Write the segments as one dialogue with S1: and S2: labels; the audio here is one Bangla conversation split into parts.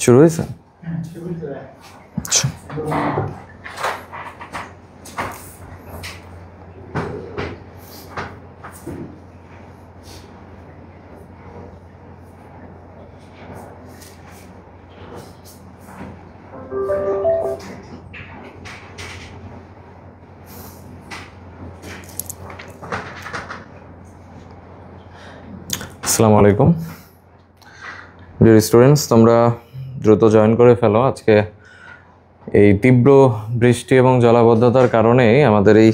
S1: শুরু হয়েছে? আচ্ছা, আসসালামু আলাইকুম ডিয়ার স্টুডেন্টস, তোমরা দ্রুত জয়েন করে ফেলো। আজকে এই তীব্র বৃষ্টি এবং জলাবদ্ধতার কারণে আমাদের এই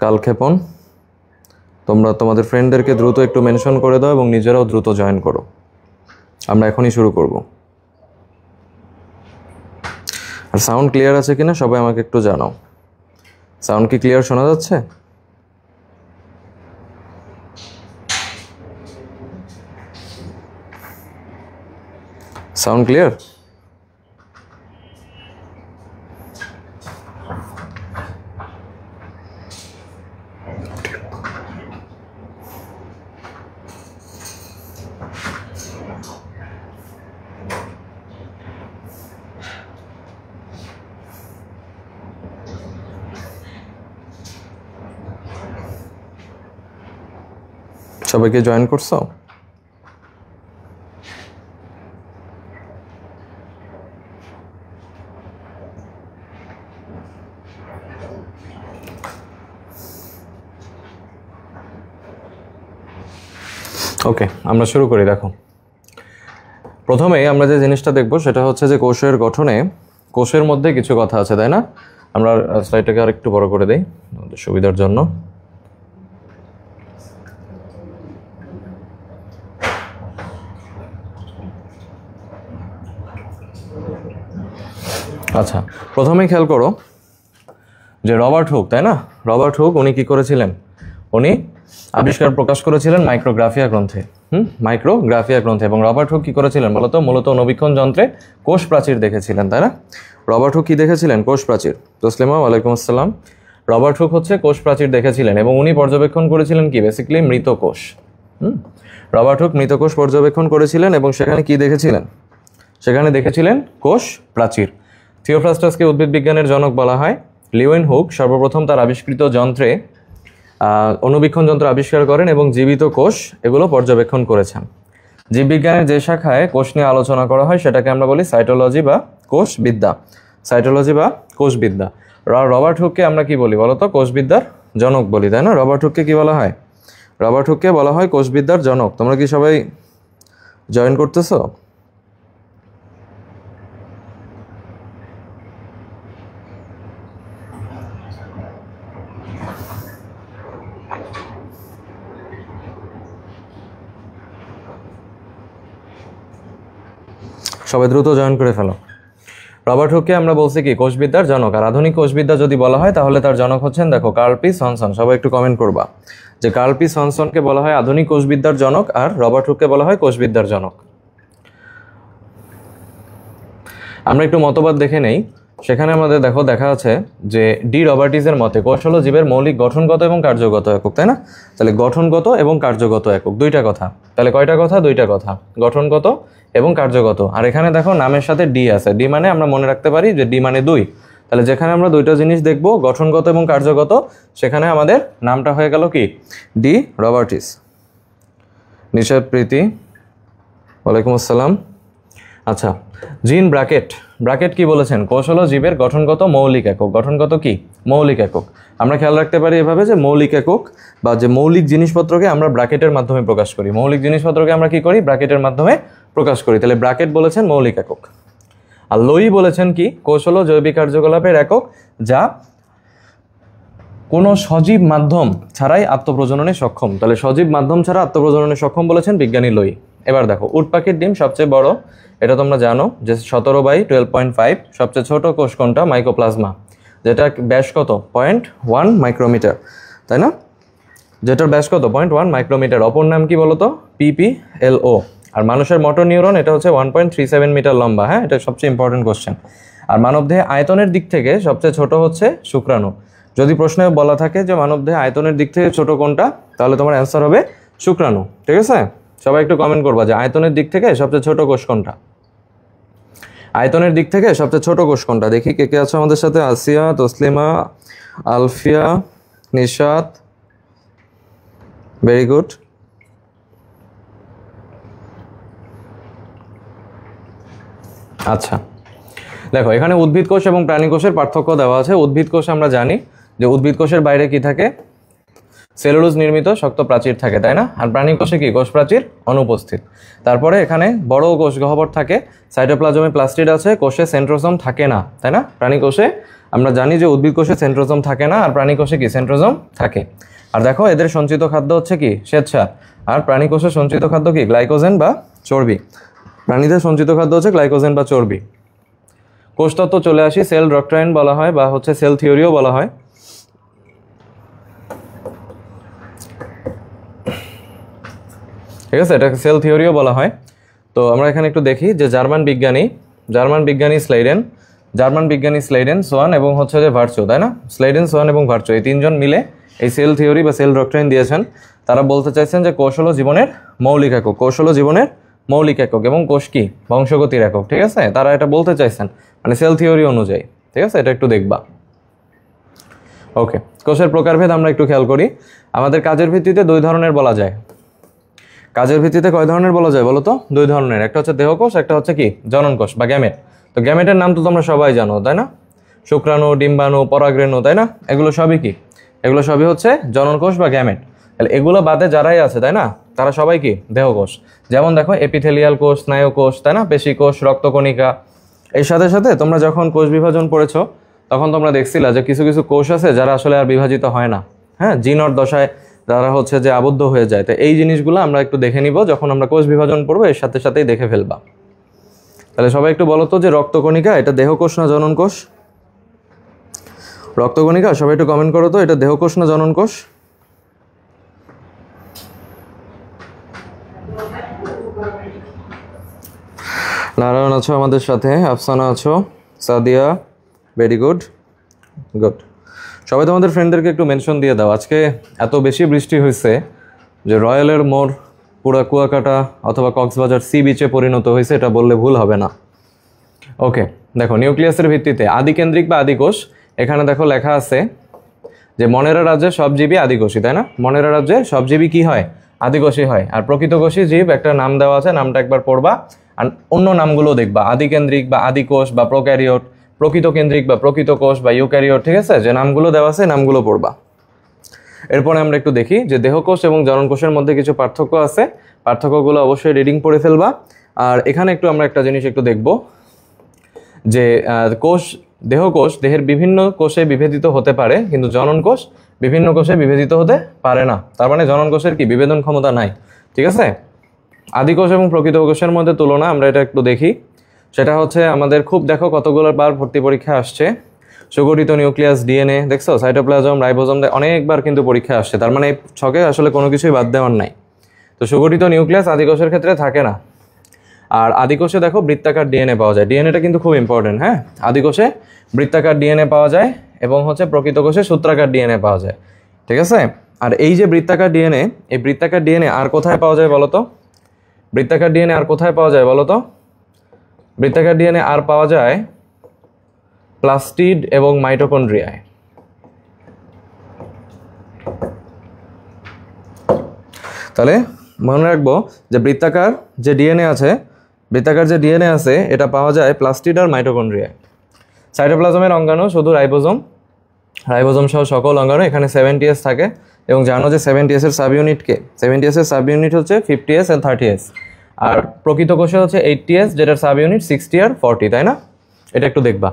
S1: কালক্ষেপণ, তোমরা তোমাদের ফ্রেন্ডদেরকে দ্রুত একটু মেনশন করে দাও এবং নিজেরাও দ্রুত জয়েন করো। আমরা এখনই শুরু করব। আর সাউন্ড ক্লিয়ার আছে কিনা সবাই আমাকে একটু জানাও। সাউন্ড কি ক্লিয়ার শোনা যাচ্ছে? Sound clear? সবাইকে জয়েন করছো? ওকে, আমরা শুরু করি। দেখো, প্রথমেই আমরা যে জিনিসটা দেখব সেটা হচ্ছে যে কোষের গঠনে কোষের মধ্যে কিছু কথা আছে, তাই না? আমরা স্লাইডটাকে আর একটু বড় করে দেই আমাদের সুবিধার জন্য। আচ্ছা, প্রথমেই খেয়াল করো যে রবার্ট হুক, তাই না? রবার্ট হুক উনি কি করেছিলেন? উনি আবিষ্কার প্রকাশ করেছিলেন মাইক্রোগ্রাফিয়া গ্রন্থে। মাইক্রোগ্রাফিয়া গ্রন্থে। এবং রবার্ট হুক কি করেছিলেন বলতো? মূলত অণুবীক্ষণ যন্ত্রে কোষ প্রাচীর দেখেছিলেন, তাই না? রবার্ট হুক কি দেখেছিলেন? কোষ প্রাচীর। তসলিমা, ওয়ালাইকুম আসসালাম। রবার্ট হুক হচ্ছে কোষ প্রাচীর দেখেছিলেন এবং উনি পর্যবেক্ষণ করেছিলেন কি? বেসিক্যালি মৃত কোষ। রবার্ট হুক মৃত কোষ পর্যবেক্ষণ করেছিলেন এবং সেখানে কি দেখেছিলেন? সেখানে দেখেছিলেন কোষ প্রাচীর। থিওফ্রাস্টাসকে উদ্ভিদ বিজ্ঞানের জনক বলা হয়। লিওয়েন হুক সর্বপ্রথম তার আবিষ্কৃত যন্ত্রে অণুবীক্ষণ যন্ত্র আবিষ্কার করেন এবং জীবিত কোষ এগুলো পর্যবেক্ষণ করেছেন। জীববিজ্ঞানের যে শাখায় কোষ নিয়ে আলোচনা করা হয় সেটাকে আমরা বলি সাইটোলজি বা কোষবিদ্যা। সাইটোলজি বা কোষবিদ্যা। রবার্ট হুককে আমরা কি বলি বলতো? কোষবিদ্যার জনক বলি, তাই না? রবার্ট হুককে কি বলা হয়? রবার্ট হুককে বলা হয় কোষবিদ্যার জনক। তোমরা কি সবাই জয়েন করতেছো? সবাই দ্রুত জয়েন করে ফেলো। রবার্ট হুককে আমরা বলছি কি? কোষবিদ্যার জনক। আর আধুনিক কোষবিদ্যা যদি বলা হয় তাহলে তার জনক হচ্ছেন, দেখো, কার্ল পি সনসন। সবাই একটু কমেন্ট করবা যে কার্ল পি সনসনকে বলা হয় আধুনিক কোষবিদ্যার জনক আর রবার্ট হুককে বলা হয় কোষবিদ্যার জনক। আমরা একটু মতবাদ দেখে নেই। সেখানে আমাদের দেখা আছে যে ডি রবার্টিসের মতে কোষ হলো জীবের মৌলিক গঠনগত এবং কার্যগত একক, তাই না? তাহলে গঠনগত এবং কার্যগত একক, দুইটা কথা। তাহলে কয়টা কথা? দুইটা কথা, গঠনগত এবং কার্যগত। আর এখানে দেখো নামের সাথে ডি আছে। ডি মানে আমরা মনে রাখতে পারি যে ডি মানে দুই। তাহলে যেখানে আমরা দুইটা জিনিস দেখব, গঠনগত এবং কার্যগত, সেখানে আমাদের নামটা হয়ে গেল কি? D Robertis. নিশাদ প্রীতি, ওয়ালাইকুম আসসালাম। আচ্ছা, জিন ব্র্যাকেট কি বলেছেন? কোষ হলো জীবের গঠনগত মৌলিক একক। গঠনগত কি? মৌলিক একক। আমরা খেয়াল রাখতে পারি এভাবে যে মৌলিক একক বা যে মৌলিক জিনিসপত্রকে আমরা ব্র্যাকেটের মাধ্যমে প্রকাশ করি। মৌলিক জিনিসপত্রকে আমরা কি করি? ব্র্যাকেটের মাধ্যমে প্রকাশ করি। তাহলে ব্র্যাকেট বলেছেন মৌলিক একক। আর লোই বলেছেন কি? কোষ হলো জৈবিক কার্যকলাপের একক যা কোনো সজীব মাধ্যম ছাড়াই আত্মপ্রজননে সক্ষম। তাহলে সজীব মাধ্যম ছাড়া আত্মপ্রজননে সক্ষম বলেছেন বিজ্ঞানী লোই। এবার দেখো, উট পাখির ডিম সবচেয়ে বড়, এটা তোমরা জানো যে 17/12.5। সবচেয়ে ছোট কোষ কোনটা? মাইকোপ্লাজমা, যেটা ব্যাস কত? 0.1 মাইক্রোমিটার, তাই না? যেটার ব্যাস কত? 0.1 মাইক্রোমিটার। অপর নাম কি বলতো? PPLO। আর মানুষের মোটর নিউরন এটা হচ্ছে 1.37 মিটার লম্বা। হ্যাঁ, এটা সবচেয়ে ইম্পর্টেন্ট কোশ্চেন। আর মানবদেহে আয়তনের দিক থেকে সবচেয়ে ছোট হচ্ছে শুক্রাণু। যদি প্রশ্নে বলা থাকে যে মানবদেহে আয়তনের দিক থেকে ছোট কোনটা, তাহলে তোমার অ্যান্সার হবে শুক্রাণু। ঠিক আছে? সবাই একটু কমেন্ট করবা যে আয়তনের দিক থেকে সবচেয়ে ছোট কোষ কোনটা। আয়তনের দিক থেকে সবচেয়ে ছোট কোষ কোনটা দেখি, কে কে আছে আমাদের সাথে? আসিয়া, তসলিমা, আলফিয়া, নিশাত, ভেরি গুড। আচ্ছা দেখো, এখানে উদ্ভিদ কোষ এবং প্রাণী কোষের পার্থক্য দেওয়া আছে। উদ্ভিদ কোষ আমরা জানি যে উদ্ভিদ কোষের বাইরে কি থাকে? সেলুলোজ নির্মিত শক্ত প্রাচীর থাকে, তাই না? আর প্রাণী কোষে কি? কোষ প্রাচীর অনুপস্থিত। তারপরে এখানে বড় কোষ গহ্বর থাকে, সাইটোপ্লাজমে প্লাস্টিড আছে, কোষে সেন্ট্রোজোম থাকে না, তাই না? প্রাণী কোষে আমরা জানি যে উদ্ভিদ কোষে সেন্ট্রোজোম থাকে না, আর প্রাণী কোষে কি? সেন্ট্রোজোম থাকে। আর দেখো এদের সঞ্চিত খাদ্য হচ্ছে কি? শ্বেতসার। আর প্রাণী কোষের সঞ্চিত খাদ্য কি? গ্লাইকোজেন বা চর্বি। প্রাণীদের সঞ্চিত খাদ্য হচ্ছে গ্লাইকোজেন বা চর্বি। কোষতত্ত্ব চলে আসি, সেল ডক্ট্রাইন বলা হয় বা হচ্ছে সেল থিওরিও বলা হয়। ঠিক আছে, এটাকে সেল থিওরিও বলা হয়। তো আমরা এখানে একটু দেখি যে জার্মান বিজ্ঞানী স্লাইডেন, সোয়ান এবং হচ্ছে যে ভার্চো, তাই না? স্লাইডেন, সোয়ান এবং ভার্চো এই তিনজন মিলে এই সেল থিওরি বা সেল ডক্ট্রাইন দিয়েছেন। তারা বলতে চাইছেন যে কোষ হলো জীবনের মৌলিক একক, এবং কোষ কি? বংশগতির একক। ঠিক আছে, তারা এটা বলতে চাইছেন মানে সেল থিওরি অনুযায়ী। ঠিক আছে, এটা একটু দেখবা। ওকে, কোষের প্রকারভেদ আমরা একটু খেয়াল করি। আমাদের কাজের ভিত্তিতে দুই ধরনের বলা যায়। কাজের ভিত্তিতে কয় ধরনের বলা যায় বলো তো? দুই ধরনের। একটা হচ্ছে দেহকোষ, একটা হচ্ছে কি? জনন কোষ বা গ্যামেট। তো গ্যামেটের নাম তো তোমরা সবাই জানো, তাই না? শুক্রাণু, ডিম্বাণু, পরাগরেণু, তাই না? এগুলো সবই কি? এগুলো সবই হচ্ছে জনন কোষ বা গ্যামেট। তাহলে এগুলো বাদে যারাই আছে, তাই না, তারা সবাই কি? দেহকোষ। যেমন দেখো এপিথেলিয়াল কোষ, স্নায়ু কোষ, তাই না, পেশি কোষ, রক্তকণিকা। এর সাথে সাথে তোমরা যখন কোষ বিভাজন পড়েছো তখন তোমরা দেখছিলা যে কিছু কিছু কোষ আছে যারা আসলে আর বিভাজিত হয় না, হ্যাঁ, জিনর দশায় যারা হচ্ছে যে আবদ্ধ হয়ে যায়। তো এই জিনিসগুলো আমরা একটু দেখে নিব যখন আমরা কোষ বিভাজন পড়বো, এর সাথে সাথেই দেখে ফেলবা। তাহলে সবাই একটু বলো তো যে রক্তকণিকা এটা দেহকোষ না জনন কোষ? রক্তকণিকা সবাই একটু কমেন্ট করো তো, এটা দেহকোষ না জনন কোষ? নারায়ণ আছো আমাদের সাথে, আফসানা আছো, সাদিয়া, ভেরি গুড। সবাই তোমাদের ফ্রেন্ডদেরকে একটু মেনশন দিয়ে দাও। আজকে এত বেশি বৃষ্টি হয়েছে যে রয়্যালের মোড় পুরা কুয়াকাটা অথবা কক্সবাজার সি বিচে পরিণত হয়েছে, এটা বললে ভুল হবে না। ওকে, দেখো নিউক্লিয়াসের ভিত্তিতে আদিকেন্দ্রিক বা আদিকোষ। এখানে দেখো লেখা আছে যে মনেরা রাজ্যের সব জীবই আদিকোষী, তাই না? মনেরা রাজ্যের সব জীবই কি হয়? আদিকোষী হয়। আর প্রকৃতকোষী জীব একটা নাম দেওয়া আছে, নামটা একবার পড়বা, আর অন্য নামগুলো দেখবা। আদিকেন্দ্রিক বা আদিকোষ বা প্রোক্যারিওট, প্রকৃত কেন্দ্রিক বা প্রকৃত কোষ বা ইউক্যারিওট। ঠিক আছে, যে নামগুলো দেওয়া আছে নামগুলো পড়বা। এরপরে আমরা একটু দেখি যে দেহকোষ এবং জনন কোষের মধ্যে কিছু পার্থক্য আছে। পার্থক্যগুলো অবশ্যই রিডিং পড়ে ফেলবা। আর এখানে একটু আমরা একটা জিনিস একটু দেখব যে দেহকোষ দেহের বিভিন্ন কোষে বিভেদিত হতে পারে, কিন্তু জনন কোষ বিভিন্ন কোষে বিভেদিত হতে পারে না। তার মানে জনন কোষের কি? বিভেদন ক্ষমতা নাই। ঠিক আছে, আদিকোষ এবং প্রকৃত কোষের মধ্যে তুলনা আমরা এটা একটু দেখি। সেটা হচ্ছে আমাদের খুব দেখো কতগুলো বার ভর্তি পরীক্ষা আসছে। সুগঠিত নিউক্লিয়াস, ডিএনএ, দেখছো, সাইটোপ্লাজম, রাইবোজোম, অনেকবার কিন্তু পরীক্ষা আসছে। তার মানে ছকে আসলে কোনো কিছুই বাদ দেওয়ার নাই। তো সুগঠিত নিউক্লিয়াস আদিকোষের ক্ষেত্রে থাকে না। আর আদিকোষে দেখো বৃত্তাকার ডিএনএ পাওয়া যায়। ডিএনএটা কিন্তু খুব ইম্পর্টেন্ট, হ্যাঁ। আদিকোষে বৃত্তাকার ডিএনএ পাওয়া যায় এবং হচ্ছে প্রকৃত কোষে সূত্রাকার ডিএনএ পাওয়া যায়। ঠিক আছে, আর এই যে বৃত্তাকার ডিএনএ, এই বৃত্তাকার ডিএনএ আর কোথায় পাওয়া যায় বলো তো? বৃত্তাকার ডিএনএ আর কোথায় পাওয়া যায় বলো তো? বৃত্তাকার ডিএনএ আর পাওয়া যায় প্লাস্টিড এবং মাইটোকন্ড্রিয়ায়। তাহলে মনে রাখবো যে বৃত্তাকার যে ডিএনএ আছে এটা পাওয়া যায় প্লাস্টিড আর মাইটোকন্ড্রিয়ায়। সাইটোপ্লাজমের অঙ্গাণু শুধু রাইবোজোম সহ সকল অঙ্গাণু, এখানে 70S থাকে। এবং জানো যে 70S এর সাব ইউনিটকে? 70S এর সাব ইউনিট হচ্ছে 50S আর 30S। আর প্রকৃত কোষে হচ্ছে 80S, যেটার সাব ইউনিট 60 আর 40, তাই না? এটা একটু দেখবা।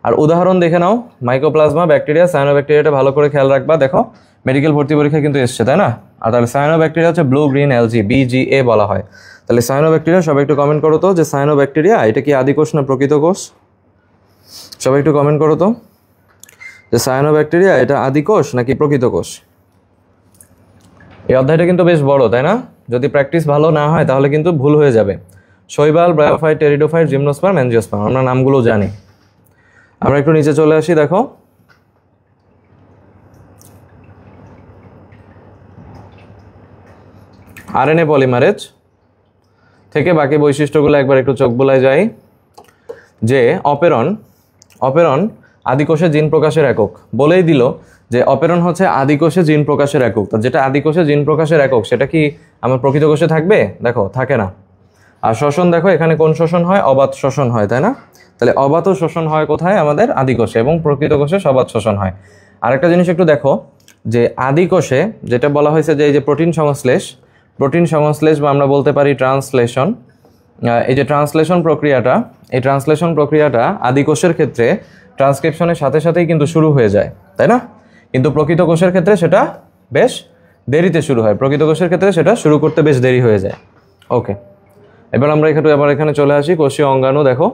S1: আর উদাহরণ দেখে নাও, মাইকোপ্লাজমা, ব্যাকটেরিয়া, সায়ানোব্যাকটেরিয়াটা ভালো করে খেয়াল রাখবা। দেখো মেডিকেল ভর্তি পরীক্ষা কিন্তু এসছে, তাই না? আর তাহলে সায়ানোব্যাকটেরিয়া হচ্ছে ব্লু গ্রিন অ্যালজি, BGA বলা হয়। তাহলে সায়ানোব্যাকটেরিয়া সবাই একটু কমেন্ট করো তো যে সায়ানোব্যাকটেরিয়া এটা কি আদিকোষ না প্রকৃত কোষ? সবাই একটু কমেন্ট করো তো যে সায়ানোব্যাকটেরিয়া এটা আদিকোষ নাকি প্রকৃত কোষ? এই অধ্যায়টা কিন্তু বেশ বড়, তাই না? যদি প্র্যাকটিস ভালো না হয় তাহলে কিন্তু ভুল হয়ে যাবে। শৈবাল, ব্রায়োফাইট, টেরিডোফাইট, জিমনোস্পার্ম, অ্যাঞ্জিওস্পার্ম, আমরা নামগুলো জানি। আমরা একটু নিচে চলে আসি। দেখো আরএনএ পলিমারেজ থেকে বাকি বৈশিষ্ট্যগুলো একবার একটু চোখ বোলায় যাই। যে অপেরন অপেরন আদিকোষে জিন প্রকাশের একক, বলেই দিল যে অপেরন হচ্ছে আদিকোষে জিন প্রকাশের একক। তো যেটা আদিকোষে জিন প্রকাশের একক সেটা কি আমার প্রকৃত কোষে থাকবে? দেখো থাকে না। আর শ্বসন দেখো এখানে কোন শ্বসন হয়? অবাত শ্বসন হয়, তাই না? তাহলে অবাত শ্বসন হয় কোথায়? আমাদের আদিকোষে, এবং প্রকৃত কোষে সবাত শ্বসন হয়। আরেকটা জিনিস একটু দেখো যে আদিকোষে যেটা বলা হয়েছে যে এই যে প্রোটিন সংশ্লেষ বা আমরা বলতে পারি ট্রান্সলেশন, এই যে ট্রান্সলেশন প্রক্রিয়াটা আদিকোষের ক্ষেত্রে ট্রান্সক্রিপশনের সাথে সাথেই কিন্তু শুরু হয়ে যায়, তাই না? কিন্তু প্রকৃত কোষের ক্ষেত্রে সেটা বেশ দেরিতে শুরু হয়, প্রকৃত কোষের ক্ষেত্রে সেটা শুরু করতে বেশ দেরি হয়ে যায়। ওকে, এবার আমরা এখানে চলে আসি কোষীয় অঙ্গাণু। দেখো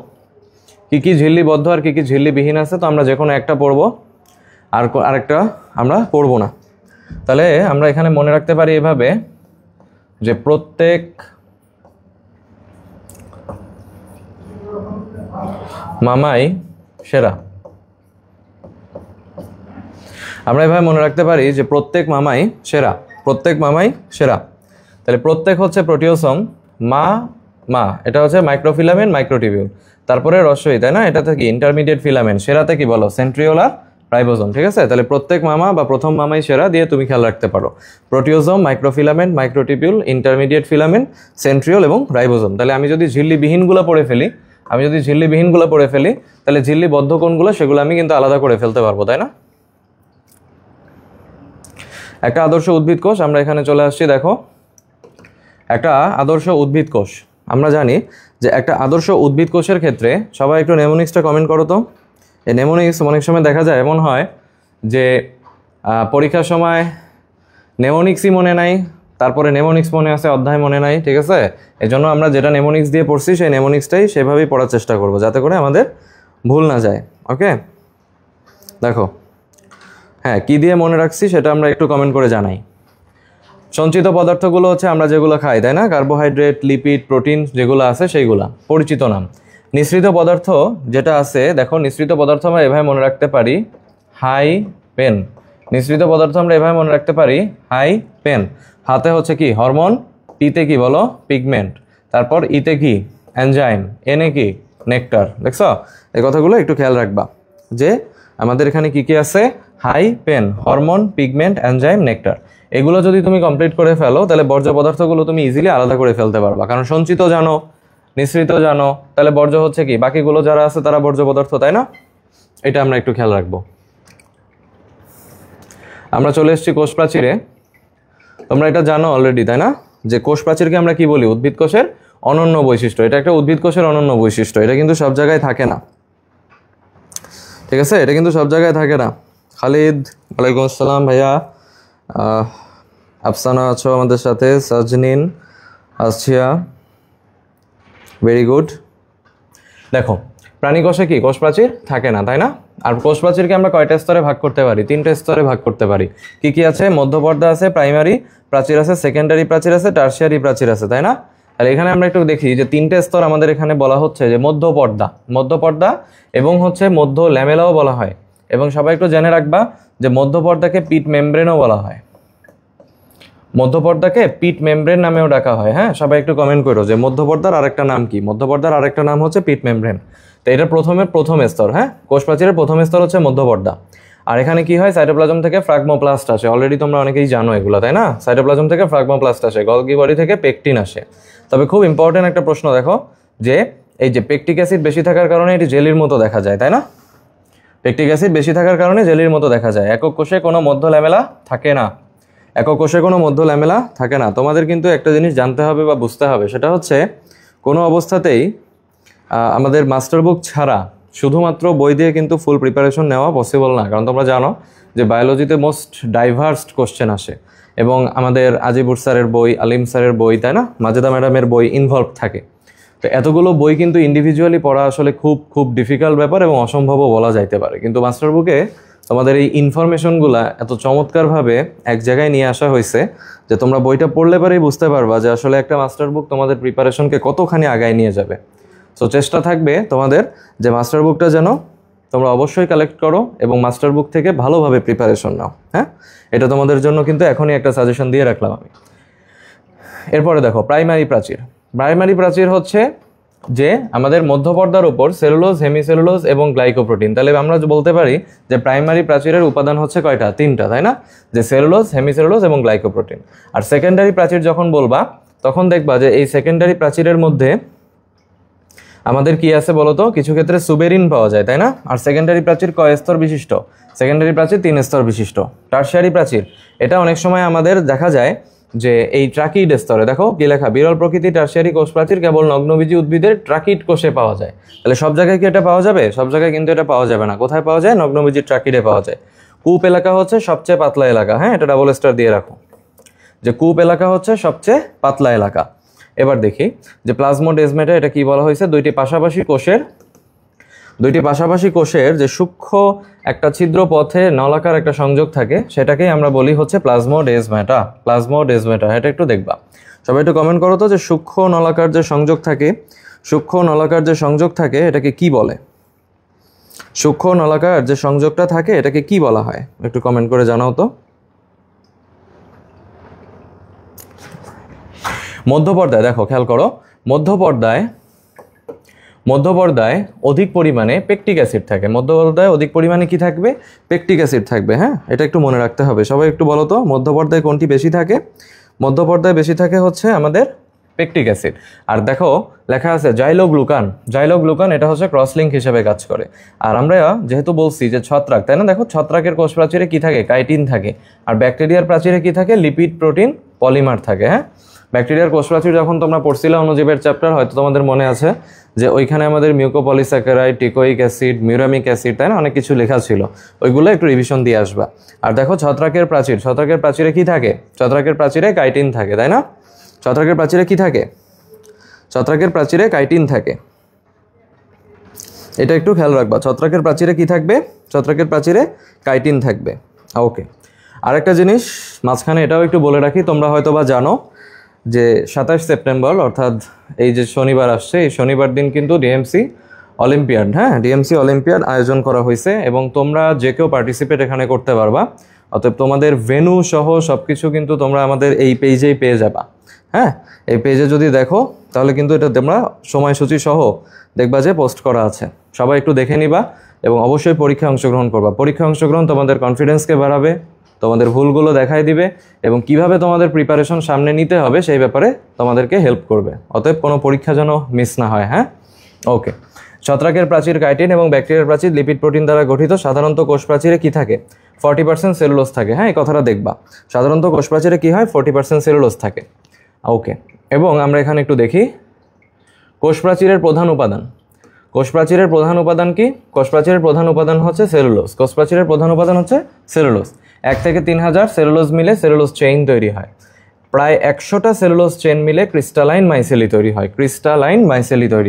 S1: কি কি ঝিল্লিবদ্ধ আর কি কি ঝিল্লিবিহীন আছে, তো আমরা যে কোনো একটা পড়বো, আরেকটা আমরা পড়বো না। তাহলে আমরা এখানে মনে রাখতে পারি এভাবে যে প্রত্যেক মামাই সেরা। আমরা এভাবে মনে রাখতে পারি যে প্রত্যেক মামাই সেরা। তাহলে প্রত্যেক হচ্ছে প্রোটিওসোম, মা এটা হচ্ছে মাইক্রোফিলামেন্ট মাইক্রোটিবিউল, তারপরে রসই, তাই না? এটাতে কি ইন্টারমিডিয়েট ফিলামেন্ট, সেরাতে কি বলো? সেন্ট্রিওল আর রাইবোজোম, ঠিক আছে? তাহলে প্রত্যেক মামা বা প্রথম মামাই সেরা দিয়ে তুমি খেয়াল রাখতে পারো proteasome, microfilament, microtubule, intermediate filament, centriole এবং রাইবোজোম। তাহলে আমি যদি ঝিল্লিবিহীনগুলো পড়ে ফেলি তাহলে ঝিল্লিবদ্ধ কোনগুলো সেগুলো আমি কিন্তু আলাদা করে ফেলতে পারবো, তাই না? একটা আদর্শ উদ্ভিদ কোষ, আমরা এখানে চলে আসছি। দেখো একটা আদর্শ উদ্ভিদ কোষ, আমরা জানি যে একটা আদর্শ উদ্ভিদ কোষের ক্ষেত্রে, সবাই একটু নেমোনিক্সটা কমেন্ট করো তো। এই নেমোনিক্স অনেক সময় দেখা যায় এমন হয় যে পরীক্ষার সময় নেমোনিক্সই মনে নাই, তারপরে নেমোনিক্স মনে আছে, অধ্যায় মনে নাই, ঠিক আছে? এই জন্য আমরা যেটা নেমোনিক্স দিয়ে পড়ছি সেই নেমোনিক্সটাই সেভাবেই পড়ার চেষ্টা করব যাতে করে আমাদের ভুল না যায়। ওকে, দেখো হ্যাঁ কি দিয়ে মনে রাখছি সেটা আমরা একটু কমেন্ট করে জানাই। সঞ্চিত পদার্থগুলো হচ্ছে আমরা যেগুলো খাই, তাই না? কার্বোহাইড্রেট, লিপিড, প্রোটিন যেগুলো আছে সেইগুলা পরিচিত নাম। নিঃসৃত পদার্থ যেটা আছে, দেখো নিঃসৃত পদার্থ আমরা এভাবে মনে রাখতে পারি হাই পেন। হাতে হচ্ছে কি হরমোন, পিতে কি বলো? পিগমেন্ট, তারপর ইতে কি এনজাইম, এনে কি নেকটার। দেখছো এই কথাগুলো একটু খেয়াল রাখবা যে আমাদের এখানে কি কি আছে? হাই, pen, hormone, pigment, enzyme, nectar. এগুলো যদি তুমি কমপ্লিট করে ফেলো তাহলে বর্জ্য পদার্থগুলো তুমি ইজিলি আলাদা করে ফেলতে পারবা, কারণ সঞ্চিত জানো, নিঃসৃত জানো, তাহলে বর্জ্য হচ্ছে কি বাকিগুলো যারা আছে তারা বর্জ্য পদার্থ, তাই না? এটা আমরা একটু খেয়াল রাখবো। আমরা চলে এসেছি কোষ প্রাচীরে। তোমরা এটা জানো অলরেডি, তাই না? যে কোষ প্রাচীরকে আমরা কি বলি? উদ্ভিদ কোষের অনন্য বৈশিষ্ট্য। এটা একটা উদ্ভিদ কোষের অনন্য বৈশিষ্ট্য, এটা কিন্তু সব জায়গায় থাকে না, ঠিক আছে? এটা কিন্তু সব জায়গায় থাকে না। খালিদ, ওয়ালাইকুম আসসালাম ভাইয়া। আফসানা আছো আমাদের সাথে, সাজনিন, আসিয়া, ভেরি গুড। দেখো প্রাণী কোষে কি কোষ প্রাচীর থাকে না, তাই না? আর কোষ প্রাচীরকে আমরা কয়টা স্তরে ভাগ করতে পারি? 3টে স্তরে ভাগ করতে পারি। কি কি আছে? মধ্যপর্দা আছে, প্রাইমারি প্রাচীর আছে, সেকেন্ডারি প্রাচীর আছে, টারশিয়ারি প্রাচীর আছে, তাই না? তাহলে এখানে আমরা একটু দেখি যে 3টে স্তর আমাদের এখানে বলা হচ্ছে যে মধ্যপর্দা এবং হচ্ছে মধ্য ল্যামেলাও বলা হয়, এবং সবাই একটু জেনে রাখবা যে মধ্যপর্দাকে পিট মেমব্রেনও বলা হয়, মধ্যপর্দাকে পিট মেমব্রেন নামেও ডাকা হয়। হ্যাঁ, সবাই একটু কমেন্ট করো যে মধ্যপর্দার আরেকটা নাম কি? মধ্যপর্দার আরেকটা নাম হচ্ছে পিট মেমব্রেন। তো এটা প্রথম স্তর। হ্যাঁ, কোষ প্রাচীরের প্রথম স্তর হচ্ছে মধ্যপর্দা। আর এখানে কি হয়? সাইটোপ্লাজম থেকে ফ্রাগমোপ্লাস্ট আসে, অলরেডি তোমরা অনেকেই জানো এগুলো, তাই না? সাইটোপ্লাজম থেকে ফ্রাগমোপ্লাস্ট আসে, গলগি বডি থেকে পেকটিন আসে। তবে খুব ইম্পর্টেন্ট একটা প্রশ্ন দেখো যে এই যে পেকটিক অ্যাসিড বেশি থাকার কারণে এটি জেলির মতো দেখা যায়, তাই না? পেকটিক অ্যাসিড বেশি থাকার কারণে জেলির মতো দেখা যায়। একক কোষে কোনো মধ্য ল্যামেলা থাকে না। তোমাদের কিন্তু একটা জিনিস জানতে হবে বা বুঝতে হবে, সেটা হচ্ছে কোনো অবস্থাতেই আমাদের মাস্টার বুক ছাড়া শুধুমাত্র বই দিয়ে কিন্তু ফুল প্রিপারেশন নেওয়া পসিবল না। কারণ তোমরা জানো যে বায়োলজিতে মোস্ট ডাইভার্স কোশ্চেন আসে, এবং আমাদের আজিবুর স্যারের বই, আলিম স্যারের বই, তাই না, মাজেদা ম্যাডামের বই ইনভলভ থাকে। তো এতগুলো বই কিন্তু ইন্ডিভিজুয়ালি পড়া আসলে খুব খুব ডিফিকাল্ট ব্যাপার এবং অসম্ভবও বলা যাইতে পারে। কিন্তু মাস্টার বুকে তোমাদের এই ইনফরমেশনগুলা এত চমৎকারভাবে এক জায়গায় নিয়ে আসা হয়েছে যে তোমরা বইটা পড়লে পরেই বুঝতে পারবা যে আসলে একটা মাস্টার বুক তোমাদের প্রিপারেশনকে কতখানি আগায় নিয়ে যাবে। সো চেষ্টা থাকবে তোমাদের যে মাস্টার বুকটা যেন তোমরা অবশ্যই কালেক্ট করো এবং মাস্টার বুক থেকে ভালোভাবে প্রিপারেশন নাও। হ্যাঁ, এটা তোমাদের জন্য কিন্তু এখনই একটা সাজেশন দিয়ে রাখলাম আমি। এরপরে দেখো প্রাইমারি প্রাচীর হচ্ছে যে আমাদের মধ্যপর্দার উপর সেলুলোজ, হেমিসেলুলোজ এবং গ্লাইকোপ্রোটিন। তাহলে আমরা বলতে পারি যে প্রাইমারি প্রাচীরের উপাদান হচ্ছে কয়টা? 3টা, তাই না? যে সেলুলোজ, হেমিসেলুলোজ এবং গ্লাইকোপ্রোটিন। আর সেকেন্ডারি প্রাচীর যখন বলবা তখন দেখবা যে এই সেকেন্ডারি প্রাচীরের মধ্যে আমাদের কি আছে বলতো? কিছু ক্ষেত্রে সুবেরিন পাওয়া যায়, তাই না? আর সেকেন্ডারি প্রাচীর কয় স্তর বিশিষ্ট? সেকেন্ডারি প্রাচীর 3 স্তর বিশিষ্ট। টারশিয়ারি প্রাচীর এটা অনেক সময় আমাদের দেখা যায় যে এই ট্রাকিড স্তরে, দেখো কি লেখা, বিরল প্রকৃতি টারশিয়ারি কোষ প্রাচীর কেবল নগ্নবীজী উদ্ভিদের ট্রাকিড কোষে পাওয়া যায়। তাহলে সব জায়গায় কি এটা পাওয়া যাবে? সব জায়গায় কিন্তু এটা পাওয়া যাবে না। কোথায় পাওয়া যায়? নগ্নবীজী ট্রাকিডে পাওয়া যায়। কূপ এলাকা হচ্ছে সবচেয়ে পাতলা এলাকা, হ্যাঁ, এটা ডাবল স্টার দিয়ে রাখো যে কূপ এলাকা হচ্ছে সবচেয়ে পাতলা এলাকা। এবার দেখি যে প্লাজমোডেজমেটা এটা কি বলা হয়েছে? দুইটি পাশাপাশি কোষের যে সূক্ষ্ম একটা ছিদ্র পথে নলাকার একটা সংযোগ থাকে সেটাকেই আমরা বলি হচ্ছে প্লাজমোডেজমেটা। এটা একটু দেখবা, সবাই একটু কমেন্ট করো তো যে সূক্ষ্ম নলাকার যে সংযোগ থাকে এটাকে কি বলে? সূক্ষ্ম নলাকার যে সংযোগটা থাকে এটাকে কি বলা হয়? একটু কমেন্ট করে জানাও তো। মধ্যপর্দায় দেখো, খেয়াল করো, মধ্যপর্দায় অধিক পরিমাণে পেকটিক অ্যাসিড থাকে। মধ্যপর্দায় অধিক পরিমাণে কি থাকবে? পেকটিক অ্যাসিড থাকবে, হ্যাঁ, এটা একটু মনে রাখতে হবে। সবাই একটু বলো তো মধ্যপর্দায় কোনটি বেশি থাকে? মধ্যপর্দায় বেশি থাকে হচ্ছে আমাদের পেকটিক অ্যাসিড। আর দেখো লেখা আছে জাইলোগ্লুকান, এটা হচ্ছে ক্রস লিঙ্ক হিসেবে কাজ করে। আর আমরা যেহেতু বলছি যে ছত্রাক, তাই না? দেখো ছত্রাকের কোষ প্রাচীরে কি থাকে? কাইটিন থাকে। আর ব্যাকটেরিয়ার প্রাচীরে কি থাকে? লিপিড, প্রোটিন, পলিমার থাকে, হ্যাঁ। ব্যাকটেরিয়ার কোষ প্রাচীর যখন তোমরা পড়ছিলে অণুজীবের চ্যাপ্টার, হয়তো তোমাদের মনে আছে যে ওইখানে আমাদের মিউকোপলিস্যাকারাইড, টিকোইক অ্যাসিড, মিউরামিক অ্যাসিড, তাই না, অনেক কিছু লেখা ছিল। ওইগুলো একটু রিভিশন দিয়ে আসবা। আর দেখো ছত্রাকের প্রাচীরে কি থাকে? ছত্রাকের প্রাচীরে কাইটিন থাকে, তাই না? ছত্রাকের প্রাচীরে কি থাকে? ছত্রাকের প্রাচীরে কাইটিন থাকে, এটা একটু খেয়াল রাখবা। ছত্রাকের প্রাচীরে কি থাকবে? ছত্রাকের প্রাচীরে কাইটিন থাকবে। ওকে, আরেকটা জিনিস মাঝখানে এটাও একটু বলে রাখি, তোমরা হয়তো বা জানো যে 27 সেপ্টেম্বর অর্থাৎ এই যে শনিবার আসছে, এই শনিবার দিন কিন্তু ডিএমসি অলিম্পিয়াড আয়োজন করা হয়েছে এবং তোমরা যে কেউ পার্টিসিপেট এখানে করতে পারবা। অতএব তোমাদের ভেন্যু সহ সব কিছু কিন্তু তোমরা আমাদের এই পেজেই পেয়ে যাবা, হ্যাঁ। এই পেজে যদি দেখো তাহলে কিন্তু এটা তোমরা সময়সূচি সহ দেখবা যে পোস্ট করা আছে। সবাই একটু দেখে নিবা এবং অবশ্যই পরীক্ষায় অংশগ্রহণ করবা। পরীক্ষায় অংশগ্রহণ তোমাদের কনফিডেন্সকে বাড়াবে, তোমাদের ভুলগুলো দেখাই দিবে এবং কিভাবে তোমাদের প্রিপারেশন সামনে নিতে হবে সেই ব্যাপারে তোমাদেরকে হেল্প করবে। অতএব কোনো পরীক্ষা যেন মিস না হয়, হ্যাঁ। ওকে, ছত্রাকের প্রাচীর কাইটিন এবং ব্যাকটেরিয়ার প্রাচীর লিপিড, প্রোটিন দ্বারা গঠিত। সাধারণত কোষ প্রাচীরে কি থাকে? 40% সেলুলোজ থাকে, হ্যাঁ, এই কথাটা দেখবা। সাধারণত কোষ প্রাচীরে কি হয়? 40% সেলুলোজ থাকে। ওকে, এবং আমরা এখানে একটু দেখি কোষ প্রাচীরের প্রধান উপাদান। কোষ প্রাচীরের প্রধান উপাদান কি? কোষ প্রাচীরের প্রধান উপাদান হচ্ছে সেলুলোজ। কোষ প্রাচীরের প্রধান উপাদান হচ্ছে সেলুলোজ। 1 থেকে 3000 সেলুলোজ মিলে সেলুলোজ চেইন তৈরি হয়। প্রায় 100টা সেলুলোজ চেইন মিলে ক্রিস্টালাইন মাইসেলি তৈরি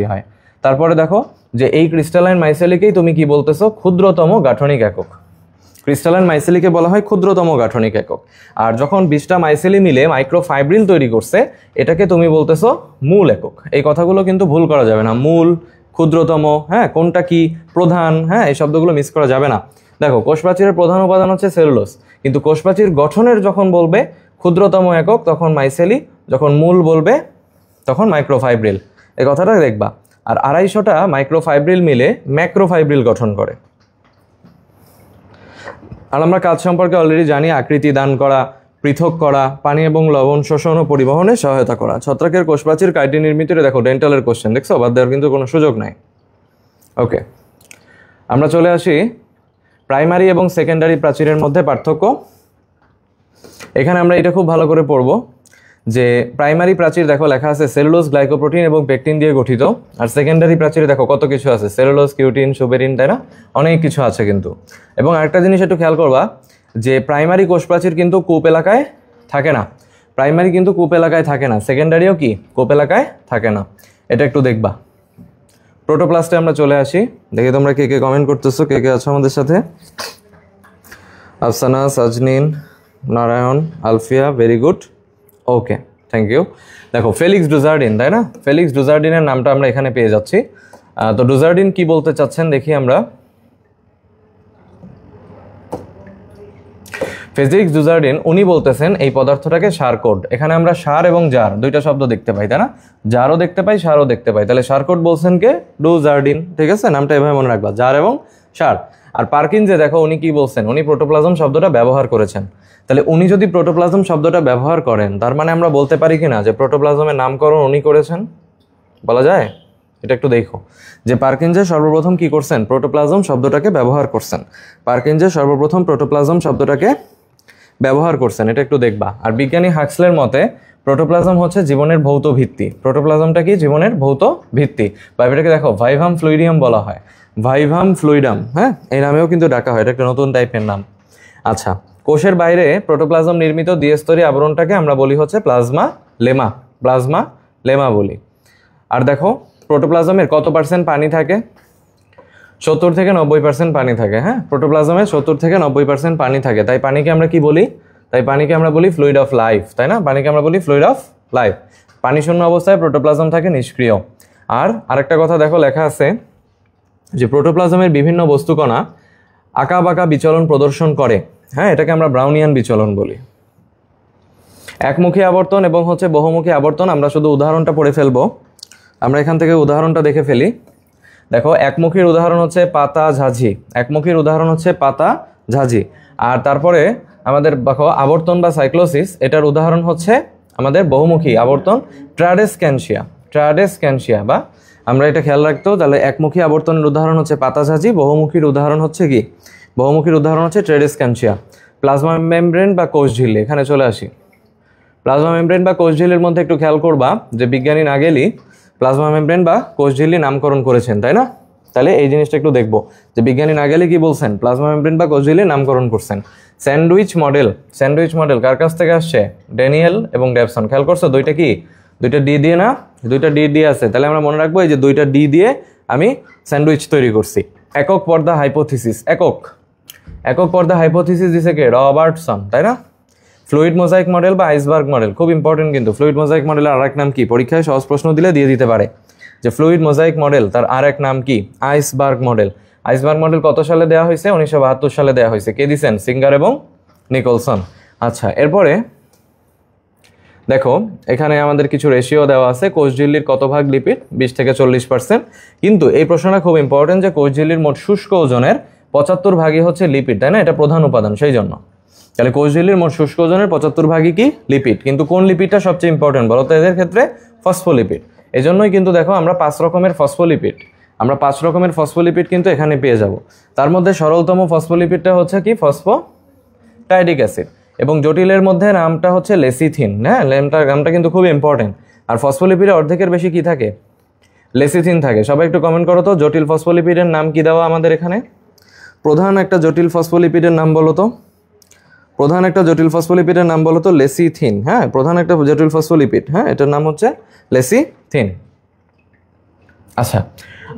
S1: হয়। তারপরে দেখো যে এই ক্রিস্টালাইন মাইসেলিকেই তুমি কি বলতেছো? ক্ষুদ্রতম গাঠনিক একক। ক্রিস্টালাইন মাইসেলিকে বলা হয় ক্ষুদ্রতম গাঠনিক একক। আর যখন 20টা মাইসেলি মিলে মাইক্রোফাইব্রিল তৈরি করছে, এটাকে তুমি বলতেছো মূল একক। এই কথাগুলো কিন্তু ভুল করা যাবে না। মূল, ক্ষুদ্রতম, হ্যাঁ, কোনটা কি, প্রধান, হ্যাঁ, এই শব্দগুলো মিস করা যাবে না। দেখো কোষ প্রাচীরের প্রধান উপাদান হচ্ছে সেলুলোজ, কিন্তু কোষ প্রাচীর গঠনের যখন বলবে ক্ষুদ্রতম একক তখন মাইসেলি, যখন মূল বলবে তখন মাইক্রোফাইব্রিল। এই কথাটা দেখবা। আর 250টা মাইক্রোফাইব্রিল মিলে ম্যাক্রোফাইব্রিল গঠন করে। আর আমরা কাজ সম্পর্কে অলরেডি জানি, আকৃতি দান করা, পৃথক করা, পানি এবং লবণ শোষণ ও পরিবহনে সহায়তা করা। ছত্রাকের কোষ প্রাচীর কাইটিন নির্মিতরে দেখো ডেন্টালের কোশ্চেন, দেখছো, বাদ দেওয়ার কিন্তু কোনো সুযোগ নাই। ওকে, আমরা চলে আসি প্রাইমারি এবং সেকেন্ডারি প্রাচীরের মধ্যে পার্থক্য। এখানে আমরা এটা খুব ভালো করে পড়বো যে প্রাইমারি প্রাচীর দেখো লেখা আছে সেলুলোজ, গ্লাইকোপ্রোটিন এবং পেকটিন দিয়ে গঠিত। আর সেকেন্ডারি প্রাচীরে দেখো কত কিছু আছে, সেলুলোজ, কিউটিন, সুবেরিন, তাই না, অনেক কিছু আছে কিন্তু। এবং আরেকটা জিনিস একটু খেয়াল করবা যে প্রাইমারি কোষ প্রাচীর কিন্তু কূপ এলাকায় থাকে না। সেকেন্ডারিও কি কূপ এলাকায় থাকে না, এটা একটু দেখবা। প্রোটোপ্লাস্টে আমরা চলে আসি, দেখি তোমরা কে কে কমেন্ট করতেছো, কে কে আছো আমাদের সাথে। Afsana, Sajnin, Narayan, Alfia, very good. Okay, thank you. দেখো ফেলিক্স ডুজার্ডিন, তাই না, ফেলিক্স ডুজার্ডিনের নামটা আমরা এখানে পেয়ে যাচ্ছি। তো ডুজার্ডিন কি বলতে চাচ্ছেন দেখি আমরা। ফিজিক্স ডুজার্ডিন উনি বলতেছেন এই পদার্থটাকে সারকোড। এখানে আমরা সার এবং জার দুইটা শব্দ দেখতে পাই, তাই না? জারও দেখতে পাই, সারও দেখতে পাই। তাহলে সারকোড বলছেন কে? ডুজার্ডিন। ঠিক আছে, নামটা এভাবে মনে রাখবা, জার এবং সার। আর পার্কিনসে দেখো উনি কি বলছেন, উনি প্রোটোপ্লাজম শব্দটা ব্যবহার করেছেন। তাহলে উনি যদি প্রোটোপ্লাজম শব্দটা ব্যবহার করেন, তার মানে আমরা বলতে পারি কিনা যে প্রোটোপ্লাজমের নামকরণ উনি করেছেন? বলা যায়? এটা একটু দেখো যে পার্কিনসে সর্বপ্রথম কি করছেন, প্রোটোপ্লাজম শব্দটাকে ব্যবহার করছেন। পার্কিনসে সর্বপ্রথম প্রোটোপ্লাজম শব্দটাকে ব্যবহার করছেন, এটা একটু দেখবা। আর বিজ্ঞানী হাক্সলের মতে প্রোটোপ্লাজম হচ্ছে জীবনের ভৌত ভিত্তি। প্রোটোপ্লাজমটা কি? জীবনের ভৌত ভিত্তি। বা এটাকে দেখো ভাইভাম ফ্লুইডিয়াম বলা হয়, ভাইভাম ফ্লুইডাম, হ্যাঁ, এই নামেও কিন্তু ডাকা হয়। এটা একটা নতুন টাইপের নাম। আচ্ছা, কোষের বাইরে প্রোটোপ্লাজম নির্মিত দ্বিস্তরী আবরণটাকে আমরা বলি হচ্ছে প্লাজমা লেমা, প্লাজমা লেমা বলি। আর দেখো প্রোটোপ্লাজমের কত পার্সেন্ট পানি থাকে? 70 থেকে 90% পানি থাকে। হ্যাঁ, প্রোটোপ্লাজমে 70 থেকে 90% পানি থাকে। তাই পানিকে আমরা কি বলি? তাই পানিকে আমরা বলি ফ্লুইড অফ লাইফ, তাই না? পানিকে আমরা বলি ফ্লুইড অফ লাইফ। পানি শূন্য অবস্থায় প্রোটোপ্লাজম থাকে নিষ্ক্রিয়। আর আরেকটা কথা দেখো লেখা আছে যে প্রোটোপ্লাজমের বিভিন্ন বস্তুকণা আঁকা বাঁকা বিচলন প্রদর্শন করে। হ্যাঁ, এটাকে আমরা ব্রাউনিয়ান বিচলন বলি। একমুখী আবর্তন এবং হচ্ছে বহুমুখী আবর্তন, আমরা শুধু উদাহরণটা পড়ে ফেলবো। আমরা এখান থেকে উদাহরণটা দেখে ফেলি। দেখো, একমুখীর উদাহরণ হচ্ছে পাতা ঝাঁঝি, একমুখীর উদাহরণ হচ্ছে পাতা ঝাঁঝি। আর তারপরে আমাদের দেখো আবর্তন বা সাইক্লোসিস, এটার উদাহরণ হচ্ছে আমাদের বহুমুখী আবর্তন ট্রাডেসক্যানশিয়া, ট্রাডেসক্যানশিয়া। বা আমরা এটা খেয়াল রাখতো, তাহলে একমুখী আবর্তনের উদাহরণ হচ্ছে পাতা ঝাঁঝি, বহুমুখীর উদাহরণ হচ্ছে কি? বহুমুখীর উদাহরণ হচ্ছে ট্রাডেসক্যানশিয়া। প্লাজমা মেমব্রেন বা কোষঝিল্লি, এখানে চলে আসি। প্লাজমা মেমব্রেন বা কোষঝিল্লির মধ্যে একটু খেয়াল করবা যে বিজ্ঞানী নাগেলি প্লাজমা মেমব্রেন বা কোষঝিল্লি নামকরণ করেছেন, তাই না? তাহলে এই জিনিসটা একটু দেখবো যে বিজ্ঞানী নাগেলি কি বলছেন, প্লাজমা মেমব্রেন বা কোষঝিল্লি নামকরণ করছেন। স্যান্ডউইচ মডেল, স্যান্ডউইচ মডেল কার কাছ থেকে আসছে? ড্যানিয়েল এবং ডেভসন। খেয়াল করছো দুইটা কি? দুইটা ডি দিয়ে না? দুইটা ডি দিয়ে আছে। তাহলে আমরা মনে রাখবো এই যে দুইটা ডি দিয়ে আমি স্যান্ডউইচ তৈরি করছি। একক পর্দা হাইপোথিসিস, একক পর্দা হাইপোথিসিস দিছে কে? রবার্টসন, তাই না? ফ্লুইড মোজাইক মডেল বা আইসবার্গ মডেল, খুব ইম্পর্টেন্ট কিন্তু। ফ্লুইড মোজাইক মডেলের আরেক নাম কি? পরীক্ষায় সহজ প্রশ্ন দিলে দিয়ে দিতে পারে যে ফ্লুইড মোজাইক মডেল, তার আরেক নাম কি? Iceberg model. আইসবার্গ মডেল কত সালে দেওয়া হয়েছে? 1972 সালে দেওয়া হয়েছে। কে দিছেন? সিঙ্গার এবং নিকলসন। আচ্ছা, এরপরে দেখো এখানে আমাদের কিছু রেশিও দেওয়া আছে। কোষঝিল্লির কত ভাগ লিপিড? 20 থেকে 40%। কিন্তু এই প্রশ্নটা খুব ইম্পর্টেন্ট যে কোষঝিল্লির মোট শুষ্ক ওজনের 75 ভাগই হচ্ছে লিপিড, তাই না? এটা প্রধান উপাদান, সেই জন্য। তাহলে কোষঝিল্লির মোট শুষ্ক ওজনের 75 ভাগই কি? লিপিড। কিন্তু কোন লিপিডটা সবচেয়ে ইম্পর্টেন্ট বলো তো এদের ক্ষেত্রে? ফসফোলিপিড। এই জন্যই কিন্তু দেখো আমরা 5 রকমের ফসফোলিপিড কিন্তু এখানে পেয়ে যাব। তার মধ্যে সরলতম ফসফোলিপিডটা হচ্ছে কি? ফসফোটাইডিক অ্যাসিড। এবং জটিলের মধ্যে নামটা হচ্ছে লেসিথিন। হ্যাঁ, নামটা কিন্তু খুব ইম্পর্টেন্ট। আর ফসফোলিপিডের অর্ধেকের বেশি কি থাকে? লেসিথিন থাকে। সবাই একটু কমেন্ট করো তো, জটিল ফসফোলিপিডের নাম কি দেওয়া আমাদের এখানে? প্রধান একটা জটিল ফসফোলিপিডের নাম বলো তো। প্রধান একটা জটিল ফসফোলিপিডের নাম বলো তো? লেসিথিন। হ্যাঁ, প্রধান একটা জটিল ফসফোলিপিড, হ্যাঁ, এটার নাম হচ্ছে লেসিথিন। আচ্ছা,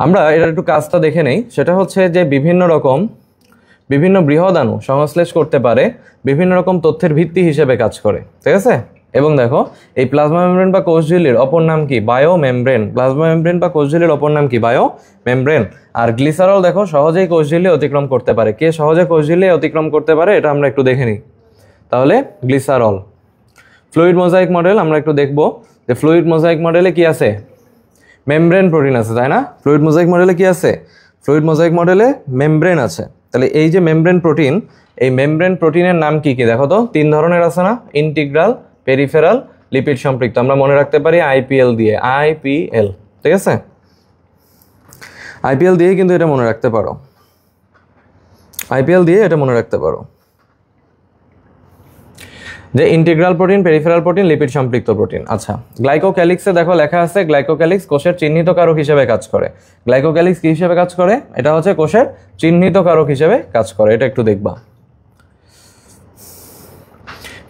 S1: আমরা এটার একটু কাজটা দেখে নেই। সেটা হচ্ছে যে বিভিন্ন বৃহদাণু সংশ্লেষ করতে পারে, বিভিন্ন রকম তথ্যের ভিত্তি হিসেবে কাজ করে, ঠিক আছে? এবং দেখো এই প্লাজমা মেমব্রেন বা কোষঝিল্লির অপর নাম কি? Bio membrane. প্লাজমা মেমব্রেন বা কোষঝিল্লির অপর নাম কি? Bio membrane. আর গ্লিসারল দেখো সহজেই কোষঝিল্লি অতিক্রম করতে পারে। কে সহজে কোষঝিল্লি অতিক্রম করতে পারে এটা আমরা একটু দেখে নিই। তাহলে গ্লিসারল। ফ্লুইড মোজাইক মডেল আমরা একটু দেখবো যে ফ্লুইড মোজাইক মডেলে কি আছে? মেমব্রেন প্রোটিন আছে, তাই না? ফ্লুইড মোজাইক মডেলে কি আছে? ফ্লুইড মোজাইক মডেলে মেমব্রেন আছে। তাহলে এই যে মেমব্রেন প্রোটিন, এই মেমব্রেন প্রোটিনের নাম কি কি দেখো তো? 3 ধরনের আছে না? ইন্টিগ্রাল, পেরিফেরাল, লিপিড সম্পৃক্ত। আমরা মনে রাখতে পারি আইপিএল দিয়ে, আইপিএল, ঠিক আছে? আইপিএল দিয়ে কিন্তু এটা মনে রাখতে পারো, আইপিএল দিয়ে এটা মনে রাখতে পারো যে integral protein, peripheral protein, lipid সম্পৃক্ত প্রোটিন। আচ্ছা, গ্লাইকোক্যালিক্সে দেখো লেখা আছে গ্লাইকোক্যালিক্স কোষের চিহ্নিত কারক হিসেবে কাজ করে। গ্লাইকোক্যালিক্স কি হিসেবে কাজ করে? এটা হচ্ছে কোষের চিহ্নিত কারক হিসেবে কাজ করে। এটা একটু দেখবা।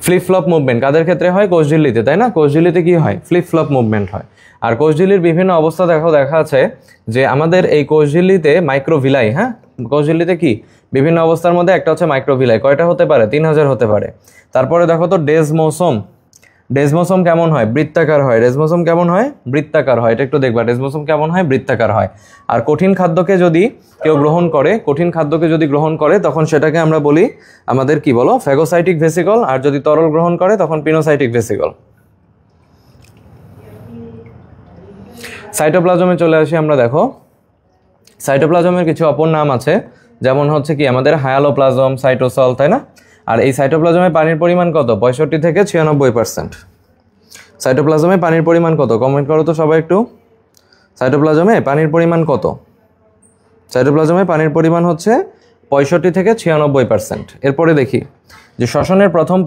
S1: ফ্লিপ ফ্লপ মুভমেন্ট কাদের ক্ষেত্রে হয়? কোষঝিল্লিতে, তাই না? কোষঝিল্লিতে কি হয়? ফ্লিপ ফ্লপ মুভমেন্ট হয়। আর কোষঝিল্লির বিভিন্ন অবস্থা দেখা আছে যে আমাদের এই কোষঝিল্লিতে মাইক্রোভিলাই, হ্যাঁ, কোষঝিল্লিতে কি বিভিন্ন অবস্থার মধ্যে একটা হচ্ছে মাইক্রোভিলাই। কয়টা হতে পারে? 3000 হতে পারে। তারপরে দেখো তো ডেজমোসোম, ডেজমোসোম কেমন হয়? বৃত্তাকার হয়। ডেজমোসোম কেমন হয়? বৃত্তাকার হয়। এটা একটু দেখবা, ডেজমোসোম কেমন হয়? বৃত্তাকার হয়। আর কঠিন খাদ্যকে যদি কেউ গ্রহণ করে, কঠিন খাদ্যকে যদি গ্রহণ করে তখন সেটাকে আমরা বলি আমাদের কি বলো? Phagocytic vesicle. আর যদি তরল গ্রহণ করে তখন পিনোসাইটিক ভেসিকল। সাইটোপ্লাজমে চলে আসি আমরা। দেখো সাইটোপ্লাজমের কিছু অপর নাম আছে, যেমন হচ্ছে কি আমাদের হায়ালোপ্লাজম, সাইটোসল, তাই না? আর এই সাইটোপ্লাজমে পানির পরিমাণ কত? 65 থেকে 96%। সাইটোপ্লাজমে পানির পরিমাণ কত? কমেন্ট করো তো সবাই একটু। সাইটোপ্লাজমে পানির পরিমাণ কত? সাইটোপ্লাজমে পানির পরিমাণ হচ্ছে 65 থেকে 96%। এরপরে দেখি যে শ্বসনের প্রথম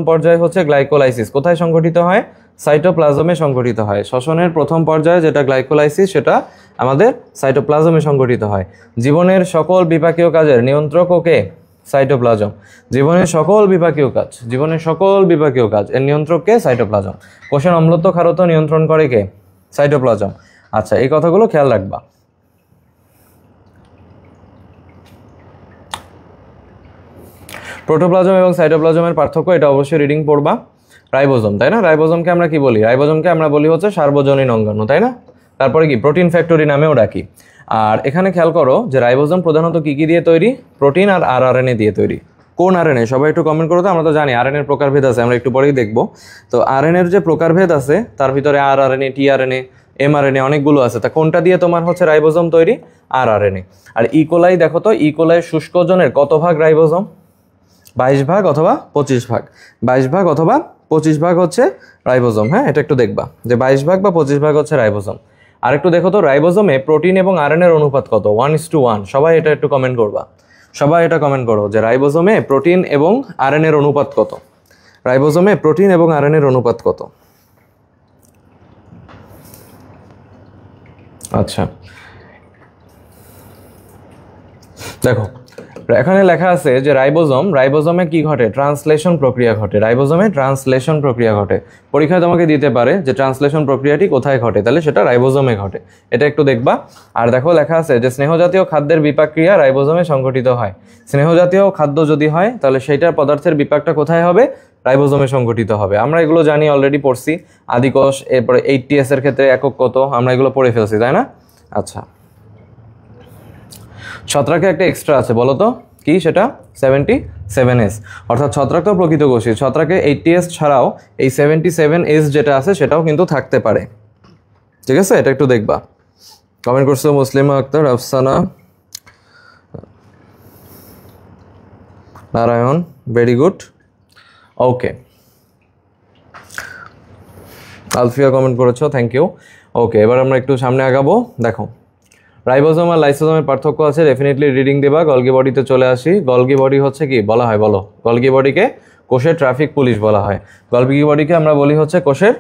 S1: পর্যায়ে হচ্ছে গ্লাইকোলাইসিস। কোথায় সংঘটিত হয়? সাইটোপ্লাজমে সংঘটিত হয়। শ্বসনের প্রথম পর্যায়ে যেটা গ্লাইকোলাইসিস, সেটা আমাদের সাইটোপ্লাজমে সংঘটিত হয়। জীবনের সকল বিপাকীয় কাজের নিয়ন্ত্রক কে? সাইটোপ্লাজম। জীবনের সকল বিপাকীয় কাজ এর নিয়ন্ত্রক কে? সাইটোপ্লাজম। কোষের অম্লত্ব ক্ষারত্ব নিয়ন্ত্রণ করে কে? সাইটোপ্লাজম। আচ্ছা, এই কথাগুলো খেয়াল রাখবা। প্রোটোপ্লাজম এবং সাইটোপ্লাজমের পার্থক্য, এটা অবশ্যই রিডিং পড়বা। রাইবোজোম, তাই না? রাইবোজোমকে আমরা কি বলি? রাইবোজোমকে আমরা বলি হচ্ছে সার্বজনীন অঙ্গাণু, তাই না? তারপরে কি প্রোটিন ফ্যাক্টরি নামেও ডাকি। আর এখানে খেয়াল করো যে রাইবোজোম প্রধানত কি কি দিয়ে তৈরি? প্রোটিন আর আরএনএ দিয়ে তৈরি। কোন আরএনএ? সবাই একটু কমেন্ট করো তো। আমরা তো জানি আরএনএর প্রকারভেদ আছে, আমরা একটু পরেই দেখবো। তো আরএনএর যে প্রকারভেদ আছে তার ভিতরে আরআরএনএ, টিআরএনএ, এমআরএনএ অনেকগুলো আছে। তা কোনটা দিয়ে তোমার হচ্ছে রাইবোজোম তৈরি? আরআরএনএ। আর ইকোলাই দেখো তো, ইকোলাই শুষ্ক ওজনের কত ভাগ রাইবোজোম? 22 ভাগ অথবা 25 ভাগ। 22 ভাগ অথবা 25 ভাগ হচ্ছে রাইবোজোম। হ্যাঁ, এটা একটু দেখবা যে 22 ভাগ বা 25 ভাগ হচ্ছে রাইবোজোম। আর একটু দেখো তো রাইবোজোমে প্রোটিন এবং আরএনএর অনুপাত কত? 1:1। সবাই এটা একটু কমেন্ট করবা। সবাই এটা কমেন্ট করো যে রাইবোজোমে প্রোটিন এবং আরএনএর অনুপাত কত? রাইবোজোমে প্রোটিন এবং আরএনএর অনুপাত কত? আচ্ছা, দেখো এখানে লেখা আছে যে রাইবোজোমে কি ঘটে? ট্রান্সলেশন প্রক্রিয়া ঘটে। রাইবোজোমে ট্রান্সলেশন প্রক্রিয়া ঘটে। পরীক্ষায় তোমাকে দিতে পারে যে ট্রান্সলেশন প্রক্রিয়াটি কোথায় ঘটে, তাহলে সেটা রাইবোজোমে ঘটে। এটা একটু দেখবা। আর দেখো লেখা আছে যে স্নেহজাতীয় খাদ্যের বিপাক ক্রিয়া রাইবোজোমে সংঘটিত হয়। স্নেহজাতীয় খাদ্য যদি হয় তাহলে সেইটার পদার্থের বিপাকটা কোথায় হবে? রাইবোজোমে সংঘটিত হবে। আমরা এগুলো জানি, অলরেডি পড়ছি। আদিকোষ, এরপরে 8ts এর ক্ষেত্রে একক কত, আমরা এগুলো পড়ে ফেলছি, তাই না? আচ্ছা, ছত্রাকে একটা এক্সট্রা আছে, বলো তো কি সেটা? 77s। অর্থাৎ ছত্রাক তো প্রকৃত কোষী। ছত্রাকে 80s ছাড়াও এই 77s যেটা আছে সেটাও কিন্তু থাকতে পারে। ঠিক আছে, এটা একটু দেখবা। কমেন্ট করছো মুসলিমা আক্তার, আফসানা, নারায়ণ, ভেরি গুড। ওকে, আলফিয়া কমেন্ট করেছো, থ্যাংক ইউ। ওকে, এবার আমরা একটু সামনে আগাবো। দেখো রাইবোজোম আর লাইসোজোমের পার্থক্য আছে, ডেফিনেটলি রিডিং দেবা। গলগি বডিতে চলে আসি। গলগি বডি হচ্ছে কি বলা হয় বলো? গলগি বডিকে কোষের ট্রাফিক পুলিশ বলা হয়। গলগি বডিকে আমরা বলি হচ্ছে কোষের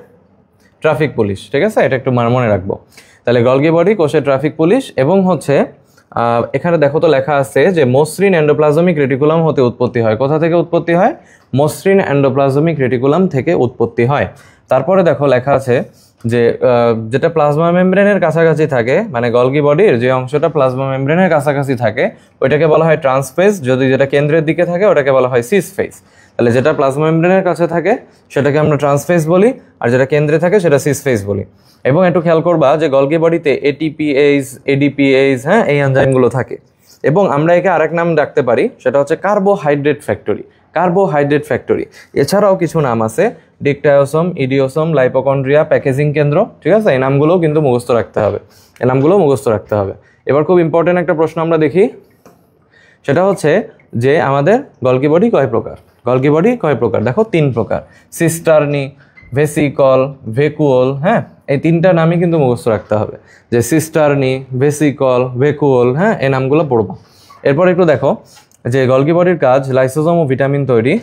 S1: ট্রাফিক পুলিশ। ঠিক আছে, এটা একটু মনে রাখবো। তাহলে গলগি বডি কোষের ট্রাফিক পুলিশ। এবং হচ্ছে এখানে দেখো তো লেখা আছে যে মসৃণ এন্ডোপ্লাজমিক রেটিকুলাম হতে উৎপত্তি হয়। কোথা থেকে উৎপত্তি হয়? মসৃণ এন্ডোপ্লাজমিক রেটিকুলাম থেকে উৎপত্তি হয়। তারপরে দেখো লেখা আছে যে যেটা প্লাজমা মেমব্রেনের কাছাকাছি থাকে, মানে গলগি বডির যে অংশটা প্লাজমা মেমব্রেনের কাছাকাছি থাকে ওইটাকে বলা হয় ট্রান্সফেজ। যদি যেটা কেন্দ্রের দিকে থাকে ওটাকে বলা হয় সিস ফেজ। তাহলে যেটা প্লাজমা মেমব্রেনের কাছে থাকে সেটাকে আমরা ট্রান্সফেজ বলি, আর যেটা কেন্দ্রে থাকে সেটা সিস ফেজ বলি। এবং একটু খেয়াল করবা যে গলগি বডিতে এটিপিএইচ, এডিপিএইচ, হ্যাঁ, এই এনজাইমগুলো থাকে। এবং আমরা একে আরেক নাম ডাকতে পারি, সেটা হচ্ছে কার্বোহাইড্রেট ফ্যাক্টরি। Carbohydrate factory. এছাড়াও কিছু নাম আছে, ডিকটায়োসোম, ইডিওসোম, লাইপোকন্ড্রিয়া, প্যাকেজিং কেন্দ্র। ঠিক আছে, এই নামগুলোও কিন্তু মুখস্থ রাখতে হবে। এই নামগুলোও মুখস্থ রাখতে হবে। এবার খুব ইম্পর্টেন্ট একটা প্রশ্ন আমরা দেখি, সেটা হচ্ছে যে আমাদের গলগি বডি কয় প্রকার? গলগি বডি কয় প্রকার? দেখো 3 প্রকার। Cisternae, vesicle, vacuole. হ্যাঁ, এই 3টা নামই কিন্তু মুখস্থ রাখতে হবে, যে সিস্টার্নি, ভেসিকল, ভেকুওল। হ্যাঁ, এই নামগুলো পড়বো। এরপর একটু দেখো যে গলগি বডির কাজ লাইসোজোম ও ভিটামিন তৈরি,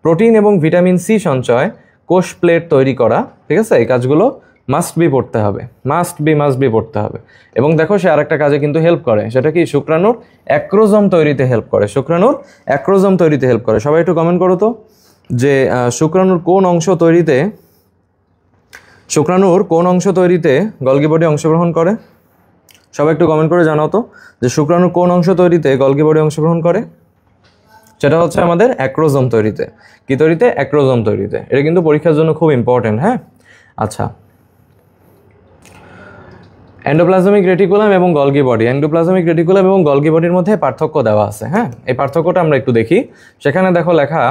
S1: প্রোটিন এবং ভিটামিন সি সঞ্চয়, কোষ প্লেট তৈরি করা। ঠিক আছে, এই কাজগুলো মাস্ট বি পড়তে হবে, মাস্ট বি পড়তে হবে। এবং দেখো সে আরেকটা কাজে কিন্তু হেল্প করে, সেটা কি? শুক্রাণুর অ্যাক্রোজোম তৈরিতে হেল্প করে। শুক্রাণুর অ্যাক্রোজোম তৈরিতে হেল্প করে। সবাই একটু কমেন্ট করো তো যে শুক্রাণুর কোন অংশ তৈরিতে গলগি বডি অংশগ্রহণ করে? সবাই একটু কমেন্ট করে জানাও তো যে শুক্রাণুর কোন অংশ তৈরিতে গলগি বডি অংশগ্রহণ করে? সেটা হচ্ছে আমাদের অ্যাক্রোজোম তৈরিতে। কি তৈরিতে? অ্যাক্রোজোম তৈরিতে। এটা কিন্তু পরীক্ষার জন্য খুব ইম্পর্টেন্ট। হ্যাঁ, আচ্ছা, এন্ডোপ্লাজমিক রেটিকুলাম এবং গলগি বডি, এন্ডোপ্লাজমিক রেটিকুলাম এবং গলগি বডির মধ্যে পার্থক্য দেওয়া আছে। হ্যাঁ, এই পার্থক্যটা আমরা একটু দেখি। সেখানে দেখো লেখা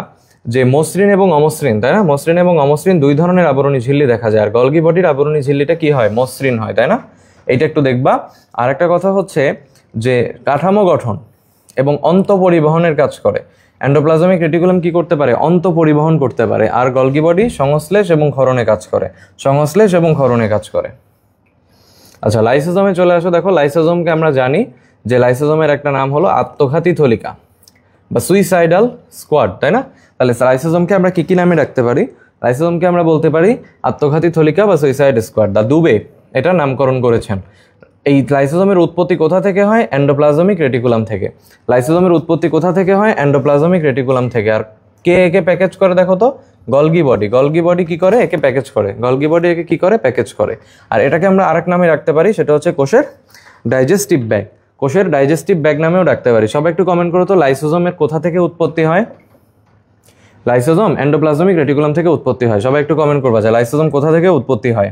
S1: যে মসৃণ এবং অমসৃণ, তাই না? মসৃণ এবং অমসৃণ দুই ধরনের আবরণী ঝিল্লি দেখা যায়, আর গলগি বডির আবরণী ঝিল্লিটা কি হয়? মসৃণ হয়, তাই না? এইটা একটু দেখবা। আর একটা কথা হচ্ছে যে কাঠামো গঠন এবং অন্ত পরিবহনের কাজ করে। এন্ডোপ্লাজমিক রেটিকুলাম কি করতে পারে? অন্ত পরিবহন করতে পারে। আর গলগি বডি সংশ্লেষ এবং ক্ষরণে কাজ করে, সংশ্লেষ এবং ক্ষরণে কাজ করে। আচ্ছা, লাইসোজোমে চলে আসো। দেখো, লাইসোজোমকে আমরা জানি যে লাইসোজোমের একটা নাম হলো আত্মঘাতী থলিকা বা সুইসাইডাল স্কোয়াড, তাই না? তাহলে লাইসোজোমকে আমরা কি কি নামে রাখতে পারি? লাইসোজোমকে আমরা বলতে পারি আত্মঘাতী থলিকা বা সুইসাইড স্কোয়াড। দা দুবে এটা নামকরণ করেছেন। এই লাইসোজোমের উৎপত্তি কোথা থেকে হয়? এন্ডোপ্লাজমিক রেটিকুলাম থেকে। লাইসোজোমের উৎপত্তি কোথা থেকে হয়? এন্ডোপ্লাজমিক রেটিকুলাম থেকে। আর কে একে প্যাকেজ করে দেখো তো? Golgi body. গলগি বডি কি করে? একে প্যাকেজ করে। গলগি বডি একে কি করে? প্যাকেজ করে। আর এটাকে আমরা আরেক নামে রাখতে পারি, সেটা হচ্ছে কোষের ডাইজেস্টিভ ব্যাগ। কোষের ডাইজেস্টিভ ব্যাগ নামেও রাখতে পারি। সবাই একটু কমেন্ট করো তো, লাইসোজোমের কোথা থেকে উৎপত্তি হয়? লাইসোজোম এন্ডোপ্লাজমিক রেটিকুলাম থেকে উৎপত্তি হয়। সবাই একটু কমেন্ট করবা যে লাইসোজোম কোথা থেকে উৎপত্তি হয়।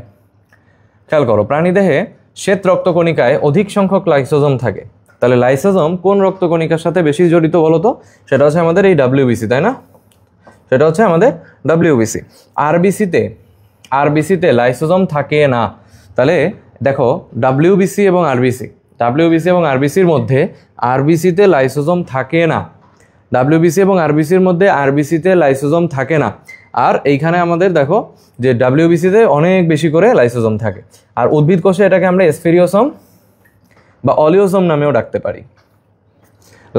S1: খেয়াল করো, প্রাণীদেহে শ্বেত রক্তকণিকায় অধিক সংখ্যক লাইসোজোম থাকে। তাহলে লাইসোজোম কোন রক্তকণিকার সাথে বেশি জড়িত বলো তো? সেটা হচ্ছে আমাদের এই ডাব্লিউবিসি, তাই না? সেটা হচ্ছে আমাদের ডাব্লিউবিসি। আরবিসিতে লাইসোজোম থাকে না। তাহলে দেখো, ডাব্লিউবিসি এবং আরবিসির মধ্যে আরবিসিতে লাইসোজোম থাকে না। ডাব্লিউবিসি এবং আরবিসির মধ্যে আরবিসিতে লাইসোজোম থাকে না। আর এইখানে আমাদের দেখো যে ডাব্লিউবিসিতে অনেক বেশি করে লাইসোজোম থাকে। আর উদ্ভিদ কোষে এটাকে আমরা স্ফেরিওসোম বা অলিওসোম নামেও ডাকতে পারি।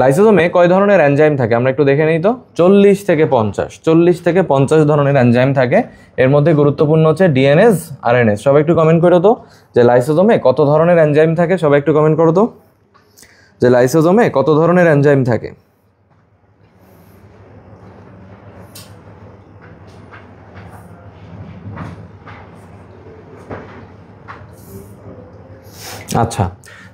S1: লাইসোজোমে কয় ধরনের এনজাইম থাকে আমরা একটু দেখে নিই তো। 40 থেকে 50 ধরনের এনজাইম থাকে। এর মধ্যে গুরুত্বপূর্ণ হচ্ছে ডিএনএস, আরএনএস। সবাই একটু কমেন্ট করো তো যে লাইসোজোমে কত ধরনের এনজাইম থাকে। সবাই একটু কমেন্ট করো তো যে লাইসোজোমে কত ধরনের এনজাইম থাকে। আচ্ছা,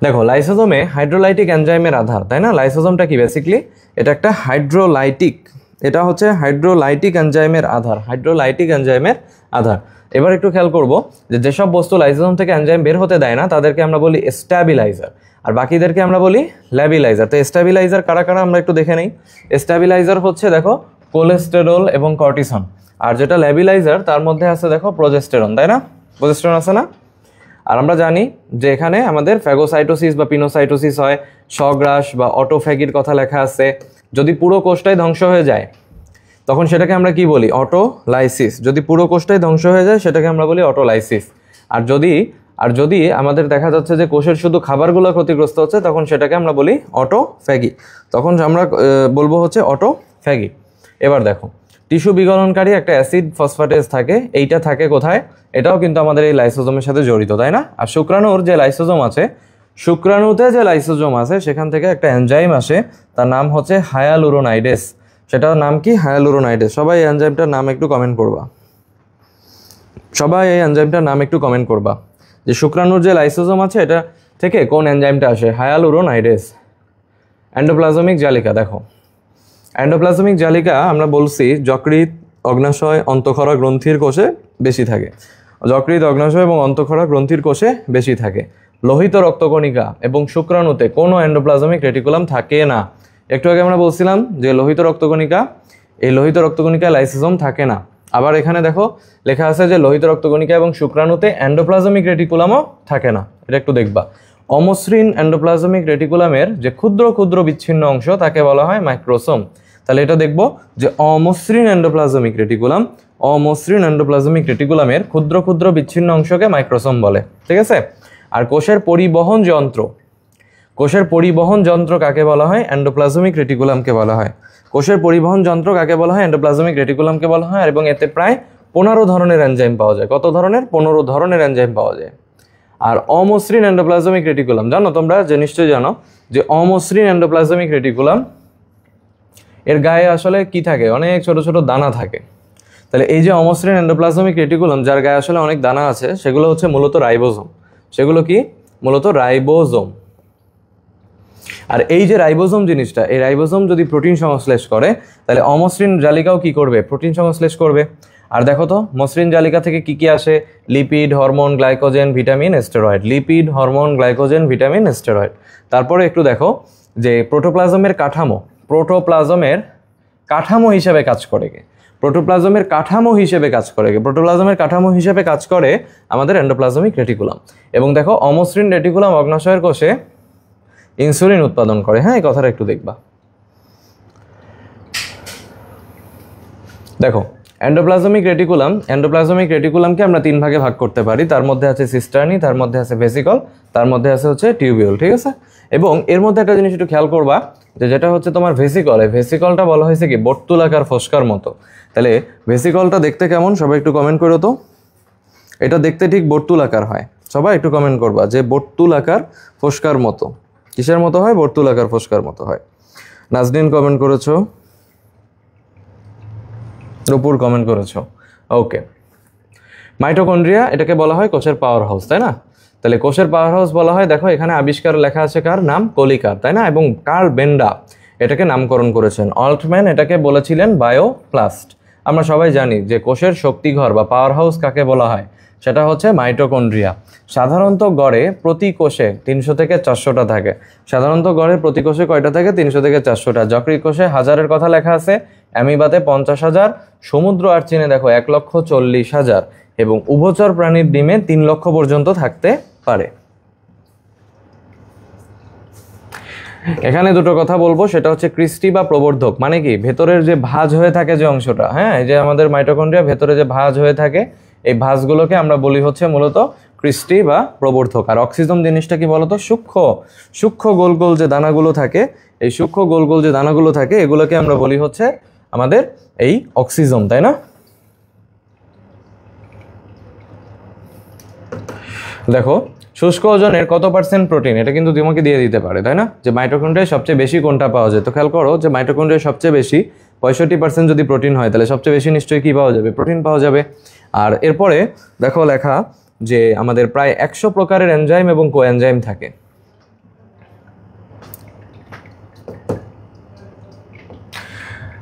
S1: দেখো, লাইসোজোমে হাইড্রোলাইটিক এনজাইমের আধার, তাই না? লাইসোজোমটা কি? বেসিক্যালি এটা একটা হাইড্রোলাইটিক, এটা হচ্ছে হাইড্রোলাইটিক এনজাইমের আধার, হাইড্রোলাইটিক এনজাইমের আধার। এবার একটু খেয়াল করব যে যেসব বস্তু লাইসোজোম থেকে এনজাইম বের হতে দেয় না তাদেরকে আমরা বলি স্ট্যাবিলাইজার, আর বাকিদেরকে আমরা বলি ল্যাবিলাইজার। তো স্ট্যাবিলাইজার কারা কারা আমরা একটু দেখে নেই। স্ট্যাবিলাইজার হচ্ছে দেখো কোলেস্টেরল এবং কর্টিসন, আর যেটা ল্যাবিলাইজার তার মধ্যে আছে দেখো প্রোজেস্টেরন, তাই না? প্রোজেস্টেরন আছে না? আর আমরা জানি যে এখানে আমাদের ফ্যাগোসাইটোসিস বা পিনোসাইটোসিস হয়, স্বগ্রাস বা অটোফ্যাগির কথা লেখা আছে। যদি পুরো কোষটাই ধ্বংস হয়ে যায় তখন সেটাকে আমরা কি বলি? অটোলাইসিস। যদি পুরো কোষটাই ধ্বংস হয়ে যায় সেটাকে আমরা বলি অটোলাইসিস। আর যদি আমাদের দেখা যাচ্ছে যে কোষের শুধু খাবারগুলো ক্ষতিগ্রস্ত হচ্ছে তখন সেটাকে আমরা বলি অটোফ্যাগি। তখন আমরা বলবো হচ্ছে অটোফ্যাগি। এবার দেখো, টিস্যু বিগলনকারী একটা অ্যাসিড ফসফেটেজ থাকে। এইটা থাকে কোথায়? এটাও কিন্তু আমাদের এই লাইসোজোমের সাথে জড়িত, তাই না? আর শুক্রাণুর যে লাইসোজোম আছে, শুক্রাণুতে যে লাইসোজোম আছে সেখান থেকে একটা এনজাইম আসে, তার নাম হচ্ছে হায়ালুরোনাইডেস। সেটার নাম কি? হায়ালুরোনাইডেস। সবাই এই এনজাইমটার নাম একটু কমেন্ট করবা। যে শুক্রাণুর যে লাইসোজোম আছে এটা থেকে কোন এনজাইমটা আসে? হায়ালুরোনাইডেস। এন্ডোপ্লাজমিক জালিকা, দেখো এন্ডোপ্লাজমিক জালিকা আমরা বলছি যকৃৎ, অগ্নাশয়, অন্তঃক্ষরা গ্রন্থির কোষে বেশি থাকে। যকৃৎ, অগ্নাশয় এবং অন্তঃক্ষরা গ্রন্থির কোষে বেশি থাকে। লোহিত রক্তকণিকা এবং শুক্রাণুতে কোনো এন্ডোপ্লাজমিক রেটিকুলাম থাকে না। একটু আগে আমরা বলছিলাম যে লোহিত রক্তকণিকায় লাইসোজোম থাকে না। আবার এখানে দেখো লেখা আছে যে লোহিত রক্তকণিকা এবং শুক্রাণুতে এন্ডোপ্লাজমিক রেটিকুলামও থাকে না। এটা একটু দেখবা। অমসৃণ এন্ডোপ্লাজমিক রেটিকুলামের যে ক্ষুদ্র ক্ষুদ্র বিচ্ছিন্ন অংশ তাকে বলা হয় মাইক্রোসোম। তাহলে এটা দেখবো যে অমসৃণ এন্ডোপ্লাজমিক রেটিকুলামের ক্ষুদ্র ক্ষুদ্র বিচ্ছিন্ন অংশকে মাইক্রোসোম বলে। ঠিক আছে? আর কোষের পরিবহন যন্ত্র কাকে বলা হয়? এন্ডোপ্লাজমিক রেটিকুলামকে বলা হয়। কোষের পরিবহন যন্ত্র কাকে বলা হয়? এন্ডোপ্লাজমিক রেটিকুলামকে বলা হয়। এবং এতে প্রায় 15 ধরনের এনজাইম পাওয়া যায়। কত ধরনের? 15 ধরনের এনজাইম পাওয়া যায়। আর অমসৃণ এন্ডোপ্লাজমিক রেটিকুলাম জানো তোমরা, যে নিশ্চয়ই জানো যে অমসৃণ এন্ডোপ্লাজমিক রেটিকুলাম এর গায়ে আসলে কি থাকে? অনেক ছোট ছোট দানা থাকে। তাহলে এই যে অমসৃণ এন্ডোপ্লাজমিক রেটিকুলাম যার গায়ে আসলে অনেক দানা আছে সেগুলো হচ্ছে মূলত রাইবোজোম। সেগুলো কি? মূলত রাইবোজোম। আর এই যে রাইবোজোম জিনিসটা, এই রাইবোজোম যদি প্রোটিন সংশ্লেষ করে তাহলে অমসৃণ জালিকাও কি করবে? প্রোটিন সংশ্লেষ করবে। আর দেখো তো মসৃণ জালিকা থেকে কি কি আসে? Lipid, hormone, glycogen, vitamin, steroid. Lipid, hormone, glycogen, vitamin, steroid. তারপরে একটু দেখো যে প্রোটোপ্লাজমের কাঠামো, প্রোটোপ্লাজমের কাঠামো হিসেবে কাজ করে কে? প্রোটোপ্লাজমের কাঠামো হিসেবে কাজ করে কে? প্রোটোপ্লাজমের কাঠামো হিসেবে কাজ করে আমাদের এন্ডোপ্লাজমিক রেটিকুলাম। এবং দেখো অমসৃণ রেটিকুলাম অগ্ন্যাশয়ের কোষে ইনসুলিন উৎপাদন করে। হ্যাঁ, এই কথাটা একটু দেখবা। দেখো এন্ডোপ্লাজমিক রেটিকুলামকে আমরা 3 ভাগে ভাগ করতে পারি। তার মধ্যে আছে সিস্টার্নি, তার মধ্যে আছে ভেসিকল, তার মধ্যে আছে হচ্ছে টিউবিউল। ঠিক আছে? এবং এর মধ্যে একটা জিনিস একটু খেয়াল করবা যে যেটা হচ্ছে তোমার ভেসিকল, এই ভেসিকলটা বলা হয়েছে কি বর্তুলাকার ফোস্কার মতো। তাহলে ভেসিকলটা দেখতে কেমন? সবাই একটু কমেন্ট করো তো। এটা দেখতে ঠিক বর্তুলাকার হয়। সবাই একটু কমেন্ট করবা যে বর্তুলাকার ফোস্কার মতো। কিসের মতো হয়? বর্তুলাকার ফোস্কার মতো হয়। নাজনীন কমেন্ট করেছো, রূপুর কমেন্ট করেছো। ওকে, মাইটোকন্ড্রিয়া এটাকে বলা হয় কোষের পাওয়ার হাউস, তাই না? তাহলে কোষের পাওয়ার হাউস বলা হয়। দেখো এখানে আবিষ্কার লেখা আছে কার নাম? কলিকার, তাই না? এবং কার্ল বেন্ডা এটাকে নামকরণ করেছেন। অল্টম্যান এটাকে বলেছিলেন বায়োপ্লাস্ট। আমরা সবাই জানি যে কোষের শক্তিঘর বা পাওয়ার হাউস কাকে বলা হয়, সেটা হচ্ছে মাইটোকন্ড্রিয়া। সাধারণত গড়ে প্রতি কোষে 300 থেকে 400টা থাকে। সাধারণত গড়ে প্রতি কোষে কয়টা থাকে? 300 থেকে 400টা। যকৃৎ কোষে 1000-এর কথা লেখা আছে, অ্যামিবাতে 50,000, সমুদ্র আর্চিনে দেখো 1,40,000 এবং উভচর প্রাণীর ডিমে 3 লক্ষ পর্যন্ত থাকতে পারে। এখানে দুটো কথা বলবো, সেটা হচ্ছে ক্রিস্টি বা প্রবর্ধক। মানে কি? ভেতরের যে ভাঁজ হয়ে থাকে যে অংশটা, হ্যাঁ, এই যে আমাদের মাইটোকন্ড্রিয়া ভেতরে যে ভাঁজ হয়ে থাকে, এই ভাঁজগুলোকে আমরা বলি হচ্ছে মূলত ক্রিস্টি বা প্রবর্ধক। আর অক্সিজম জিনিসটা কি বলতো? সূক্ষ্ম গোল গোল যে দানাগুলো থাকে, এই সূক্ষ্ম গোল গোল যে দানাগুলো থাকে এগুলোকে আমরা বলি হচ্ছে আমাদের এই অক্সিজম, তাই না? দেখো শুষ্ক ওজনের কত % প্রোটিন, এটা কিন্তু তোমাকে দিয়ে দিতে পারে, তাই না? যে মাইটোকন্ড্রিয়ায় সবচেয়ে বেশি কোনটা পাওয়া যায়। তো খেয়াল করো যে মাইটোকন্ড্রিয়ায় সবচেয়ে বেশি 65% যদি প্রোটিন হয়, তাহলে সবচেয়ে বেশি নিশ্চয়ই কি পাওয়া যাবে? প্রোটিন পাওয়া যাবে। আর এরপরে দেখো লেখা যে আমাদের প্রায় 100 প্রকারের এনজাইম এবং কোএনজাইম থাকে।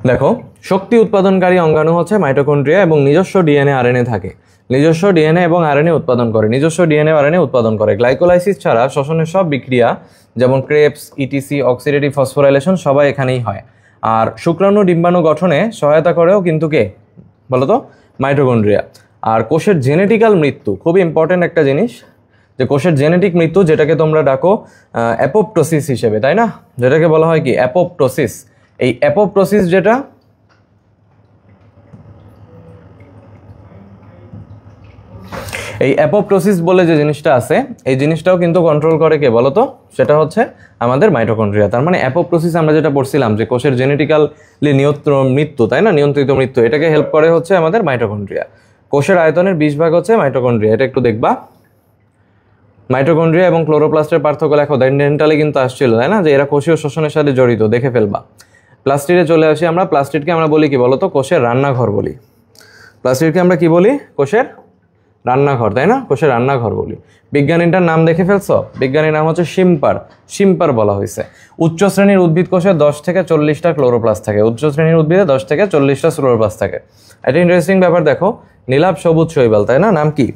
S1: দেখো শক্তি উৎপাদনকারী অঙ্গাণু হচ্ছে মাইটোকন্ড্রিয়া এবং নিজস্ব ডিএনএ আরএনএ থাকে। নিজস্ব ডিএনএ এবং আরএনএ উৎপাদন করে, নিজস্ব ডিএনএ আরএনএ উৎপাদন করে। গ্লাইকোলাইসিস ছাড়া শ্বসনের সব বিক্রিয়া যেমন ক্রেবস, ইটিসি, অক্সিডেটিভ ফসফোরাইলেশন সবাই এখানেই হয়। আর শুক্রাণু ডিম্বাণু গঠনে সহায়তা করেও কিন্তু কে বলতো? মাইটোকন্ড্রিয়া। আর কোষের জেনেটিক্যাল মৃত্যু খুব ইম্পর্টেন্ট একটা জিনিস, যে কোষের জেনেটিক মৃত্যু যেটাকে তোমরা ডাকো অ্যাপোপ্টোসিস হিসেবে, তাই না? যেটাকে বলা হয় কি অ্যাপোপ্টোসিস। এই অ্যাপোপ্টোসিস যেটা, এই অ্যাপোপ্টোসিস বলে যে জিনিসটা আছে, এই জিনিসটাও কিন্তু কন্ট্রোল করে কে বলতো? সেটা হচ্ছে আমাদের মাইটোকন্ড্রিয়া। তার মানে অ্যাপোপ্টোসিস আমরা যেটা পড়ছিলাম যে কোষের জেনেটিক্যালি নিয়ন্ত্রণ মৃত্যু, তাই না? নিয়ন্ত্রিত মৃত্যু, এটাকে হেল্প করে হচ্ছে আমাদের মাইটোকন্ড্রিয়া। কোষের আয়তনের 20 ভাগ হচ্ছে মাইটোকন্ড্রিয়া, এটা একটু দেখবা। মাইটোকন্ড্রিয়া এবং ক্লোরোপ্লাস্টের পার্থক্য লেখো। ডেন্টালে কিন্তু আসছিল, তাই না? যে এরা কোষীয় শ্বসনের সাথে জড়িত, দেখে ফেলবা। প্লাস্টিডে চলে আসি আমরা। প্লাস্টিডকে আমরা বলি কি বলতো? কোষের রান্নাঘর বলি। প্লাস্টিডকে আমরা কি বলি? কোষের রান্নাঘর, তাই না? কোষের রান্নাঘর বলি। বিজ্ঞানীটার নাম দেখে ফেলছো? বিজ্ঞানীর নাম হচ্ছে শিম্পার বলা হয়েছে। উচ্চ শ্রেণীর উদ্ভিদ কোষে 10 থেকে 40টা ক্লোরোপ্লাস্ট থাকে। উচ্চ শ্রেণীর উদ্ভিদে 10 থেকে 40টা ক্লোরোপ্লাস্ট থাকে। একটা ইন্টারেস্টিং ব্যাপার দেখো, নীলাভ সবুজ শৈবাল, তাই না? নাম কি?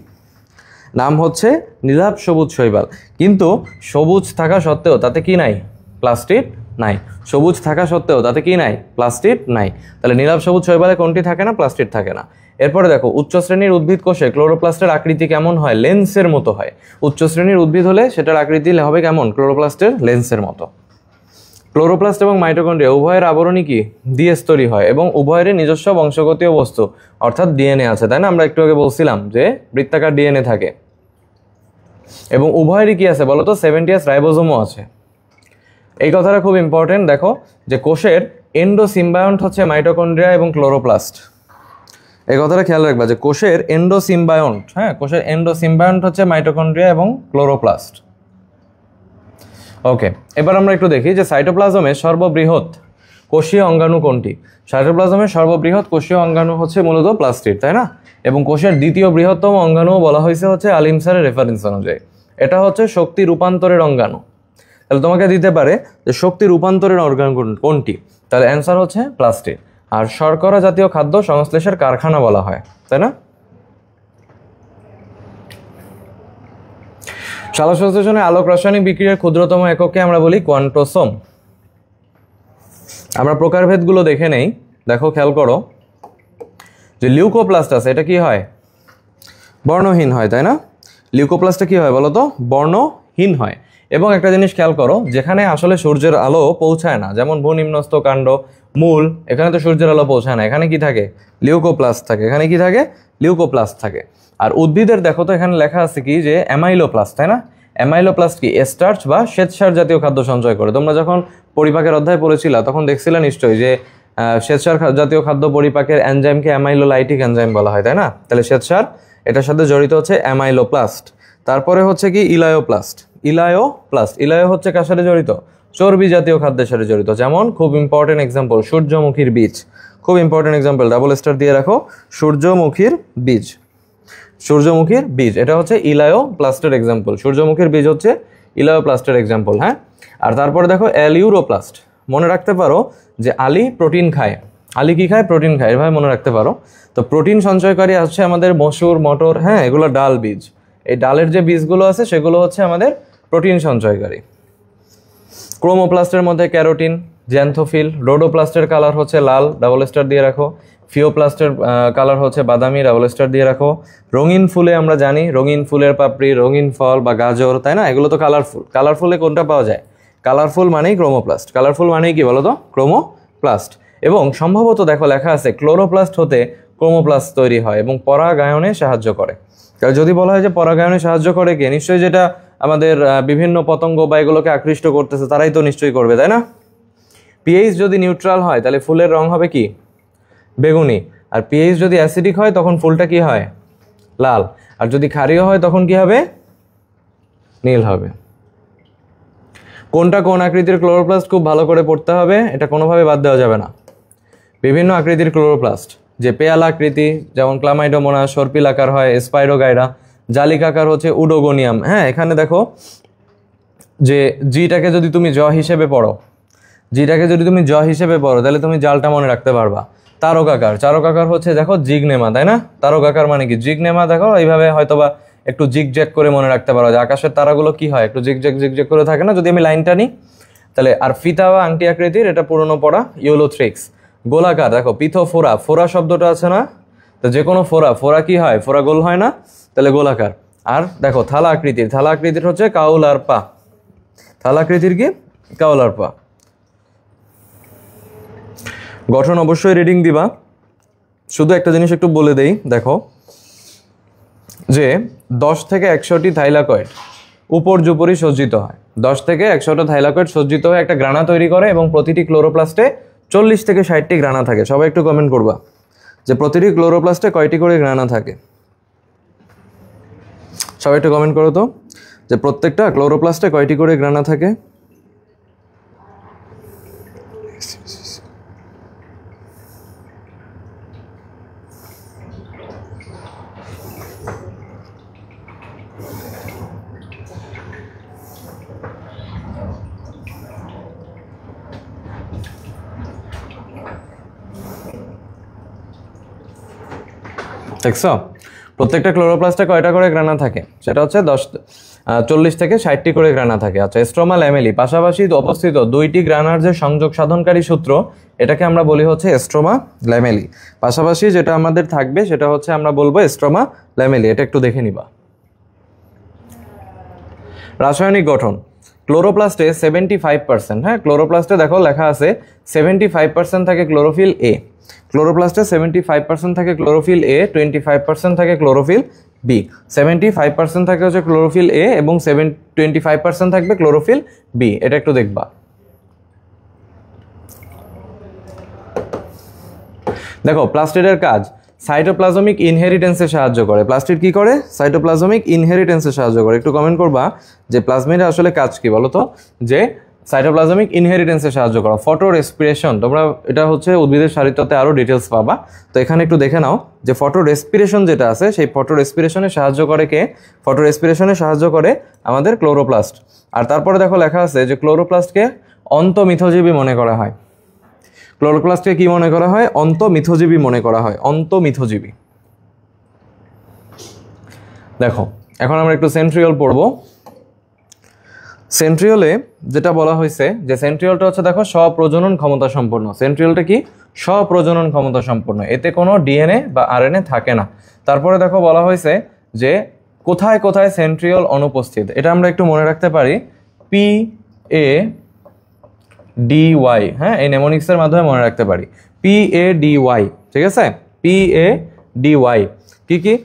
S1: নাম হচ্ছে নীলাভ সবুজ শৈবাল। কিন্তু সবুজ থাকা সত্ত্বেও তাতে কি নাই? প্লাস্টিড নাই। সবুজ থাকা সত্ত্বেও তাতে কি নাই? প্লাস্টিড নাই। তাহলে নীলাভ সবুজ শৈবালে কোনটি থাকে না? প্লাস্টিড থাকে না। এরপরে দেখো উচ্চ শ্রেণীর উদ্ভিদ কোষে ক্লোরোপ্লাস্টের আকৃতি কেমন হয়? লেন্সের মতো হয়। উচ্চ শ্রেণীর উদ্ভিদ হলে সেটার আকৃতি হবে কেমন? ক্লোরোপ্লাস্টের লেন্সের মতো। ক্লোরোপ্লাস্ট এবং মাইটোকন্ড্রিয়া উভয়ের আবরণী কি? দ্বিস্তরী হয় এবং উভয়েরই নিজস্ব বংশগতীয় বস্তু অর্থাৎ ডিএনএ আছে, তাই না? আমরা একটু আগে বলছিলাম যে বৃত্তাকার ডিএনএ থাকে এবং উভয়েরই কি আছে বলতো? 70s রাইবোজোমও আছে। এই কথাটা খুব ইম্পর্টেন্ট। দেখো যে কোষের এন্ডোসিম্বায়ন্ট হচ্ছে মাইটোকন্ড্রিয়া এবং ক্লোরোপ্লাস্ট। এই কথাটা খেয়াল রাখবা যে কোষের এন্ডোসিম্বায়ন্ট, হ্যাঁ, কোষের এন্ডোসিম্বায়ন্ট হচ্ছে মাইটোকন্ড্রিয়া এবং ক্লোরোপ্লাস্ট। ওকে, এবার আমরা একটু দেখি যে সাইটোপ্লাজমের সর্ববৃহৎ কোষীয় অঙ্গাণু কোনটি? সাইটোপ্লাজমের সর্ববৃহৎ কোষীয় অঙ্গাণু হচ্ছে মূলত প্লাস্টিড, তাই না? এবং কোষের দ্বিতীয় বৃহত্তম অঙ্গাণু বলা হয়েছে হচ্ছে আলিমসারের রেফারেন্স অনুযায়ী। এটা হচ্ছে শক্তি রূপান্তরের অঙ্গাণু। তাহলে তোমাকে দিতে পারে যে শক্তি রূপান্তরের অর্গান কোনটি, তাহলে অ্যান্সার হচ্ছে প্লাস্টিড। আর শর্করা জাতীয় খাদ্য সংশ্লেষের কারখানা বলা হয়, তাই না? সালোক সংশ্লেষণে আলোক রাসায়নিক বিক্রিয়ার ক্ষুদ্রতম এককে আমরা বলি কোয়ান্টোসোম। আমরা প্রকারভেদগুলো দেখে নেই। দেখো, খেয়াল করো যে লিউকোপ্লাস্ট আছে, এটা কি হয়? বর্ণহীন হয়, তাই না? লিউকোপ্লাস্টে কি হয় বলো তো? বর্ণহীন হয়। এবং একটা জিনিস খেয়াল করো, যেখানে আসলে সূর্যের আলো পৌঁছায় না, যেমন ভূনিম্নস্থ কাণ্ড, মূল, এখানে তো সূর্যের আলো পৌঁছায় না, এখানে কি থাকে? লিউকোপ্লাস্ট থাকে। এখানে কি থাকে? লিউকোপ্লাস্ট থাকে। আর উদ্ভিদের দেখো তো এখানে লেখা আছে কি যে অ্যামাইলোপ্লাস্ট, তাই না? অ্যামাইলোপ্লাস্ট কি? স্টার্চ বা শ্বেতসার জাতীয় খাদ্য সঞ্চয় করে। তোমরা যখন পরিপাকের অধ্যায় পড়েছিলা তখন দেখছিলে নিশ্চয়ই যে শ্বেতসার জাতীয় খাদ্য পরিপাকের এনজাইমকে অ্যামাইলোলাইটিক এনজাইম বলা হয়, তাই না? তাহলে শ্বেতসার এটার সাথে জড়িত হচ্ছে অ্যামাইলোপ্লাস্ট। তারপরে হচ্ছে কি ইলায়োপ্লাস্ট। ইলায়ো হচ্ছে কার সাথে জড়িত? চর্বি জাতীয় খাদ্যের সাথে জড়িত। যেমন খুব ইম্পর্টেন্ট এক্সাম্পল সূর্যমুখীর বীজ, খুব ইম্পর্টেন্ট এক্সাম্পল, ডাবল স্টার দিয়ে রাখো, সূর্যমুখীর বীজ। সূর্যমুখীর বীজ এটা হচ্ছে ইলায়োপ্লাস্টের এক্সাম্পল। সূর্যমুখীর বীজ হচ্ছে ইলায়োপ্লাস্টের এক্সাম্পল। হ্যাঁ, আর তারপরে দেখো অ্যালিউরোপ্লাস্ট। মনে রাখতে পারো যে আলী প্রোটিন খায়। আলী কি খায়? প্রোটিন খায়, এভাবে মনে রাখতে পারো। তো প্রোটিন সঞ্চয়কারী হচ্ছে আমাদের মসুর, মটর, হ্যাঁ, এগুলো ডাল বীজ। এই ডালের যে বীজগুলো আছে সেগুলো হচ্ছে আমাদের প্রোটিন সঞ্চয়কারী। ক্রোমোপ্লাস্টের মধ্যে ক্যারোটিন, জ্যান্থোফিল। রোডোপ্লাস্টের কালার হচ্ছে লাল, ডাবল স্টার দিয়ে রাখো। ফিওপ্লাস্টের কালার হচ্ছে বাদামি, ডাবল স্টার দিয়ে রাখো। রঙিন ফুলে আমরা জানি, রঙিন ফুলের পাপড়ি, রঙিন ফল বা গাজর, তাই না? এগুলো তো কালারফুল। কালারফুলে কোনটা পাওয়া যায়? কালারফুল মানেই ক্রোমোপ্লাস্ট। কালারফুল মানেই কি বলো তো? ক্রোমোপ্লাস্ট। এবং সম্ভবত দেখো লেখা আছে ক্লোরোপ্লাস্ট হতে ক্রোমোপ্লাস্ট তৈরি হয় এবং পরাগায়নে সাহায্য করে। যদি বলা হয় যে পরাগায়নে সাহায্য করে কে, নিশ্চয়ই যেটা আমাদের বিভিন্ন পতঙ্গ বা এগুলোকে আকৃষ্ট করতেছে তারাই তো নিশ্চয়ই করবে, তাই না? পিএইচ যদি নিউট্রাল হয় তাহলে ফুলের রং হবে কি? বেগুনি। আর পিএইচ যদি অ্যাসিডিক হয় তখন ফুলটা কি হয়? লাল। আর যদি ক্ষারীয় হয় তখন কি হবে? নীল হবে। কোনটা কোন আকৃতির ক্লোরোপ্লাস্ট খুব ভালো করে পড়তে হবে, এটা কোনোভাবে বাদ দেওয়া যাবে না। বিভিন্ন আকৃতির ক্লোরোপ্লাস্ট, যে পেয়ালা আকৃতি যেমন ক্লামাইডোমোনাস, সর্পিল আকার হয় স্পাইরোগাইরা, জালিকাকার হচ্ছে উডোগোনিয়াম। হ্যাঁ, এখানে দেখো যে জিটাকে যদি তুমি জ হিসেবে পড়ো, তাহলে তুমি জালটা মনে রাখতে পারবা। তারকাকার, চারকাকার হচ্ছে দেখো জিগনেমা, তাই না? তারকাকার মানে কি? জিগনেমা। দেখো এইভাবে হয়তোবা একটু জিগজ্যাগ করে মনে রাখতে পারো যে আকাশের তারাগুলো কি হয়, একটু জিগজ্যাগ করে থাকে না? যদি আমি লাইনটা নিই তাহলে। আর ফিতা বা আংটি আকৃতির, এটা পুরনো পড়া, ইউলোথ্রিক্স। গোলাকার, দেখো পিথোফোরা, ফোরা শব্দটা আছে না? তো যে কোনো ফোরা কি হয়? ফোরা গোল হয় না? তাহলে গোলাকার। আর দেখো থালা আকৃতির হচ্ছে কাউলার পা। থালা আকৃতির কি? কাউলার পা। গঠন অবশ্যই রিডিং দিবা। শুধু একটা জিনিস একটু বলে দেই, দেখো যে 10 থেকে 100টি থাইলাকয়েড উপর্যুপরি সজ্জিত হয়। 10 থেকে 100টা থাইলাকয়েড সজ্জিত হয়ে একটা গ্রানা তৈরি করে এবং প্রতিটি ক্লোরোপ্লাস্টে 40 থেকে 60টি গ্রানা থাকে। সবাই একটু কমেন্ট করবা যে প্রতিটি ক্লোরোপ্লাস্টে কয়টি করে গ্রানা থাকে। সবাই একটু কমেন্ট করো তো যে প্রত্যেকটা ক্লোরোপ্লাস্টে কয়টি করে গ্রানা থাকে। দেখছো প্রত্যেকটা ক্লোরোপ্লাস্টে কয়টা করে গ্রানা থাকে? সেটা হচ্ছে 40 থেকে 60টি করে গ্রানা থাকে। আচ্ছা, স্ট্রোমা ল্যামেলি, পাশাপাশি অবস্থিত 2টি গ্রানার যে সংযোগ সাধনকারী সূত্র, এটাকে আমরা বলি হচ্ছে স্ট্রোমা ল্যামেলি। পাশাপাশি যেটা আমাদের থাকবে সেটা হচ্ছে আমরা বলবো স্ট্রোমা ল্যামেলি। এটা একটু দেখে নিবা। রাসায়নিক গঠন, ক্লোরোপ্লাস্টে 75%, হ্যাঁ, ক্লোরোপ্লাস্টে দেখো লেখা আছে 75% থাকে ক্লোরোফিল এ। ক্লোরোপ্লাস্টে 75% থাকে ক্লোরোফিল এ, 25% থাকে ক্লোরোফিল বি। 75% থাকে হচ্ছে ক্লোরোফিল এ এবং 25% থাকবে ক্লোরোফিল বি। এটা একটু দেখবা। দেখো প্লাস্টিডের কাজ সাইটোপ্লাজমিক ইনহেরিটেন্সে সাহায্য করে। প্লাস্টিড কি করে? সাইটোপ্লাজমিক ইনহেরিটেন্সে সাহায্য করে। একটু কমেন্ট করবা যে প্লাজমিডের আসলে কাজ কি বলো তো? যে সাইটোপ্লাজমিক ইনহেরিটেন্সে সাহায্য করা, ফটো রেসপিরেশন, তোমরা এটা হচ্ছে উদ্ভিদের শারীরতত্ত্বে আরও ডিটেলস পাবা। তো এখানে একটু দেখে নাও যে ফটো রেসপিরেশন যেটা আছে সেই ফটো রেসপিরেশনে সাহায্য করে কে? ফটো রেসপিরেশনে সাহায্য করে আমাদের ক্লোরোপ্লাস্ট। আর তারপরে দেখো লেখা আছে যে ক্লোরোপ্লাস্টকে অন্তঃমিথজীবী মনে করা হয়। ক্লোরোপ্লাস্টকে কি মনে করা হয়? অন্তঃমিথজীবী মনে করা হয়, অন্তঃমিথজীবী। দেখো এখন আমরা একটু সেন্ট্রিওল পড়বো। সেন্ট্রিওলে যেটা বলা হয়েছে যে সেন্ট্রিওলটা হচ্ছে দেখো স্বপ্রজনন ক্ষমতা সম্পন্ন। সেন্ট্রিওলটা কি? স্বপ্রজনন ক্ষমতা সম্পন্ন, এতে কোনো ডিএনএ বা আরএনএ থাকে না। তারপরে দেখো বলা হয়েছে যে কোথায় কোথায় সেন্ট্রিওল অনুপস্থিত, এটা আমরা একটু মনে রাখতে পারি PADY, হ্যাঁ, এই নেমোনিক্সের মাধ্যমে মনে রাখতে পারি PADY, ঠিক আছে? PADY কি কি?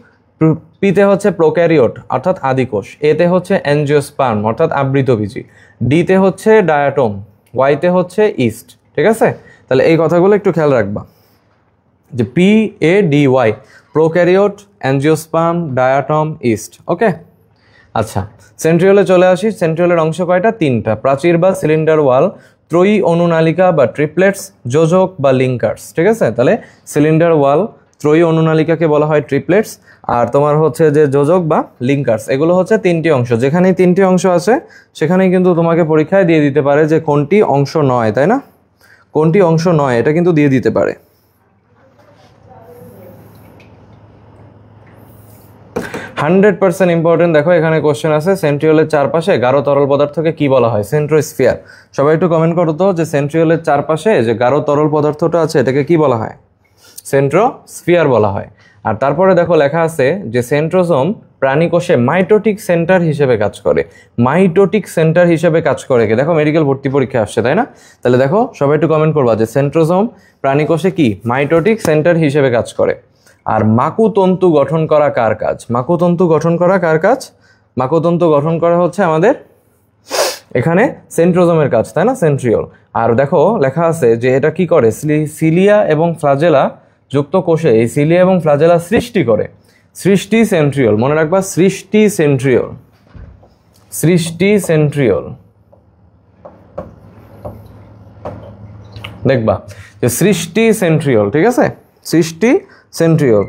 S1: পিতে হচ্ছে প্রোক্যারিওট অর্থাৎ আদিকোষ, এতে হচ্ছে অ্যাঞ্জিওস্পার্ম অর্থাৎ আবৃতবীজী, ডিতে হচ্ছে ডায়াটম, ওয়াইতে হচ্ছে ইস্ট, ঠিক আছে? তাহলে এই কথাগুলো একটু খেয়াল রাখবা যে PADY, prokaryote, angiosperm, diatom, yeast. Okay, আচ্ছা সেন্ট্রিওলে চলে আসি। সেন্ট্রিওলের অংশ কয়টা? তিনটা, প্রাচীর বা সিলিন্ডার ওয়াল, ত্রয়ী অনুনালিকা বা ট্রিপলেটস, যোজক বা লিঙ্কার্স, ঠিক আছে? তাহলে সিলিন্ডার ওয়াল, ত্রয়ী অনুনালিকাকে বলা হয় ট্রিপলেটস, আর তোমার হচ্ছে যে যোজক বা লিঙ্কার্স, এগুলো হচ্ছে তিনটি অংশ। যেখানেই তিনটি অংশ আছে সেখানেই কিন্তু তোমাকে পরীক্ষায় দিয়ে দিতে পারে যে কোনটি অংশ নয়, তাই না? কোনটি অংশ নয় এটা কিন্তু দিয়ে দিতে পারে। 100% ইম্পর্টেন্ট। দেখো এখানে কোশ্চেন আছে, সেন্ট্রিওলের চারপাশে গাঢ় তরল পদার্থকে কি বলা হয়? সেন্ট্রোস্ফিয়ার। সবাই একটু কমেন্ট করো তো যে সেন্ট্রিওলের চারপাশে যে গাঢ় তরল পদার্থটা আছে এটাকে কি বলা হয়? সেন্ট্রোস্ফিয়ার বলা হয়। আর তারপরে দেখো লেখা আছে যে সেন্ট্রোজোম প্রাণীকোষে মাইটোটিক সেন্টার হিসেবে কাজ করে। মাইটোটিক সেন্টার হিসেবে কাজ করে কে? দেখো মেডিকেল ভর্তি পরীক্ষা আসছে, তাই না? তাহলে দেখো সবাই একটু কমেন্ট করবা যে সেন্ট্রোজোম প্রাণীকোষে কি মাইটোটিক সেন্টার হিসেবে কাজ করে। আর মাকুতন্তু গঠন করা কার কাজ? মাকুতন্তু গঠন করা কার কাজ? মাকুতন্তু গঠন করা হচ্ছে আমাদের এখানে সেন্ট্রোজোমের কাজ, তাই না? সেন্ট্রিওল। আর দেখো লেখা আছে যে এটা কি করে? সিলিয়া এবং ফ্লাজেলা যুক্ত কোষে এই সিলিয়া এবং ফ্লাজেলা সৃষ্টি করে। সৃষ্টি সেন্ট্রিওল, মনে রাখবা, সৃষ্টি সেন্ট্রিওল, সৃষ্টি সেন্ট্রিওল। দেখবা যে সৃষ্টি সেন্ট্রিওল, ঠিক আছে? সৃষ্টি সেন্ট্রিওল।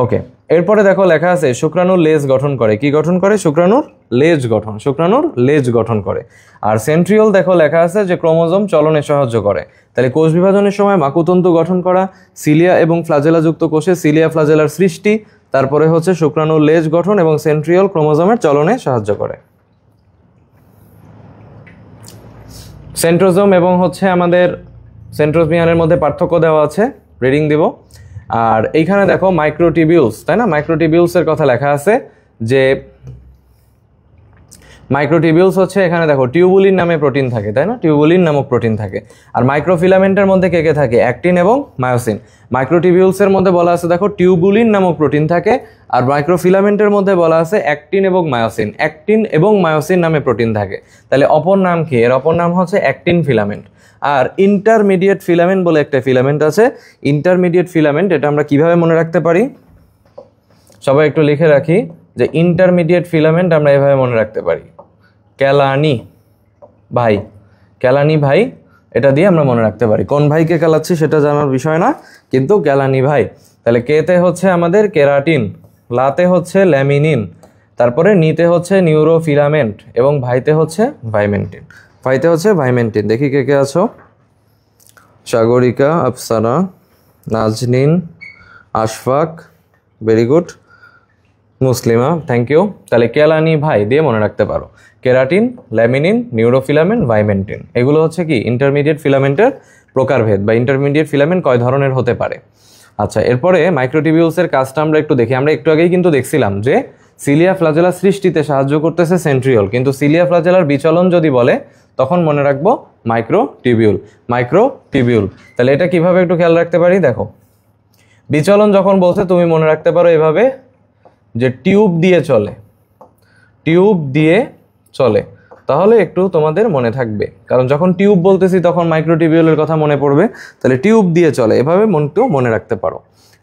S1: ওকে, এরপরে দেখো লেখা আছে শুক্রাণুর লেজ গঠন করে। কি গঠন করে? শুক্রাণুর লেজ গঠন, শুক্রাণুর লেজ গঠন করে। আর সেন্ট্রিওল দেখো লেখা আছে যে ক্রোমোজোম চলনে সাহায্য করে। তাহলে কোষ বিভাজনের সময় মাকুতন্তু গঠন করা, সিলিয়া এবং ফ্লাজেলা যুক্ত কোষে সিলিয়া ফ্লাজেলার সৃষ্টি, তারপরে হচ্ছে শুক্রাণুর লেজ গঠন এবং সেন্ট্রিওল ক্রোমোজোমের চলনে সাহায্য করে। সেন্ট্রোজোম এবং হচ্ছে আমাদের সেন্ট্রোমিয়ারের মধ্যে পার্থক্য দেওয়া আছে, রিডিং দিব। আর এইখানে দেখো মাইক্রোটিবিউলস, তাই না? মাইক্রোটিবিউলসের কথা লেখা আছে যে মাইক্রোটিবিউলস হচ্ছে এখানে দেখো টিউবুলিন নামে প্রোটিন থাকে, তাই না? টিউবুলিন নামক প্রোটিন থাকে। আর মাইক্রোফিলামেন্টের মধ্যে কে কে থাকে? অ্যাক্টিন এবং মায়োসিন। মাইক্রোটিবিউলসের মধ্যে বলা আছে দেখো টিউবুলিন নামক প্রোটিন থাকে, আর মাইক্রোফিলামেন্টের মধ্যে বলা আছে অ্যাক্টিন এবং মায়োসিন। অ্যাক্টিন এবং মায়োসিন নামে প্রোটিন থাকে। তাহলে অপর নাম কি? এর অপর নাম হচ্ছে অ্যাক্টিন ফিলামেন্ট। আর ইন্টারমিডিয়েট ফিলামেন্ট বলে একটা ফিলামেন্ট আছে। ইন্টারমিডিয়েট ফিলামেন্ট এটা আমরা কিভাবে মনে রাখতে পারি? সবাই একটু লিখে রাখি যে ইন্টারমিডিয়েট ফিলামেন্ট আমরা এভাবে মনে রাখতে পারি, ক্যালানি ভাই, ক্যালানি ভাই, এটা দিয়ে আমরা মনে রাখতে পারি। কোন ভাইকে কেলাচ্ছি সেটা জানার বিষয় না, কিন্তু ক্যালানি ভাই। তাহলে কেতে হচ্ছে আমাদের কেরাটিন, লাতে হচ্ছে ল্যামিনিন, তারপরে নিতে হচ্ছে নিউরোফিলামেন্ট এবং ভাইতে হচ্ছে ভাইমেন্টিন। ভাইতে হচ্ছে ভাইমেন্টিন। দেখি কে কে আছো? Sagarika, Afsana, Nazneen, Ashfaq, very good, Muslima, thank you. তাহলে ক্যালানি ভাই দিয়ে মনে রাখতে পারো। কেরাটিন, ল্যামিনিন, নিউরোফিলামেন্ট, ভাইমেন্টিন, এগুলো হচ্ছে কি ইন্টারমিডিয়েট ফিলামেন্টের প্রকারভেদ বা ইন্টারমিডিয়েট ফিলামেন্ট কয় ধরনের হতে পারে। আচ্ছা, এরপরে মাইক্রোটিবিউলসের কাজটা আমরা একটু দেখি। আমরা একটু আগেই কিন্তু দেখছিলাম যে সিলিয়া ফ্লাজেলা সৃষ্টিতে সাহায্য করতেছে সেন্ট্রিওল, কিন্তু সিলিয়া ফ্লাজেলার বিচলন যদি বলে তখন মনে রাখবো মাইক্রোটিবিউল, মাইক্রোটিবিউল। তাহলে এটা কিভাবে একটু খেয়াল রাখতে পারি? দেখো বিচলন যখন বলছে তুমি মনে রাখতে পারো এভাবে যে টিউব দিয়ে চলে, টিউব দিয়ে চলে, তাহলে একটু তোমাদের মনে থাকবে, কারণ যখন টিউব বলতেছি তখন মাইক্রোটিবিউলের কথা মনে পড়বে। তাহলে টিউব দিয়ে চলে, এভাবে একটু মনে রাখতে পারো।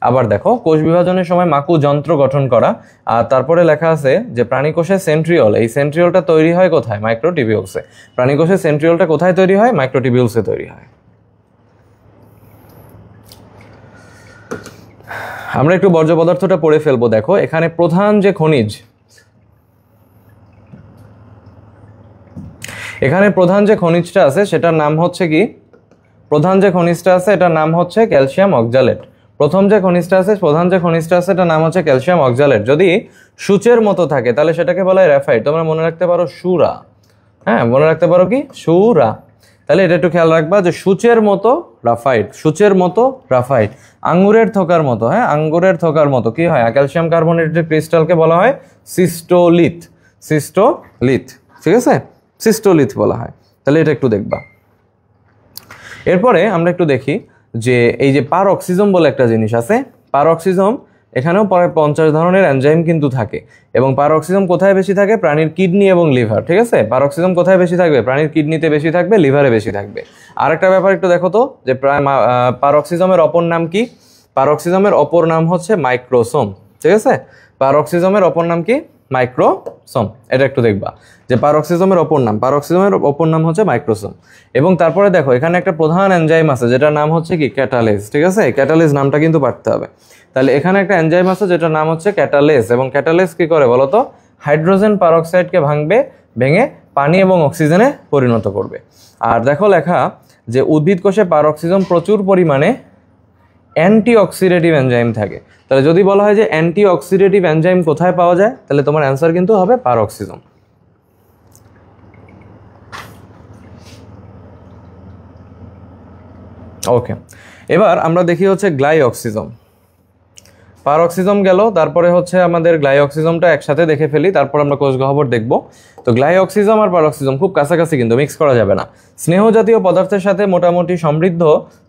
S1: আবার দেখো কোষ বিভাজনের সময় মাকু যন্ত্র গঠন করা, আর তারপরে লেখা আছে যে প্রাণীকোষের সেন্ট্রিওল, এই সেন্ট্রিওলটা তৈরি হয় কোথায়? মাইক্রোটিবিউলসে। প্রাণীকোষের সেন্ট্রিওলটা কোথায় তৈরি হয়? মাইক্রোটিবিউলসে তৈরি হয়। আমরা একটু বর্জ্য পদার্থটা পড়ে ফেলবো। দেখো এখানে প্রধান যে খনিজ, এখানে প্রধান যে খনিজটা আছে সেটার নাম হচ্ছে কি? প্রধান যে খনিজটা আছে এটার নাম হচ্ছে ক্যালসিয়াম অক্সালেট। প্রধান যে খনিজটা আছে এটার নাম হচ্ছে ক্যালসিয়াম অক্সালেট। যদি সূচের মতো থাকে তাহলে সেটাকে বলা হয় গ্রাফাইট। তোমরা মনে রাখতে পারো সুরা, হ্যাঁ মনে রাখতে পারো কি? সুরা। তাহলে এটা একটু খেয়াল রাখবা যে সূচের মতো গ্রাফাইট, সূচের মতো গ্রাফাইট। আঙ্গুরের থোকার মতো, হ্যাঁ আঙ্গুরের থোকার মতো কি হয়? ক্যালসিয়াম কার্বনেটেড ক্রিস্টালকে বলা হয় সিস্টোলিথ। সিস্টোলিথ, ঠিক আছে, সিস্টোলিথ বলা হয়। তাহলে এটা একটু দেখবা। এরপরে আমরা একটু দেখি যে এই যে পারঅক্সিজম বলে একটা জিনিস আছে। পারঅক্সিজম, এখানেও প্রায় 50 ধরনের এনজাইম কিন্তু থাকে। এবং পারঅক্সিজম কোথায় বেশি থাকে? প্রাণীর কিডনি এবং লিভার, ঠিক আছে। পারঅক্সিজম কোথায় বেশি থাকবে? প্রাণীর কিডনিতে বেশি থাকবে, লিভারে বেশি থাকবে। আরেকটা ব্যাপার একটু দেখো তো যে পারঅক্সিজমের অপর নাম কি? পারঅক্সিজমের অপর নাম হচ্ছে মাইক্রোসোম, ঠিক আছে। পারঅক্সিজমের অপর নাম কি? মাইক্রোসোম। এটা একটু দেখবা যে পারঅক্সিজমের অপর নাম হচ্ছে মাইক্রোসোম। এবং তারপরে দেখো এখানে একটা প্রধান এনজাইম আছে যেটার নাম হচ্ছে কি? ক্যাটালেজ, ঠিক আছে। ক্যাটালেজ নামটা কিন্তু পারতে হবে। তাহলে এখানে একটা এনজাইম আছে যেটার নাম হচ্ছে ক্যাটালেজ। এবং ক্যাটালেজ কি করে বলো তো? হাইড্রোজেন পারঅক্সাইডকে ভেঙে পানি এবং অক্সিজেনে পরিণত করবে। আর দেখো লেখা যে উদ্ভিদ কোষে পারঅক্সিজম প্রচুর পরিমাণে অ্যান্টিঅক্সিডেটিভ এনজাইম থাকে। তাহলে যদি বলা হয় যে অ্যান্টিঅক্সিডেটিভ এনজাইম কোথায় পাওয়া যায়, তাহলে তোমার অ্যান্সার কিন্তু হবে পারঅক্সিজম। ওকে, এবার আমরা দেখি হচ্ছে গ্লাইঅক্সিজম। পারঅক্সিজম গেল, তারপরে হচ্ছে আমাদের গ্লাইঅক্সিজমটা একসাথে দেখে ফেলি, তারপর আমরা কোষ গহ্বর দেখব। তো গ্লাইঅক্সিজম আর পারঅক্সিজম খুব কাছাকাছি, কিন্তু মিক্স করা যাবে না। স্নেহ জাতীয় পদার্থের সাথে মোটামুটি সমৃদ্ধ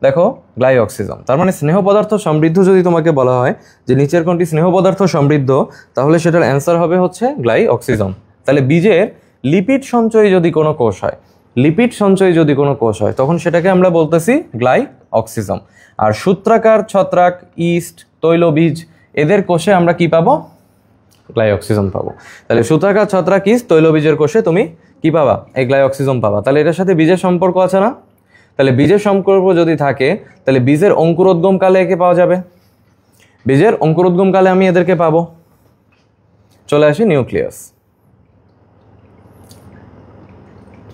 S1: দেখো গ্লাইঅক্সিজম। তার মানে স্নেহ পদার্থ সমৃদ্ধ যদি তোমাকে বলা হয় যে নিচের কোনটি স্নেহ পদার্থ সমৃদ্ধ, তাহলে সেটার অ্যান্সার হবে হচ্ছে গ্লাইঅক্সিজম। তাহলে বীজের লিপিড সঞ্চয়ী যদি কোনো কোষ হয়, তখন সেটাকে আমরা বলতেছি গ্লাইঅক্সিজম। আর সূত্রাকার, ছত্রাক, ইস্ট, তৈলবীজ এদের কোষে আমরা কি পাবো? গ্লাইঅক্সিজম পাবো। তাহলে সূত্রাকার, ছত্রাক, ইস্ট, তৈলবীজের কোষে তুমি কি পাবা? এই গ্লাইঅক্সিজম পাবা। তাহলে এটার সাথে বীজের সম্পর্ক আছে না? তাহলে বীজের সম্পর্ক যদি থাকে তাহলে বীজের অঙ্কুরোদ্গম কালে একে পাওয়া যাবে। বীজের অঙ্কুরোদ্গম কালে আমি এদেরকে পাবো। চলে আসি নিউক্লিয়াস।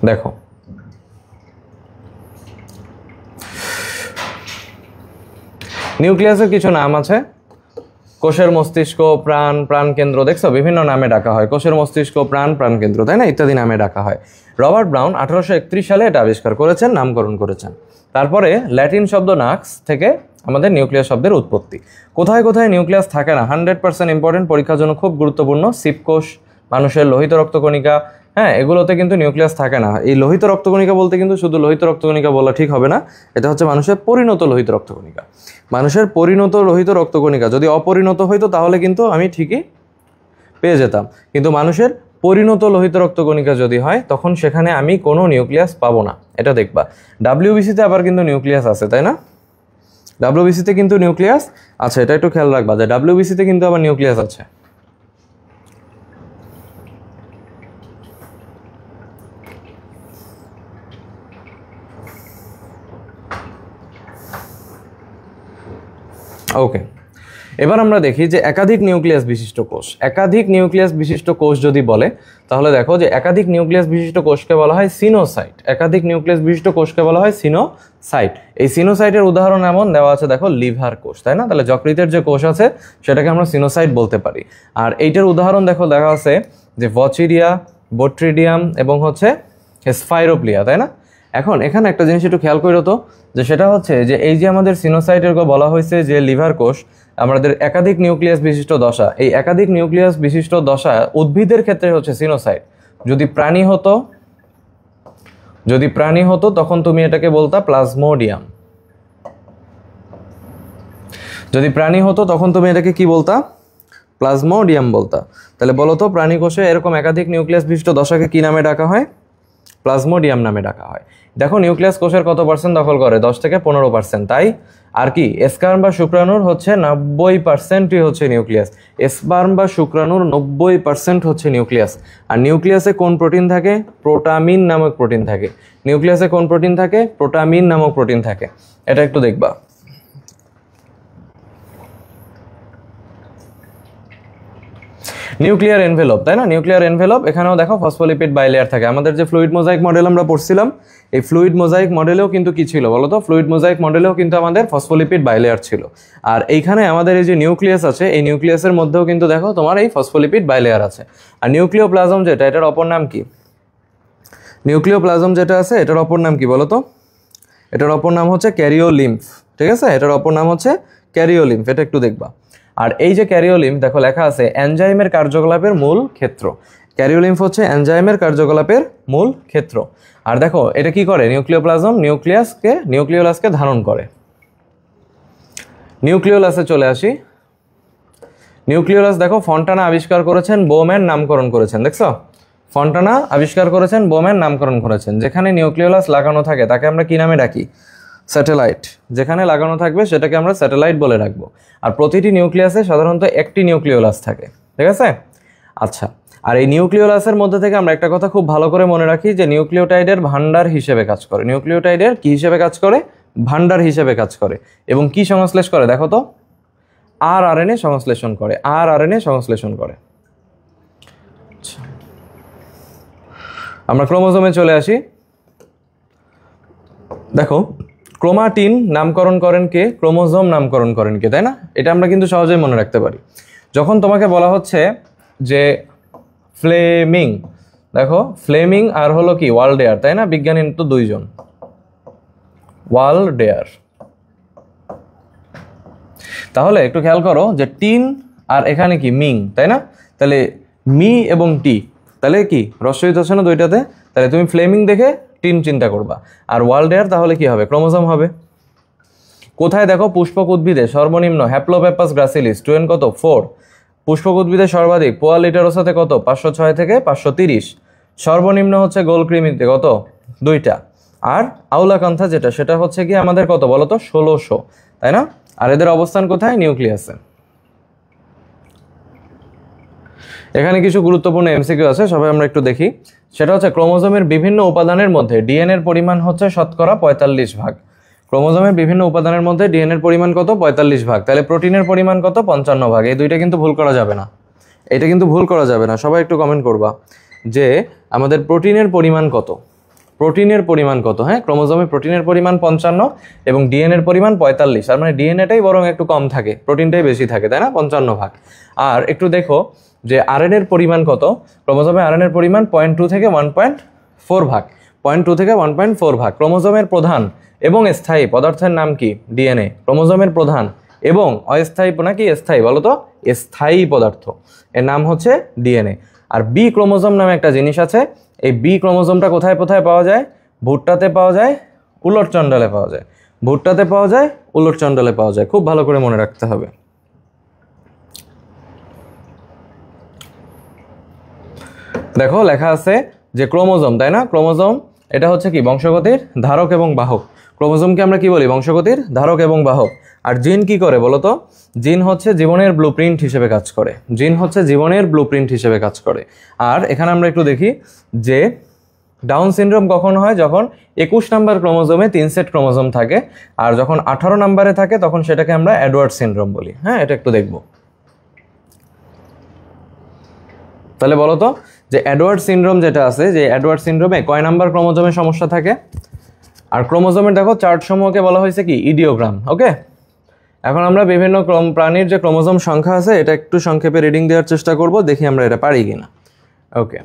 S1: দেখো নিউক্লিয়াসের কিছু নাম আছে। কোষের মস্তিষ্ক, প্রাণ, প্রাণকেন্দ্র, দেখছো বিভিন্ন নামে ডাকা হয়। কোষের মস্তিষ্ক, প্রাণ, প্রাণকেন্দ্র, তাই না, ইত্যাদি নামে ডাকা হয়। রবার্ট ব্রাউন 1831 সালে এটা আবিষ্কার করেছেন, নামকরণ করেছেন। তারপরে ল্যাটিন শব্দ নাক্স থেকে আমাদের নিউক্লিয়াস শব্দের উৎপত্তি। কোথায় কোথায় নিউক্লিয়াস থাকে না 100% ইম্পর্টেন্ট, পরীক্ষার জন্য খুব গুরুত্বপূর্ণ। শিবকোষ, মানুষের লোহিত রক্তকণিকা, হ্যাঁ এগুলোতে কিন্তু নিউক্লিয়াস থাকে না। এই লোহিত রক্তকণিকা বলতে কিন্তু শুধু লোহিত রক্তকণিকা বলা ঠিক হবে না, এটা হচ্ছে মানুষের পরিণত লোহিত রক্তকণিকা। মানুষের পরিণত লোহিত রক্তকণিকা যদি অপরিণত হইতো তাহলে কিন্তু আমি ঠিকই পেয়ে যেতাম, কিন্তু মানুষের পরিণত লোহিত রক্তকণিকা যদি হয় তখন সেখানে আমি কোনো নিউক্লিয়াস পাবো না, এটা দেখবা। ডাব্লিউবিসিতে আবার কিন্তু নিউক্লিয়াস আছে, তাই না? ডাব্লিউবিসিতে কিন্তু নিউক্লিয়াস আছে, এটা একটু খেয়াল রাখবা যে ডাব্লিউবিসিতে কিন্তু আবার নিউক্লিয়াস আছে। ওকে, এবার আমরা দেখি যে একাধিক নিউক্লিয়াস বিশিষ্ট কোষ। একাধিক নিউক্লিয়াস বিশিষ্ট কোষ যদি বলে তাহলে দেখো যে একাধিক নিউক্লিয়াস বিশিষ্ট কোষকে বলা হয় সিনোসাইট। একাধিক নিউক্লিয়াস বিশিষ্ট কোষকে বলা হয় সিনোসাইট। এই সিনোসাইটের উদাহরণ এমন দেওয়া আছে, দেখো লিভার কোষ, তাই না? তাহলে যকৃতের যে কোষ আছে সেটাকে আমরা সিনোসাইট বলতে পারি। আর এইটার উদাহরণ দেখো দেখা আছে যে ভচিরিয়া, বোট্রিডিয়াম এবং হচ্ছে স্পাইরোপ্লিয়া, তাই না? এখন এখানে একটা জিনিস একটু খেয়াল করো তো, যে সেটা হচ্ছে যে এই যে আমাদের সিনোসাইটের বলা হয়েছে যে লিভার কোষ আমাদের একাধিক নিউক্লিয়াস বিশিষ্ট দশা, এই একাধিক নিউক্লিয়াস বিশিষ্ট দশা উদ্ভিদের ক্ষেত্রে হচ্ছে সিনোসাইট। যদি প্রাণী হতো তখন তুমি এটাকে বলতা প্লাজমোডিয়াম। যদি প্রাণী হতো তখন তুমি এটাকে কি বলতা? প্লাজমোডিয়াম বলতা। তাহলে বলো তো প্রাণী কোষে এরকম একাধিক নিউক্লিয়াস বিশিষ্ট দশাকে কি নামে ডাকা হয়? প্লাজমোডিয়াম নামে ডাকা হয়। দেখো নিউক্লিয়াস কোষের কত পার্সেন্ট দখল করে? 10 থেকে 15%। তাই আর কি স্পার্ম বা শুক্রাণুর হচ্ছে 90%ই হচ্ছে নিউক্লিয়াস। স্পার্ম বা শুক্রাণুর 90% হচ্ছে নিউক্লিয়াস। আর নিউক্লিয়াসে কোন প্রোটিন থাকে? প্রোটামিন নামক প্রোটিন থাকে। নিউক্লিয়াসে কোন প্রোটিন থাকে? প্রোটামিন নামক প্রোটিন থাকে। এটা একটু দেখবা। নিউক্লিয়ার এনভেলপ, তাই না? নিউক্লিয়ার এনভেলপ, এখানেও দেখো ফসফোলিপিড বাইলেয়ার থাকে। আমাদের যে ফ্লুইড মোজাইক মডেল আমরা পড়ছিলাম, এই ফ্লুইড মোজাইক মডেলেও কিন্তু কি ছিল বলো তো? ফ্লুইড মোজাইক মডেলেও কিন্তু আমাদের ফসফোলিপিড বাইলেয়ার ছিল। আর এইখানে আমাদের এই যে নিউক্লিয়াস আছে, এই নিউক্লিয়াসের মধ্যেও কিন্তু দেখো তোমার এই ফসফোলিপিড বাইলেয়ার আছে। আর নিউক্লিওপ্লাজম যেটা, এটার অপর নাম কি? নিউক্লিওপ্লাজম যেটা আছে এটার অপর নাম কি বলো তো? এটার অপর নাম হচ্ছে ক্যারিওলিম্ফ। ঠিক আছে, এটার অপর নাম হচ্ছে ক্যারিওলিম্ফ। এটা একটু দেখবা। আর এই যে ক্যারিওলিম্ফ, দেখো লেখা আছে এনজাইমের কার্যকলাপের মূল ক্ষেত্র। ক্যারিওলিম্ফ হচ্ছে এনজাইমের কার্যকলাপের মূল ক্ষেত্র। আর দেখো এটা কি করে? নিউক্লিওপ্লাজম নিউক্লিওলাসকে ধারণ করে। নিউক্লিওলাসে চলে আসি। নিউক্লিওলাস দেখো ফন্টানা আবিষ্কার করেছেন, বোম্যান নামকরণ করেছেন। দেখছো, ফন্টানা আবিষ্কার করেছেন, বোম্যান নামকরণ করেছেন। যেখানে নিউক্লিওলাস লাগানো থাকে তাকে আমরা কি নামে ডাকি? স্যাটেলাইট। যেখানে লাগানো থাকবে সেটাকে আমরা স্যাটেলাইট বলে রাখবো। আর প্রতিটি নিউক্লিয়াসে সাধারণত একটি নিউক্লিওলাস থাকে। ঠিক আছে? আচ্ছা, আর এই নিউক্লিওলাসের মধ্যে থেকে আমরা একটা কথা খুব ভালো করে মনে রাখি যে নিউক্লিওটাইডের ভান্ডার হিসেবে কাজ করে। নিউক্লিওটাইডের কি হিসেবে কাজ করে? ভান্ডার হিসেবে কাজ করে। এবং কি সংশ্লেষ করে দেখো তো? আরএনএ সংশ্লেষণ করে। আরএনএ সংশ্লেষণ করে। আমরা ক্রোমোজোমে চলে আসি। দেখো ক্রোমাটিন নামকরণ করেন কে? ক্রোমোজোম নামকরণ করেন কে, তাই না? এটা আমরা কিন্তু সহজেই মনে রাখতে পারি। যখন তোমাকে বলা হচ্ছে যে ফ্লেমিং, দেখো ফ্লেমিং আর হলো কি ওয়ালডেয়ার, তাই না? বিজ্ঞানী তো দুইজন, ওয়ালডেয়ার। তাহলে একটু খেয়াল করো যে টিন আর এখানে কি মিং, তাই না? তাহলে মি এবং টি, তাহলে কি রস্বইত আছে না দুইটাতে? তাহলে তুমি ফ্লেমিং দেখে টিন চিন্তা করবা। আর ওয়ালডেয়ার তাহলে কি হবে? ক্রোমোজোম হবে। কোথায় দেখো পুষ্পক উদ্ভিদে সর্বনিম্ন হ্যাপ্লোপেপাস গ্রাসিলিস 2n কত? 4। পুষ্পক উদ্ভিদে সর্বাধিক পোয়া লিটারোসাতে কত? 506 থেকে 530। সর্বনিম্ন হচ্ছে গোলকৃমিতে কত? 2টা। আর আউলাকান্থা যেটা, সেটা হচ্ছে কি আমাদের কত বলো তো? 1600, তাই না? আর এদের অবস্থান কোথায়? নিউক্লিয়াসে। এখানে কিছু গুরুত্বপূর্ণ এমসিকিউ আছে, সবাই আমরা একটু দেখি। সেটা হচ্ছে ক্রোমোজোমের বিভিন্ন উপাদানের মধ্যে ডিএনএর পরিমাণ হচ্ছে শতকরা 45 ভাগ। ক্রোমোজোমের বিভিন্ন উপাদানের মধ্যে ডিএনএর পরিমাণ কত? 45 ভাগ। তাহলে প্রোটিনের পরিমাণ কত? 55 ভাগ। এই দুইটা কিন্তু ভুল করা যাবে না। এটা কিন্তু ভুল করা যাবে না। সবাই একটু কমেন্ট করবা যে আমাদের প্রোটিনের পরিমাণ কত? প্রোটিনের পরিমাণ কত? হ্যাঁ, ক্রোমোজোমে প্রোটিনের পরিমাণ 55 এবং ডিএনএর পরিমাণ 45। আর মানে ডিএনএটাই বরং একটু কম থাকে, প্রোটিনটাই বেশি থাকে, তাই না? 55 ভাগ। আর একটু দেখো যে আরএনএর পরিমাণ কত? ক্রোমোজোমে আরএনএর পরিমাণ 0.2 থেকে 1.4 ভাগ। 0.2 থেকে 1.4 ভাগ। ক্রোমোজোমের প্রধান এবং স্থায়ী পদার্থের নাম কি? ডিএনএ। ক্রোমোজোমের প্রধান এবং অস্থায়ী নাকি স্থায়ী বলো তো? স্থায়ী পদার্থ, এর নাম হচ্ছে ডিএনএ। আর বি ক্রোমোজোম নামে একটা জিনিস আছে। এই বি ক্রোমোজোমটা কোথায় কোথায় পাওয়া যায়? ভুট্টাতে পাওয়া যায়, উলটচণ্ডালে পাওয়া যায়। ভুট্টাতে পাওয়া যায়, উলটচণ্ডালে পাওয়া যায়। খুব ভালো করে মনে রাখতে হবে। দেখো লেখা আছে যে ক্রোমোজোম, তাই না? ক্রোমোজোম এটা হচ্ছে কি? বংশগতির ধারক এবং বাহক। ক্রোমোজোমকে আমরা কি বলি? বংশগতির ধারক এবং বাহক। আর জিন কি করে বলো তো? জিন হচ্ছে জীবনের ব্লুপ্রিন্ট হিসেবে কাজ করে। জিন হচ্ছে জীবনের ব্লুপ্রিন্ট হিসেবে কাজ করে। আর এখানে আমরা একটু দেখি যে ডাউন সিনড্রোম কখন হয়? যখন 21 নম্বর ক্রোমোজোমে 3 সেট ক্রোমোজোম থাকে। আর যখন 18 নম্বরে থাকে তখন সেটাকে আমরা এডওয়ার্ড সিনড্রোম বলি। হ্যাঁ, এটা একটু দেখবো। তাহলে বলো তো যে এডওয়ার্ড সিনড্রোম যেটা আছে, যে এডওয়ার্ড সিনড্রোমে কয় নাম্বার ক্রোমোজোমে সমস্যা থাকে? আর ক্রোমোজোমের দেখো চার্ট সমূহকে বলা হয়েছে কি? ইডিওগ্রাম। ওকে, এখন আমরা বিভিন্ন প্রাণীর যে ক্রোমোজোম সংখ্যা আছে এটা একটু সংক্ষেপে রিডিং দেওয়ার চেষ্টা করব, দেখি আমরা এটা পারি কিনা। ওকে,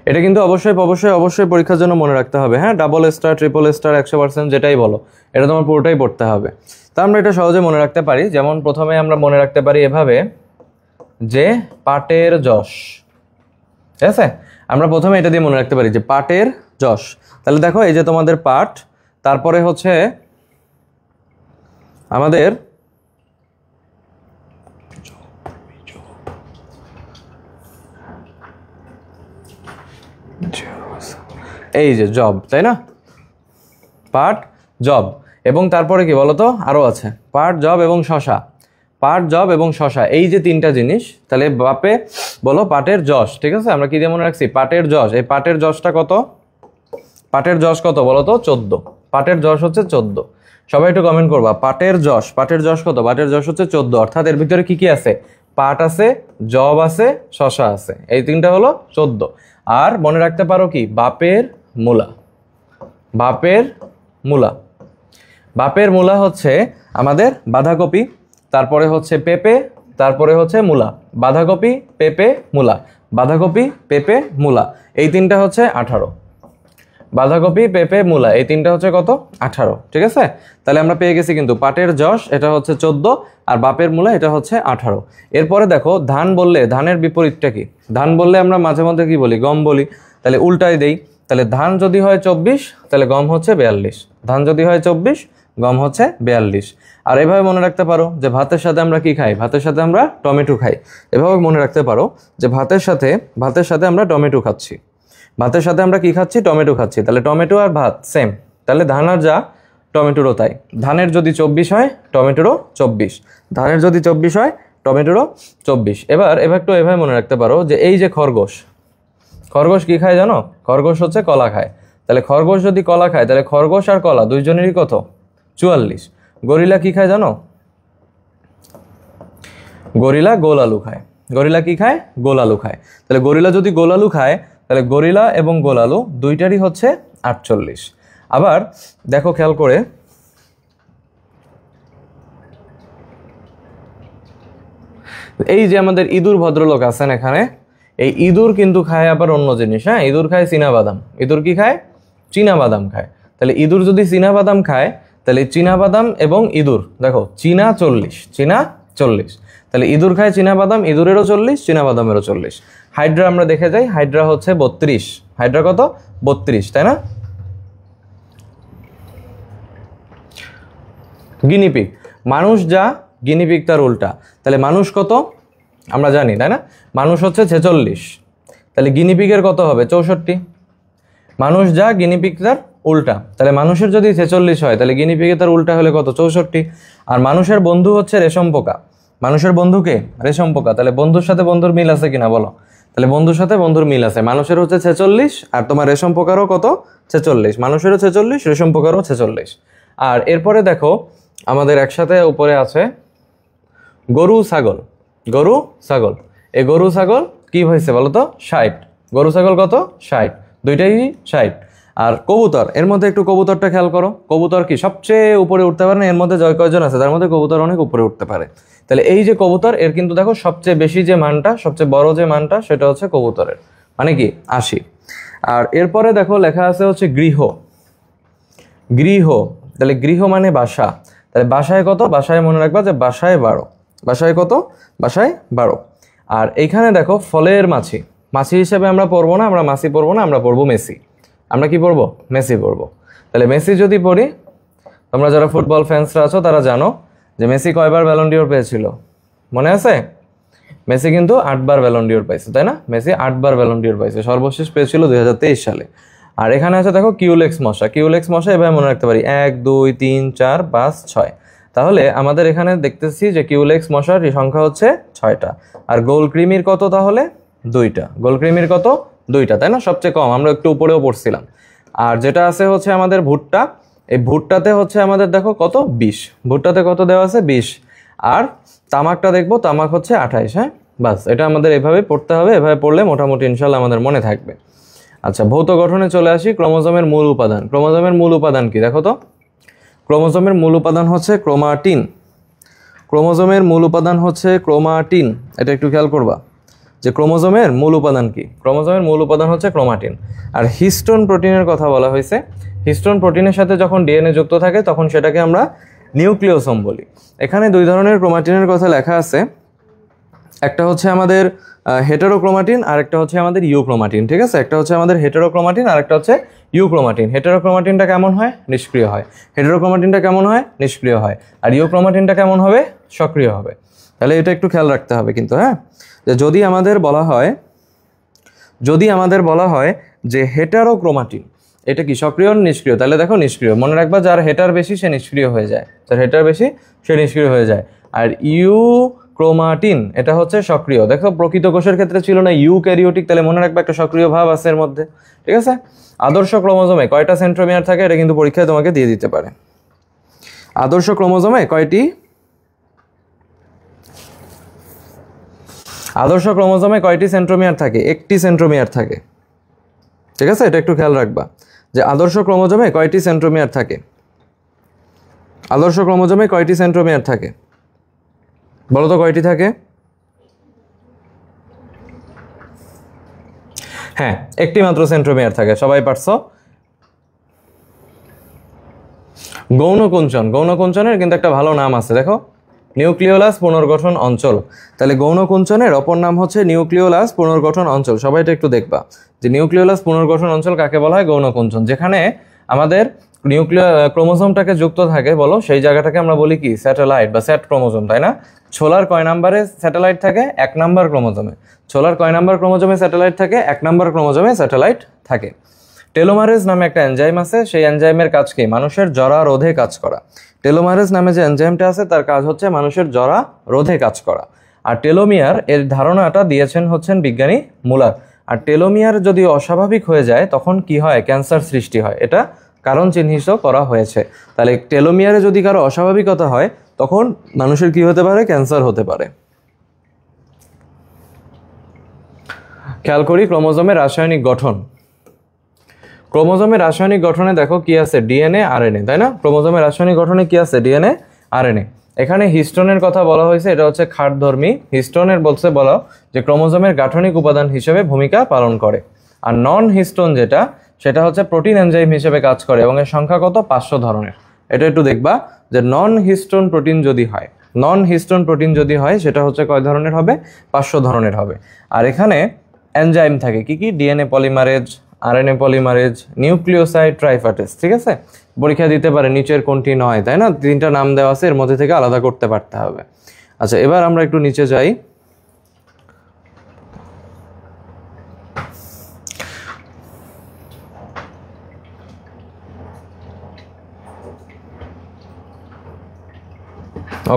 S1: এটা কিন্তু অবশ্যই অবশ্যই অবশ্যই পরীক্ষার জন্য মনে রাখতে হবে। হ্যাঁ, ডাবল স্টার, ট্রিপল স্টার, 100% যেটাই বলো, এটা তোমার পুরোটাই পড়তে হবে। তা আমরা এটা সহজে মনে রাখতে পারি। যেমন প্রথমে আমরা মনে রাখতে পারি এভাবে যে পাটের যশ। ঠিক আছে, আমরা প্রথমে এটা দিয়ে মনে রাখতে পারি যে পাটের যশ। তাহলে দেখো এই যে তোমাদের পাট, তারপরে হচ্ছে আমাদের এই যে জব, তাই না, পাট জব। এবং তারপরে কি বলতো, আরও আছে পাট জব এবং শশা, পাট জব এবং শশা, এই যে তিনটা জিনিস। তাহলে বাপে বলো পাটের যশ, ঠিক আছে, আমরা কি দিয়ে মনে রাখছি, পাটের যশ। এই পাটের যশটা কত, পাটের যশ কত বলো তো, 14। পাটের যশ হচ্ছে 14। সবাই একটু কমেন্ট করবা, পাটের যশ, পাটের যশ কত, পাটের যশ হচ্ছে 14। অর্থাৎ এর ভিতরে কি কি আছে, পাট আছে, জব আছে, শশা আছে, এই তিনটা হলো 14। আর মনে রাখতে পারো কি, বাপের মূলা, বাপের মূলা, বাপের মূলা হচ্ছে আমাদের বাঁধাকপি, তারপরে হচ্ছে পেঁপে, তারপরে হচ্ছে মূলা। বাঁধাকপি, পেঁপে, মূলা, বাঁধাকপি, পেঁপে, মূলা, এই তিনটা হচ্ছে 18। বাঁধাকপি, পেঁপে, মূলা, এই তিনটা হচ্ছে কত, 18, ঠিক আছে। তাহলে আমরা পেয়ে গেছি কিন্তু পাটের যশ এটা হচ্ছে 14, আর বাপের মূলা এটা হচ্ছে 18। এরপরে দেখো ধান বললে ধানের বিপরীতটা কি, ধান বললে আমরা মাঝে মধ্যে কি বলি, গম বলি, তাহলে উল্টাই দেই। তাহলে ধান যদি হয় 24, তাহলে গম হচ্ছে 42, ধান যদি হয় 24, গম হচ্ছে 42। আর এভাবে মনে রাখতে পারো যে ভাতের সাথে আমরা কি খাই, ভাতের সাথে আমরা টমেটো খাই। এভাবে মনে রাখতে পারো যে ভাতের সাথে আমরা টমেটো খাচ্ছি, ভাতের সাথে আমরা কি খাচ্ছি, টমেটো খাচ্ছি। তাহলে টমেটো আর ভাত সেম, তাহলে ধান আর যা, টমেটোরও তাই। ধানের যদি 24 হয়, টমেটোরও 24, ধানের যদি 24 হয়, টমেটোরও 24। এবার একটু এভাবে মনে রাখতে পারো যে এই যে খরগোশ, খরগোশ কি খায় জানো, খরগোশ হচ্ছে কলা খায়। তাহলে খরগোশ যদি কলা খায়, তাহলে খরগোশ আর কলা দুইজনেরই কত, 44। গরিলা কি খায় জানো, গরিলা গোল আলু খায়। গরিলা কি খায়, গোল আলু খায়। তাহলে গরিলা যদি গোল আলু খায়, তাহলে গরিলা এবং গোল আলু দুইটারই হচ্ছে 48। আবার দেখো খেয়াল করে, এই যে আমাদের ইঁদুর ভদ্রলোক আছেন এখানে, এই ইঁদুর কিন্তু খায় আবার অন্য জিনিস, হ্যাঁ, ইঁদুর খায় চীনাবাদাম। ইঁদুর কি খায়, চীনাবাদাম খায়। তাহলে ইঁদুর যদি চীনাবাদাম খায়, তাহলে চীনাবাদাম এবং ইঁদুর দেখো, চীনা 40, চীনা 40। তাহলে ইঁদুর খায় চীনাবাদাম, ইঁদুরেরও 40, চীনাবাদামেরও 40। হাইড্রা আমরা দেখে যাই, হাইড্রা হচ্ছে 32, হাইড্রা কত, 32, তাই না। গিনিপিগ, মানুষ যা, গিনিপিগ তার উল্টা। তাহলে মানুষ কত আমরা জানি, তাই না, মানুষ হচ্ছে 46, তাহলে গিনিপিগের কত হবে, 64। মানুষ যা, গিনিপিগ তার উল্টা। তাহলে মানুষের যদি 46 হয়, তাহলে গিনিপিগে তার উল্টা হলে কত, 64। আর মানুষের বন্ধু হচ্ছে রেশম পোকা, মানুষের বন্ধুকে রেশম পোকা। তাহলে বন্ধুর সাথে বন্ধুর মিল আছে কিনা বলো, তাহলে বন্ধুর সাথে বন্ধুর মিল আছে। মানুষের হচ্ছে 46, আর তোমার রেশম পোকারও কত, 46। মানুষেরও 46, রেশম পোকারও 46। আর এরপরে দেখো আমাদের একসাথে উপরে আছে গরু ছাগল, গরু ছাগল। এই গরু ছাগল কি হয়েছে বলো তো, 60। গরু ছাগল কত, 60, দুইটাই 60। আর কবুতর, এর মধ্যে একটু কবুতরটা খেয়াল করো, কবুতর কি সবচেয়ে উপরে উঠতে পারে না, এর মধ্যে জয় কয়জন আছে, তার মধ্যে কবুতর অনেক উপরে উঠতে পারে। তাহলে এই যে কবুতর, এর কিন্তু দেখো সবচেয়ে বেশি যে মানটা, সবচেয়ে বড় যে মানটা, সেটা হচ্ছে কবুতরের, মানে কি 80। আর এরপরে দেখো লেখা আছে হচ্ছে গৃহ, গৃহ। তাহলে গৃহ মানে বাসা। তাহলে বাসায় কত, বাসায় মনে রাখবা যে বাসায় 12, বাসায় কত, বাসায় 12। আর এইখানে দেখো ফলের মাছি, মাছি হিসেবে আমরা পড়বো না, আমরা মাছি পড়বো না, আমরা পড়বো মেসি। আমরা কি পড়বো, মেসি পড়বো। তাহলে মেসি যদি পড়ি, তোমরা যারা ফুটবল ফ্যান্সরা আছো তারা জানো যে মেসি কয়বার ব্যালন ডিওর পেয়েছিল, মনে আছে, মেসি কিন্তু 8 বার ব্যালন ডিওর পাইছে, তাই না, মেসি 8 বার ব্যালন ডিওর পাইছে, সর্বশেষ পেয়েছিল 2023 সালে। আর এখানে আছে দেখো কিউলেক্স মশা, কিউলেক্স মশা এভাবে মনে রাখতে পারি, 1 2 3 4 5 6। তাহলে আমাদের এখানে দেখতেছি যে কিউলেক্স মশার সংখ্যা হচ্ছে 6টা। আর গোল কৃমির কত, তাহলে 2টা। গোল কৃমির কত, 2টা, তাই না, সবচেয়ে কম, আমরা একটু উপরেও পড়ছিলাম। আর যেটা আছে হচ্ছে আমাদের ভুট্টা, এই ভুট্টাতে হচ্ছে আমাদের দেখো কত, 20, ভুট্টাতে কত দেওয়া আছে, 20। আর তামাকটা দেখবো, তামাক হচ্ছে 28, হ্যাঁ, বাস। এটা আমাদের এভাবে পড়তে হবে, এভাবে পড়লে মোটামুটি ইনশাল্লাহ আমাদের মনে থাকবে। আচ্ছা, ভৌত গঠনে চলে আসি। ক্রোমোজোমের মূল উপাদান, ক্রোমোজোমের মূল উপাদান কি দেখো তো, ক্রোমোজোমের মূল উপাদান হচ্ছে ক্রোমাটিন। ক্রোমোজোমের মূল উপাদান হচ্ছে ক্রোমাটিন, এটা একটু খেয়াল করবা যে ক্রোমোজোমের মূল উপাদান কি, ক্রোমোজোমের মূল উপাদান হচ্ছে ক্রোমাটিন। আর হিস্টোন প্রোটিনের কথা বলা হয়েছে, হিস্টোন প্রোটিনের সাথে যখন ডিএনএ যুক্ত থাকে তখন সেটাকে আমরা নিউক্লিওসোম বলি। এখানে 2 ধরনের ক্রোমাটিনের কথা লেখা আছে, একটা হচ্ছে আমাদের হেটেরোক্রোমাটিন, আর একটা হচ্ছে আমাদের ইউক্রোমাটিন, ঠিক আছে, একটা হচ্ছে আমাদের হেটেরোক্রোমাটিন, আর একটা হচ্ছে ইউক্রোমাটিন। হেটেরোক্রোমাটিনটা কেমন হয়, নিষ্ক্রিয় হয়। হেটেরোক্রোমাটিনটা কেমন হয়, নিষ্ক্রিয় হয়। আর ইউক্রোমাটিনটা কেমন হবে, সক্রিয় হবে। তাহলে এটা একটু খেয়াল রাখতে হবে কিন্তু, হ্যাঁ, যে যদি আমাদের বলা হয় যে হেটেরোক্রোমাটিন, এটা কি সক্রিয় না নিষ্ক্রিয়? তাহলে দেখো নিষ্ক্রিয়। মনে রাখবা যার হেটার বেশি সে নিষ্ক্রিয় হয়ে যায়, যার হেটার বেশি সে নিষ্ক্রিয় হয়ে যায়। আর ইউক্রোমাটিন এটা হচ্ছে সক্রিয়। দেখো প্রকৃত কোষের ক্ষেত্রে ছিল না ইউক্যারিওটিক, তাহলে মনে রাখবা একটা সক্রিয় ভাব আছে এর মধ্যে, ঠিক আছে? আদর্শ ক্রোমোজোমে কয়টা সেন্ট্রোমিয়ার থাকে? এটা কিন্তু পরীক্ষায় তোমাকে দিয়ে দিতে পারে। আদর্শ ক্রোমোজোমে কয়টি? আদর্শ ক্রোমোজোমে কয়টি সেন্ট্রোমিয়ার থাকে? একটি সেন্ট্রোমিয়ার থাকে, ঠিক আছে? এটা একটু খেয়াল রাখবা যে আদর্শ ক্রোমোজোমে কয়টি সেন্ট্রোমিয়ার থাকে। আদর্শ ক্রোমোজোমে কয়টি সেন্ট্রোমিয়ার থাকে বলো তো, কয়টি থাকে? হ্যাঁ, একটি মাত্র সেন্ট্রোমিয়ার থাকে, সবাই পারছো। গৌণকুঞ্চন, গৌণকুঞ্চনের কিন্তু একটা ভালো নাম আছে, দেখো নিউক্লিওলাস পুনর্গঠন অঞ্চল। তাহলে গৌণকুঞ্চনের অপর নাম হচ্ছে নিউক্লিওলাস পুনর্গঠন অঞ্চল। সবাই এটা একটু দেখবা যে নিউক্লিওলাস পুনর্গঠন অঞ্চল কাকে বলা হয়? গৌণকুঞ্চন। যেখানে আমাদের ক্রোমোজোমটাকে যুক্ত থাকে বলো, সেই জায়গাটাকে আমরা বলি কি? স্যাটেলাইট বা স্যাট ক্রোমোজোম, তাই না? ছোলার কয় নাম্বারে স্যাটেলাইট থাকে? 1 নাম্বার ক্রোমোজোমে। ছোলার কয় নাম্বার ক্রোমোজোমে স্যাটেলাইট থাকে? 1 নাম্বার ক্রোমোজোমে স্যাটেলাইট থাকে। টেলোমারেজ নামে একটা এনজাইম আছে, সেই এনজাইমের কাজ কি? মানুষের জরা রোধে কাজ করা। টেলোমারেজ নামে যে এনজাইমটা আছে তার কাজ হচ্ছে মানুষের জরা রোধে কাজ করা। আর টেলোমিয়ার এর ধারণাটা দিয়েছেন হচ্ছেন বিজ্ঞানী মুলার। আর টেলোমিয়ার যদি অস্বাভাবিক হয়ে যায় তখন কি হয়? ক্যান্সার সৃষ্টি হয়, এটা কারণ চিহ্নিত করা হয়েছে। তাহলে টেলোমিয়ারে যদি কারো অস্বাভাবিকতা হয় তখন মানুষের কি হতে পারে? ক্যান্সার হতে পারে। খেয়াল করি ক্রোমোজোমের রাসায়নিক গঠন। ক্রোমোজোমের রাসায়নিক গঠনে দেখো কি আছে? ডিএনএ, আরএনএ, তাই না? ক্রোমোজোমের রাসায়নিক গঠনে কি আছে? DNA, RNA. এখানে হিস্টোনের কথা বলা হয়েছে, এটা হচ্ছে খাড়ধর্মী। হিস্টোনের বলা যে ক্রোমোজোমের গাঠনিক উপাদান হিসেবে ভূমিকা পালন করে। আর নন হিস্টোন যেটা, সেটা হচ্ছে প্রোটিন এনজাইম হিসেবে কাজ করে এবং এর সংখ্যা কত? 500 ধরনের। এটা একটু দেখবা যে নন হিস্টোন প্রোটিন যদি হয়, নন হিস্টোন প্রোটিন যদি হয় সেটা হচ্ছে কয় ধরনের হবে? 500 ধরনের হবে। আর এখানে এনজাইম থাকে কি কি? DNA polymerase, RNA polymerase, nucleoside triphosphatase, ঠিক আছে? পরীক্ষা দিতে পারে নিচের কোনটি নয়, তাই না? 3টা নাম দেওয়া আছে, এর মধ্যে থেকে আলাদা করতে পারতে হবে। আচ্ছা, এবার আমরা একটু নিচে যাই।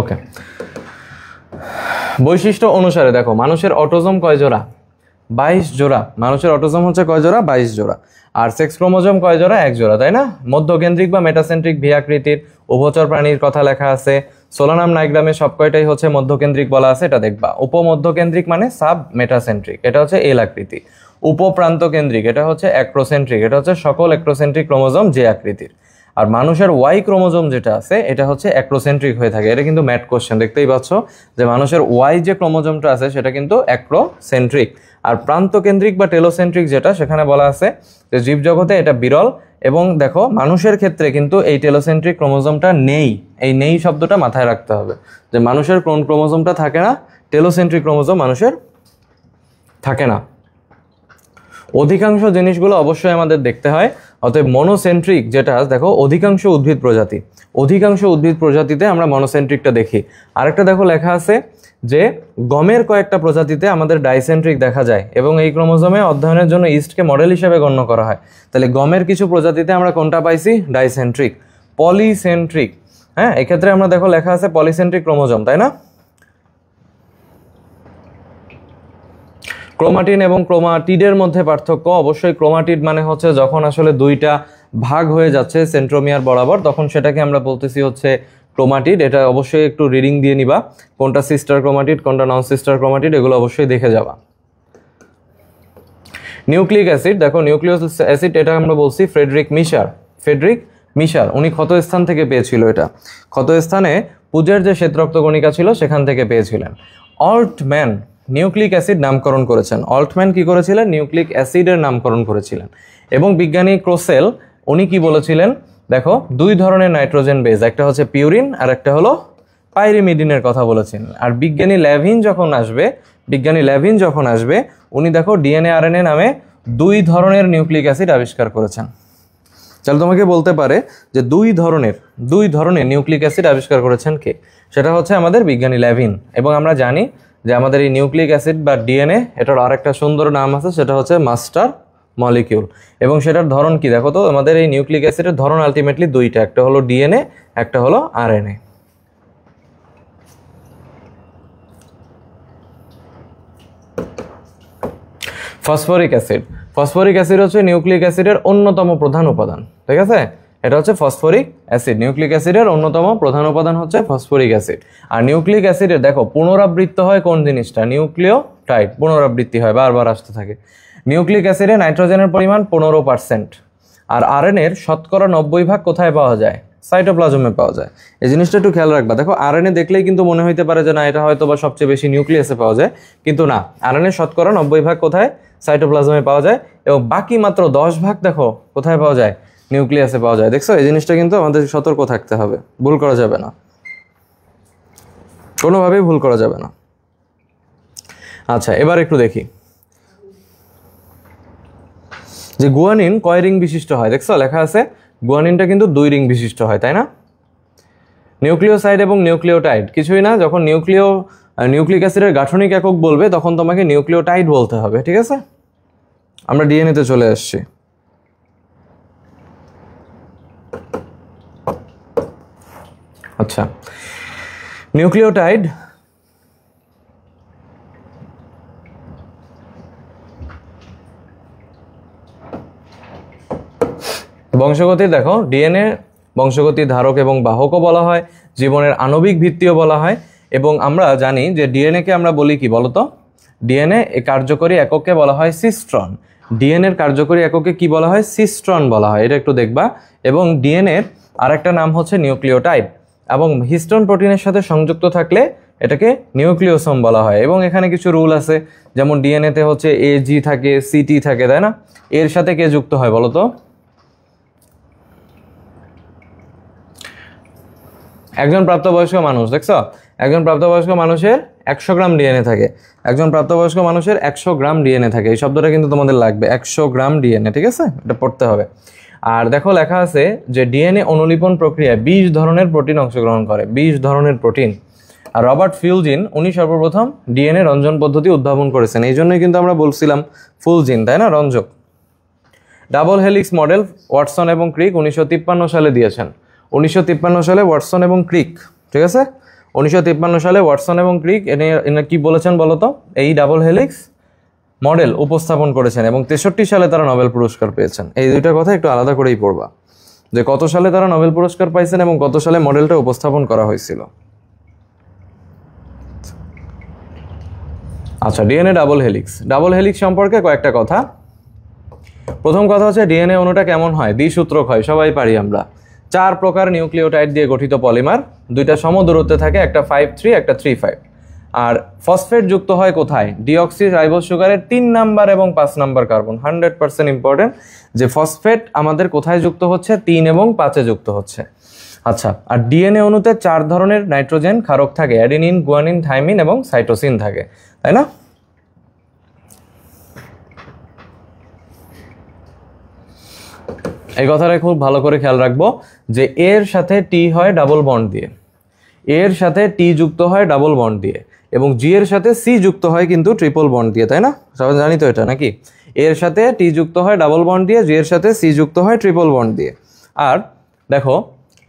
S1: ওকে, বৈশিষ্ট্য অনুসারে দেখো মানুষের অটোজোম কয় জোড়া? 22 জোড়া। মানুষের অটোজোম হচ্ছে কয় জোড়া? 22 জোড়া। আর সেক্স ক্রোমোজোম কয় জোড়া? 1 জোড়া, তাই না? মধ্যকেন্দ্রিক বা মেটাসেন্ট্রিক ভি আকৃতির উভচর প্রাণীর কথা লেখা আছে। সোলানাম নাইগ্রামে সব কয়টাই হচ্ছে মধ্যকেন্দ্রিক বলা আছে, এটা দেখবা। উপমধ্যকেন্দ্রিক মানে সাব মেটাসেন্ট্রিক, এটা হচ্ছে এল আকৃতি। উপপ্রান্তকেন্দ্রিক এটা হচ্ছে অ্যাক্রোসেন্ট্রিক, এটা হচ্ছে সকল অ্যাক্রোসেন্ট্রিক ক্রোমোজোম জে আকৃতির। আর মানুষের ওয়াই ক্রোমোজোম যেটা আছে এটা হচ্ছে অ্যাক্রোসেন্ট্রিক হয়ে থাকে। এটা কিন্তু ম্যাট কোশ্চেন, দেখতেই পাচ্ছ যে মানুষের ওয়াই যে ক্রোমোজোমটা আছে সেটা কিন্তু অ্যাক্রোসেন্ট্রিক। আর প্রান্তকেন্দ্রিক বা টেলোসেন্ট্রিক যেটা, সেখানে বলা আছে যে জীবজগতে এটা বিরল। এবং দেখো মানুষের ক্ষেত্রে কিন্তু এই টেলোসেন্ট্রিক ক্রোমোজোমটা নেই। এই নেই শব্দটা মাথায় রাখতে হবে যে মানুষের কোন ক্রোমোজোমটা থাকে না? টেলোসেন্ট্রিক ক্রোমোজোম মানুষের থাকে না। অধিকাংশ জিনিসগুলো অবশ্যই আমাদের দেখতে হয়। অতএব মনোসেন্ট্রিক যেটা দেখো, অধিকাংশ উদ্ভিদ প্রজাতিতে আমরা মনোসেন্ট্রিকটা দেখি। আরেকটা দেখো লেখা আছে যে গমের কয়েকটা প্রজাতিতে আমাদের ডাইসেন্ট্রিক দেখা যায় এবং এই ক্রোমোজোমে অধ্যয়নের জন্য ইস্টকে মডেল হিসেবে গণ্য করা হয়। তাহলে গমের কিছু প্রজাতিতে আমরা কোনটা পাইছি? ডাইসেন্ট্রিক। পলিসেন্ট্রিক, হ্যাঁ, এক্ষেত্রে আমরা দেখো লেখা আছে পলিসেন্ট্রিক ক্রোমোজোম, তাই না? ক্রোমাটিন এবং ক্রোমাটিডের মধ্যে পার্থক্য। অবশ্যই ক্রোমাটিড মানে হচ্ছে যখন আসলে 2টা ভাগ হয়ে যাচ্ছে সেন্ট্রোমিয়ার বরাবর, তখন সেটাকে আমরা বলতেছি হচ্ছে ক্রোমাটিড। এটা অবশ্যই একটু রিডিং দিয়ে নিবা, কোনটা সিস্টার ক্রোমাটিড কোনটা নন সিস্টার ক্রোমাটিড, এগুলো অবশ্যই দেখে যাবা। নিউক্লিক অ্যাসিড দেখো, নিউক্লিক অ্যাসিড এটা আমরা বলছি ফ্রেডরিক মিশার। উনি ক্ষত স্থান থেকে পেয়েছিল। এটা ক্ষত স্থানে পুজের যে শ্বেতরক্তকণিকা ছিল সেখান থেকে পেয়েছিলেন। অল্টম্যান নিউক্লিক অ্যাসিড নামকরণ করেছেন। অল্টম্যান কি করেছিলেন? নিউক্লিক অ্যাসিডের নামকরণ করেছিলেন। এবং বিজ্ঞানী ক্রোসেল উনি কি বলেছিলেন? দেখো 2 ধরনের নাইট্রোজেন বেস, একটা হচ্ছে পিউরিন আর একটা হলো পাইরিমিডিনের কথা বলেছেন। আর বিজ্ঞানী ল্যাভিন যখন আসবে উনি দেখো ডিএনএ আরএনএ নামে 2 ধরনের নিউক্লিক অ্যাসিড আবিষ্কার করেছেন। তাহলে তোমাকে বলতে পারে যে 2 ধরনের নিউক্লিক অ্যাসিড আবিষ্কার করেছেন কে? সেটা হচ্ছে আমাদের বিজ্ঞানী ল্যাভিন। এবং আমরা জানি যে আমাদের এই নিউক্লিক অ্যাসিড বা ডিএনএ এটার আরেকটা সুন্দর নাম আছে, সেটা হচ্ছে মাস্টার মলিকিউল। এবং সেটার ধরন কি দেখো তো, আমাদের এই নিউক্লিক অ্যাসিডের ধরন আলটিমেটলি দুইটা, একটা হলো ডিএনএ, একটা হলো RNA. Phosphoric acid, phosphoric acid হচ্ছে নিউক্লিক অ্যাসিডের অন্যতম প্রধান উপাদান, ঠিক আছে? এটা হচ্ছে ফসফরিক অ্যাসিড, নিউক্লিক অ্যাসিডের অন্যতম প্রধান উপাদান হচ্ছে ফসফরিক অ্যাসিড। আর নিউক্লিক অ্যাসিডের দেখো পুনরাবৃত্ত হয় কোন জিনিসটা, নিউক্লিওটাইড পুনরাবৃত্তি হয়, বারবার আসতে থাকে। নিউক্লিক অ্যাসিডে নাইট্রোজেনের পরিমাণ 15%, আর আরএনএর শতকরা 90% কোথায় পাওয়া যায়, সাইটোপ্লাজমে পাওয়া যায়। এই জিনিসটা একটু খেয়াল রাখবা। দেখো আরএনএ দেখলেই কিন্তু মনে হইতে পারে যে না এটা হয়তো বা সবচেয়ে বেশি নিউক্লিয়াসে পাওয়া যায়, কিন্তু না, আরএনএ শতকরা 90% কোথায়, সাইটোপ্লাজমে পাওয়া যায়, এবং বাকি মাত্র 10% দেখো কোথায় পাওয়া যায়, নিউক্লিয়াসে পাওয়া যায়। দেখছো, এই জিনিসটা কিন্তু আমাদের সতর্ক থাকতে হবে, ভুল করা যাবে না, কোনোভাবেই ভুল করা যাবে না। আচ্ছা, এবার একটু দেখি যে গুয়ানিন কয় রিং বিশিষ্ট হয়। দেখছো লেখা আছে গুয়ানিনটা কিন্তু 2 রিং বিশিষ্ট হয়, তাই না? নিউক্লিওসাইড এবং নিউক্লিওটাইড কিছুই না, যখন নিউক্লিক অ্যাসিডের গাঠনিক একক বলবে তখন তোমাকে নিউক্লিওটাইড বলতে হবে, ঠিক আছে? আমরা ডিএনএতে চলে আসছি। আচ্ছা, নিউক্লিওটাইড বংশগতির, দেখো ডিএনএ বংশগতির ধারক এবং বাহকও বলা হয়, জীবনের আণবিক ভিত্তিও বলা হয়। এবং আমরা জানি যে ডিএনএকে আমরা বলি কি বলতো, ডিএনএ কার্যকরী এককে বলা হয় সিস্ট্রন। ডিএনএর কার্যকরী এককে কি বলা হয়, সিস্ট্রন বলা হয়, এটা একটু দেখবা। এবং ডিএনএর আরেকটা নাম হচ্ছে নিউক্লিওটাইড, এবং হিস্টোন প্রোটিনের সাথে সংযুক্ত থাকলে এটাকে নিউক্লিওসোম বলা হয়। এবং এখানে কিছু রুল আছে, যেমন ডিএনএতে হচ্ছে এজি থাকে, সিটি থাকে, তাই না? এর সাথে কে যুক্ত হয় বলতো, একজন প্রাপ্তবয়স্ক মানুষ। দেখছো, একজন প্রাপ্তবয়স্ক মানুষের 100 গ্রাম ডিএনএ থাকে, একজন প্রাপ্তবয়স্ক মানুষের 100 গ্রাম ডিএনএ থাকে। এই শব্দটা কিন্তু তোমাদের লাগবে, 100 গ্রাম ডিএনএ, ঠিক আছে? এটা পড়তে হবে। আর দেখো লেখা আছে যে ডিএনএ অনুলিপন প্রক্রিয়ায় 20 ধরনের প্রোটিন অংশগ্রহণ করে, 20 ধরনের প্রোটিন। আর রবার্ট ফিউলজিন উনি সর্বপ্রথম ডিএনএ রঞ্জন পদ্ধতি উদ্ভাবন করেছেন, এই জন্যই কিন্তু আমরা বলছিলাম ফুলজিন, তাই না, রঞ্জক। ডাবল হেলিক্স মডেল ওয়াটসন এবং ক্রিক 1953 সালে দিয়েছেন, 1953 সালে ওয়াটসন এবং ক্রিক, ঠিক আছে? 1953 সালে ওয়াটসন এবং ক্রিক এনে কি বলেছেন বলতো, এই ডাবল হেলিক্স মডেল উপস্থাপন করেছেন, এবং 63 সালে তারা নোবেল পুরস্কার পেয়েছেন। এই দুইটা কথা একটু আলাদা করেই পড়বা, যে কত সালে তারা নোবেল পুরস্কার পাইছেন এবং কত সালে মডেলটা উপস্থাপন করা হয়েছিল। আচ্ছা, DNA double helix, double helix সম্পর্কে কয়েকটা কথা। প্রথম কথা হচ্ছে ডিএনএ অণুটা কেমন হয়, দ্বিসূত্রক হয়, সবাই পারি আমরা। 4 প্রকার নিউক্লিওটাইড দিয়ে গঠিত পলিমার, দুইটা সম দূরত্বে থাকে, একটা 5-3 একটা 3-5। আর ফসফেট যুক্ত হয় কোথায়, ডিঅক্সি রাইবোজ সুগারের 3 নাম্বার এবং 5 নাম্বার কার্বন। 100% ইম্পর্টেন্ট যে ফসফেট আমাদের কোথায় যুক্ত হচ্ছে, 3 এবং 5-এ যুক্ত হচ্ছে। আচ্ছা, আর ডিএনএ অণুতে 4 ধরনের নাইট্রোজেন ক্ষারক থাকে, অ্যাডেনিন, গুয়ানিন, থাইমিন এবং সাইটোসিন থাকে, তাই না? এই কথাটা খুব ভালো করে খেয়াল রাখবো যে এর সাথে টি হয় ডাবল বন্ড দিয়ে, এর সাথে টি যুক্ত হয় ডাবল বন্ড দিয়ে, এবং জি এর সাথে সি যুক্ত হয় কিন্তু ট্রিপল বন্ড দিয়ে, তাই না? সবাই জানি তো এটা নাকি? এর সাথে টি যুক্ত হয় ডাবল বন্ড দিয়ে, জি এর সাথে সি যুক্ত হয় ট্রিপল বন্ড দিয়ে। আর দেখো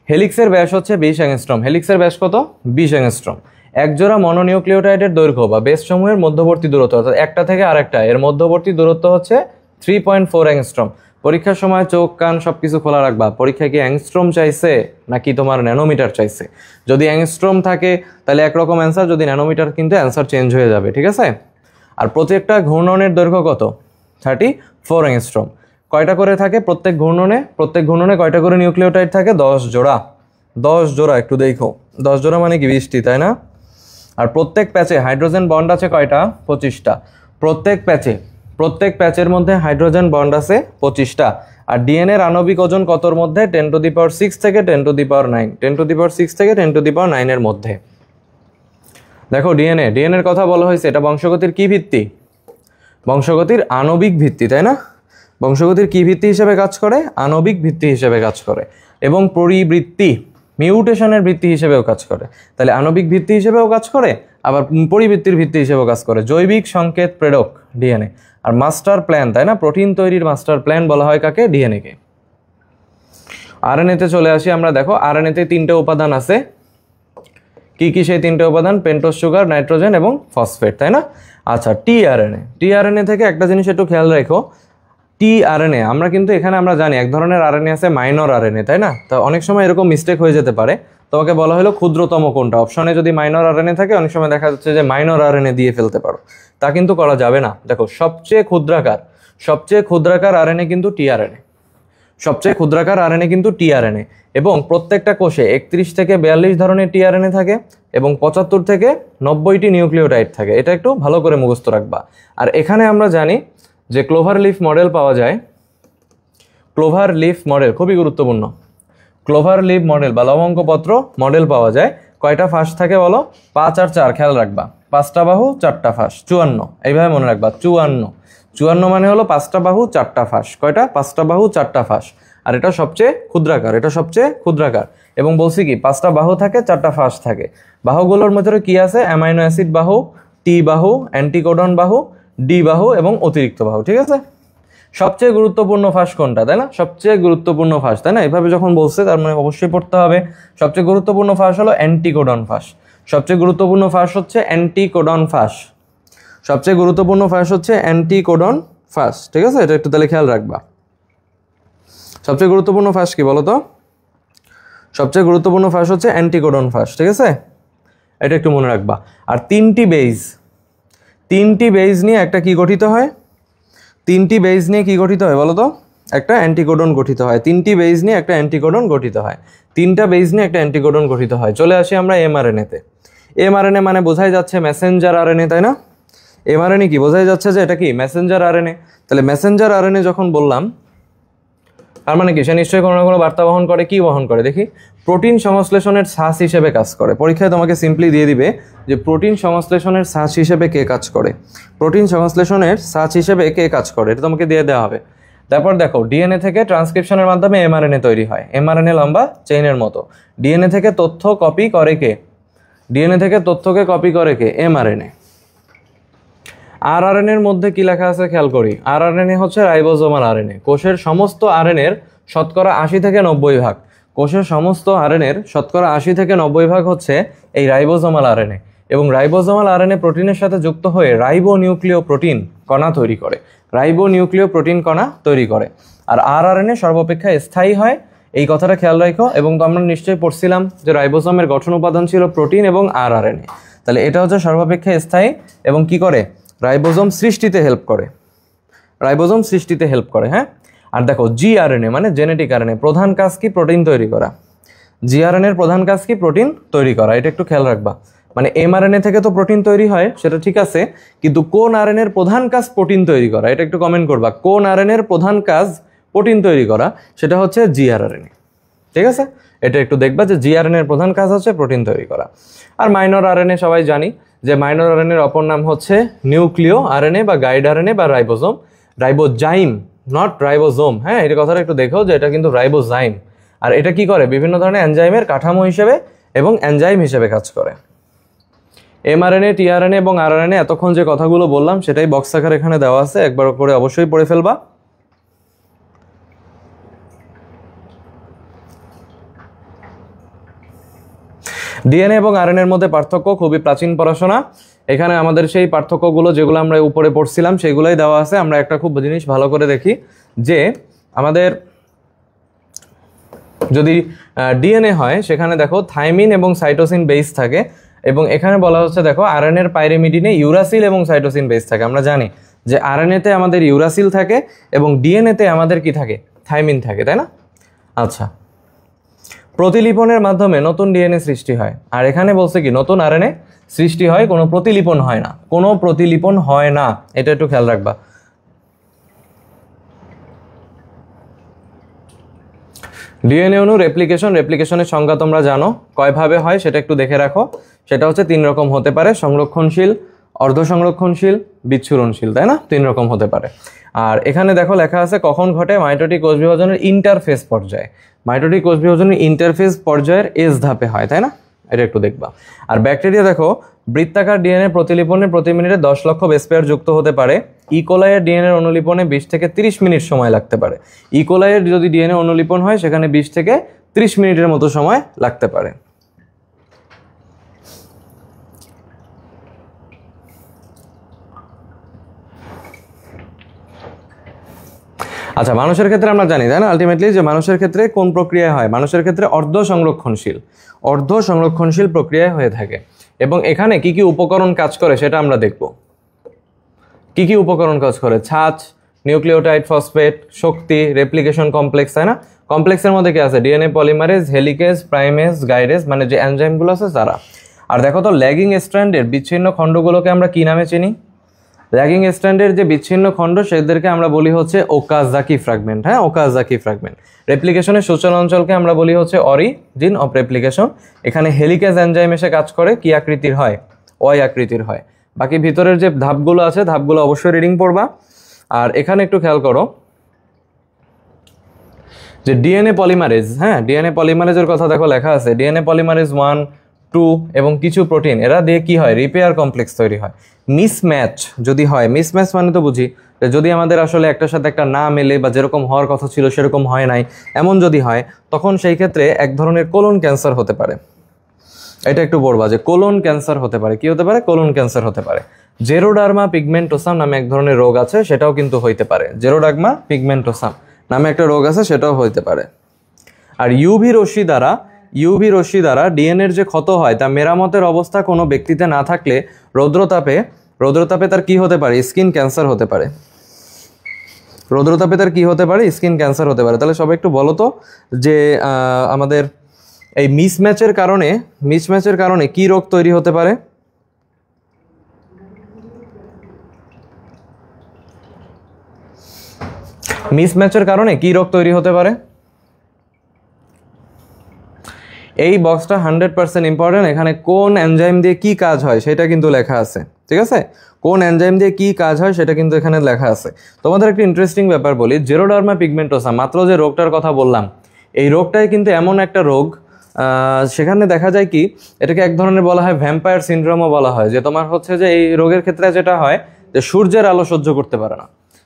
S1: হেলিক্সের ব্যাস হচ্ছে 20 অ্যাংস্ট্রম। হেলিক্সের ব্যাস কত, 20 অ্যাংস্ট্রম। একজোড়া মনোনিউক্লিওটাইডের দৈর্ঘ্য বা বেস সমূহের মধ্যবর্তী দূরত্ব, অর্থাৎ একটা থেকে আরেকটা এর মধ্যবর্তী দূরত্ব হচ্ছে 3.4 অ্যাংস্ট্রম। পরীক্ষার সময় চোখ কান সবকিছু খোলা রাখবা, পরীক্ষায় কি অ্যাংস্ট্রম চাইছে নাকি তোমার ন্যানোমিটার চাইছে। যদি অ্যাংস্ট্রম থাকে তাহলে একরকম অ্যান্সার, যদি ন্যানোমিটার কিন্তু অ্যান্সার চেঞ্জ হয়ে যাবে, ঠিক আছে? আর প্রত্যেকটা ঘূর্ণনের দৈর্ঘ্য কত, 34 অ্যাংস্ট্রম। কয়টা করে থাকে প্রত্যেক ঘূর্ণনে, প্রত্যেক ঘূর্ণনে কয়টা করে নিউক্লিওটাইড থাকে, 10 জোড়া। 10 জোড়া, একটু দেখো 10 জোড়া মানে কি 20টি, তাই না? আর প্রত্যেক প্যাচে হাইড্রোজেন বন্ড আছে কয়টা, 25টা। প্রত্যেক প্যাচের মধ্যে হাইড্রোজেন বন্ড আছে 25টা। আর ডিএনএর আণবিক ওজন কতর মধ্যে, 10⁶ থেকে 10⁹ 10⁶ থেকে 10⁹ এর মধ্যে। দেখো ডিএনএর কথা বলা হয়েছে, এটা বংশগতির কি ভিত্তি, বংশগতির আণবিক ভিত্তি, তাই না? বংশগতির কি ভিত্তি হিসেবে কাজ করে, আণবিক ভিত্তি হিসেবে কাজ করে, এবং পরিবৃত্তি মিউটেশনের ভিত্তি হিসেবেও কাজ করে। তাহলে আণবিক ভিত্তি হিসেবেও কাজ করে, আবার পরিবৃত্তির ভিত্তি হিসেবেও কাজ করে। জৈবিক সংকেত প্রেরক ডিএনএ, আর মাস্টার প্ল্যান, তাই না? প্রোটিন তৈরির মাস্টার প্ল্যান বলা হয় কাকে? ডিএনএ কে। আরএনএতে চলে আসি আমরা। দেখো আরএনএতে 3টে উপাদান আছে। কি কি সেই 3টে উপাদান? পেন্টোজ সুগার, নাইট্রোজেন এবং ফসফেট, তাই না? আচ্ছা, টিআরএনএ থেকে একটা জিনিস একটু খেয়াল রাখো। টিআরএনএ আমরা কিন্তু এখানে আমরা জানি এক ধরনের আরএনএ আছে মাইনর আরএনএ, তাই না? তো অনেক সময় এরকম মিস্টেক হয়ে যেতে পারে। তোমাকে বলা হলো ক্ষুদ্রতম কোনটা। অপশনে যদি মাইনর আরএনএ থাকে অনেক সময় দেখা যাচ্ছে যে মাইনর আরএনএ দিয়ে ফেলতে পারো, তা কিন্তু করা যাবে না। দেখো সবচেয়ে ক্ষুদ্রাকার আরএনএ কিন্তু টিআরএনএ, সবচেয়ে ক্ষুদ্রাকার আরএনএ কিন্তু টিআরএনএ। এবং প্রত্যেকটা কোষে 31 থেকে 42 ধরনের টিআরএনএ থাকে এবং 75 থেকে 90টি নিউক্লিওটাইড থাকে। এটা একটু ভালো করে মুখস্থ রাখবা। আর এখানে আমরা জানি যে ক্লোভার লিফ মডেল পাওয়া যায়। ক্লোভার লিফ মডেল খুবই গুরুত্বপূর্ণ। ক্লোভার লিফ মডেল বা লবঙ্গপত্র মডেল পাওয়া যায়। কয়টা ফাঁস থাকে বলো? 5 আর 4 খেয়াল রাখবা। 5টা বাহু 4টা ফাঁস, 54। এইভাবে মনে রাখবা, 54 মানে হলো 5টা বাহু 4টা ফাঁস। কয়টা? 5টা বাহু 4টা ফাঁস। আর এটা সবচেয়ে ক্ষুদ্রাকার। এবং বলছি কি 5টা বাহু থাকে, 4টা ফাঁস থাকে। বাহুগুলোর মধ্যে কি আছে? অ্যামাইনো অ্যাসিড বাহু, টি বাহু, অ্যান্টিকোডন বাহু, ডি বাহু এবং অতিরিক্ত বাহু। ঠিক আছে? সবচেয়ে গুরুত্বপূর্ণ ফাঁস কোনটা, তাই না? সবচেয়ে গুরুত্বপূর্ণ ফাঁস, তাই না? এভাবে যখন বলছে তার মানে অবশ্যই পড়তে হবে। সবচেয়ে গুরুত্বপূর্ণ ফাঁস হলো অ্যান্টিকোডন ফাঁস। সবচেয়ে গুরুত্বপূর্ণ ফাঁস হচ্ছে অ্যান্টিকোডন ফাঁস। সবচেয়ে গুরুত্বপূর্ণ ফাঁস হচ্ছে অ্যান্টিকোডন ফাঁস। ঠিক আছে? এটা একটু তাহলে খেয়াল রাখবা। সবচেয়ে গুরুত্বপূর্ণ ফাঁস কি বলো তো? সবচেয়ে গুরুত্বপূর্ণ ফাঁস হচ্ছে অ্যান্টিকোডন ফাঁস। ঠিক আছে? এটা একটু মনে রাখবা। আর 3টি বেজ নিয়ে একটা কি গঠিত হয়? 3টি বেজ নিয়ে কি গঠিত হয় বলো তো? একটা অ্যান্টিকোডন গঠিত হয়। 3টি বেজ নিয়ে একটা অ্যান্টিকোডন গঠিত হয়। 3টা বেজ নিয়ে একটা অ্যান্টিকোডন গঠিত হয়। চলে আসি আমরা এমআরএনএতে। এমআরএনএ মানে বোঝাই যাচ্ছে মেসেঞ্জার আরএনএ, তাই না? এমআরএনএ কি বোঝাই যাচ্ছে যে এটা কি মেসেঞ্জার আরএনএ। তাহলে মেসেঞ্জার আরএনএ যখন বললাম তার মানে কি? সে নিশ্চয়ই কোনো না কোনো বার্তা বহন করে। কি বহন করে দেখি? প্রোটিন সংশ্লেষণের ছাঁচ হিসেবে কাজ করে। পরীক্ষায় তোমাকে সিম্পলি দিয়ে দিবে যে প্রোটিন সংশ্লেষণের ছাঁচ হিসেবে কে কাজ করে। প্রোটিন সংশ্লেষণের ছাঁচ হিসেবে কে কাজ করে এটা তোমাকে দিয়ে দেওয়া হবে। তারপর দেখো ডিএনএ থেকে ট্রান্সক্রিপশনের মাধ্যমে এমআরএনএ তৈরি হয়। এমআরএনএ লম্বা চেইনের মতো। ডিএনএ থেকে তথ্য কপি করে কে? ডিএনএ থেকে তথ্যকে কপি করে কে? এমআরএনএ। আরআরএনএর মধ্যে কি লেখা আছে খেয়াল করি। আরআরএনএ হচ্ছে রাইবোজোমাল আরএনএ। কোষের সমস্ত আরএনএর শতকরা 80 থেকে 90 ভাগ। কোষের সমস্ত আরএনএর শতকরা 80 থেকে 90 ভাগ হচ্ছে এই রাইবোজোমাল আরএনএ। এবং রাইবোজোমাল আরএনএ প্রোটিনের সাথে যুক্ত হয়ে রাইবোনিউক্লিয় প্রোটিন কণা তৈরি করে। রাইবোনিউক্লিয় প্রোটিন কণা তৈরি করে। আর আরআরএনএ সর্বাপেক্ষা স্থায়ী হয়, এই কথাটা খেয়াল রাখো। এবং তো আমরা নিশ্চয়ই পড়ছিলাম যে রাইবোজোমের গঠন উপাদান ছিল প্রোটিন এবং আরআরএনএ। তাহলে এটা হচ্ছে সর্বাপেক্ষা স্থায়ী এবং কি করে? রাইবোজোম সৃষ্টিতে হেল্প করে। রাইবোজোম সৃষ্টিতে হেল্প করে। হ্যাঁ। আর দেখো জিআরএনএ মানে জেনেটিক আরএনএ, প্রধান কাজ কি? প্রোটিন তৈরি করা। জিআরএনএর প্রধান কাজ কি? প্রোটিন তৈরি করা। এটা একটু খেয়াল রাখবা। মানে এমআরএনএ থেকে তো প্রোটিন তৈরি হয়, সেটা ঠিক আছে, কিন্তু কোন আরএনএর প্রধান কাজ প্রোটিন তৈরি করা? এটা একটু কমেন্ট করবা। কোন আরএনএর প্রধান কাজ প্রোটিন তৈরি করা? সেটা হচ্ছে জিআরআরএনএ। ঠিক আছে? এটা একটু দেখবা যে জিআরএনএর প্রধান কাজ হচ্ছে প্রোটিন তৈরি করা। আর মাইনর আরএনএ সবাই জানি যে মাইনর আরএনএর অপর নাম হচ্ছে নিউক্লিয় আরএনএ বা গাইড আরএনএ বা রাইবোজোম। Ribozyme, not ribosome. হ্যাঁ, এটা কথাটা একটু দেখো যে এটা কিন্তু রাইবোজাইম। আর এটা কি করে? বিভিন্ন ধরনের এনজাইমের কাঠামো হিসেবে এবং এনজাইম হিসেবে কাজ করে। এমআরএনএ, টিআরএনএ এবং আরআরএনএ এতক্ষণ যে কথাগুলো বললাম সেটাই বক্স আকারে এখানে দেওয়া আছে, একবার করে অবশ্যই পড়ে ফেলবা। ডিএনএ এবং আরএনএর মধ্যে পার্থক্য খুবই প্রাচীন পড়াশোনা। এখানে আমাদের সেই পার্থক্যগুলো যেগুলো আমরা উপরে পড়ছিলাম সেগুলোই দেওয়া আছে। আমরা একটা খুব জিনিস ভালো করে দেখি যে আমাদের যদি ডিএনএ হয় সেখানে দেখো থাইমিন এবং সাইটোসিন বেস থাকে, এবং এখানে বলা হচ্ছে দেখো আরএনএর পাইরিমিডিনে ইউরাসিল এবং সাইটোসিন বেস থাকে। আমরা জানি যে আরএনএতে আমাদের ইউরাসিল থাকে এবং ডিএনএতে আমাদের কি থাকে? থাইমিন থাকে, তাই না? আচ্ছা, প্রতিলিপনের মাধ্যমে নতুন ডিএনএ সৃষ্টি হয়। আর এখানে বলছে কি নতুন আরএনএ সৃষ্টি হয়, কোনো প্রতিলিপন হয় না। কোনো প্রতিলিপন হয় না, এটা একটু খেয়াল রাখবা। ডিএনএ অণু রেপ্লিকেশনের সংজ্ঞা তোমরা জানো, কয়ভাবে হয় সেটা একটু দেখে রাখো। সেটা হচ্ছে 3 রকম হতে পারে: সংরক্ষণশীল, অর্ধ সংরক্ষণশীল, বিচ্ছুরণশীল, তাই না? 3 রকম হতে পারে। আর এখানে দেখো লেখা আছে কখন ঘটে? মাইটোটিক কোষ বিভাজনের ইন্টারফেস পর্যায়ে। মাইটোটিক কোষ বিভাজনের ইন্টারফেস পর্যায়ের এস ধাপে হয়, তাই না? এটা একটু দেখবা। আর ব্যাকটেরিয়া দেখো বৃত্তাকার ডিএনএ প্রতিলিপনে প্রতি মিনিটে 10 লক্ষ বেস পেয়ার যুক্ত হতে পারে। ইকোলাইয়ের ডিএনএ অনুলিপনে 20 থেকে 30 মিনিট সময় লাগতে পারে। ইকোলাইয়ের যদি ডিএনএ অনুলিপন হয় সেখানে 20 থেকে 30 মিনিটের মতো সময় লাগতে পারে। আচ্ছা, মানুষের ক্ষেত্রে আমরা জানি তাই না আলটিমেটলি যে মানুষের ক্ষেত্রে কোন প্রক্রিয়া হয়, মানুষের ক্ষেত্রে অর্ধ সংরক্ষণশীল প্রক্রিয়া হয়ে থাকে। এবং এখানে কি কি উপকরণ কাজ করে সেটা আমরা দেখব। কি কি উপকরণ কাজ করে? ছাঁচ, নিউক্লিওটাইড, ফসফেট, শক্তি, রেপ্লিকেশন কমপ্লেক্স, তাই না? কমপ্লেক্সের মধ্যে কি আছে? ডিএনএ পলিমারেজ, হেলিকেজ, প্রাইমেজ, গাইডেজ, মানে যে এনজাইমগুলো আছে তারা। আর দেখো তো ল্যাগিং স্ট্র্যান্ডের বিচ্ছিন্ন খণ্ডগুলোকে আমরা কি নামে চিনি? ল্যাগিং স্ট্র্যান্ডের যে বিচ্ছিন্ন খণ্ড সেদেরকে আমরা বলি হচ্ছে ওকাজাকি ফ্র্যাগমেন্ট। হ্যাঁ, ওকাজাকি ফ্র্যাগমেন্ট। রেপ্লিকেশনের সূচনা অঞ্চলকে আমরা বলি হচ্ছে অরিজিন অফ রেপ্লিকেশন। এখানে হেলিকেজ এনজাইম এসে কাজ করে, কি আকৃতির হয়? ওয়াই আকৃতির হয়। বাকি ভিতরের যে ধাপগুলো আছে ধাপগুলো অবশ্যই রিডিং পড়বা। আর এখানে একটু খেয়াল করো যে ডিএনএ পলিমারেজ, হ্যাঁ ডিএনএ পলিমারেজের কথা দেখো লেখা আছে। ডিএনএ পলিমারেজ 1, 2 এবং কিছু প্রোটিন, এরা দিয়ে কি হয়? রিপেয়ার কমপ্লেক্স তৈরি হয়। মিসম্যাচ যদি হয়, মিসম্যাচ মানে তো বুঝি যদি আমাদের আসলে একটার সাথে একটা না মেলে বা যেরকম হওয়ার কথা ছিল সেরকম হয় নাই, এমন যদি হয় তখন সেই ক্ষেত্রে এক ধরনের কোলন ক্যান্সার হতে পারে। এটা একটু বলবা যে কোলন ক্যান্সার হতে পারে। কি হতে পারে? কোলন ক্যান্সার হতে পারে। জেরোডার্মা পিগমেন্টোসাম নামে এক ধরনের রোগ আছে, সেটাও কিন্তু হইতে পারে। জেরোডার্মা পিগমেন্টোসাম নামে একটা রোগ আছে, সেটাও হইতে পারে। আর ইউভি রশ্মি দ্বারা ডিএনএর যে ক্ষত হয় তা মেরামতের অবস্থা কোনো ব্যক্তিতে না থাকলে রৌদ্রতাপে তার কি হতে পারে? স্কিন ক্যান্সার হতে পারে। রৌদ্রতাপে তার কি হতে পারে? স্কিন ক্যান্সার হতে পারে। তাহলে সবাই একটু বলো তো যে আমাদের এই মিসম্যাচের কারণে কি রোগ তৈরি হতে পারে? মিসম্যাচের কারণে কি রোগ তৈরি হতে পারে? এই বক্সটা 100% ইম্পর্টেন্ট। এখানে কোন এনজাইম দিয়ে কি কাজ হয় সেটা কিন্তু লেখা আছে, ঠিক আছে? কোন এনজাইম দিয়ে কি কাজ হয় সেটা কিন্তু এখানে লেখা আছে। তোমাদের একটা ইন্টারেস্টিং ব্যাপার বলি, জেরোডার্মা পিগমেন্টোসা মাত্র যে রোগটার কথা বললাম, এই রোগটাই কিন্তু এমন একটা রোগ, সেখানে দেখা যায় কি এটাকে এক ধরনের বলা হয় ভ্যাম্পায়ার সিনড্রোমও বলা হয়। যে তোমার হচ্ছে যে এই রোগের ক্ষেত্রে যেটা হয় যে সূর্যের আলো সহ্য করতে পারে না,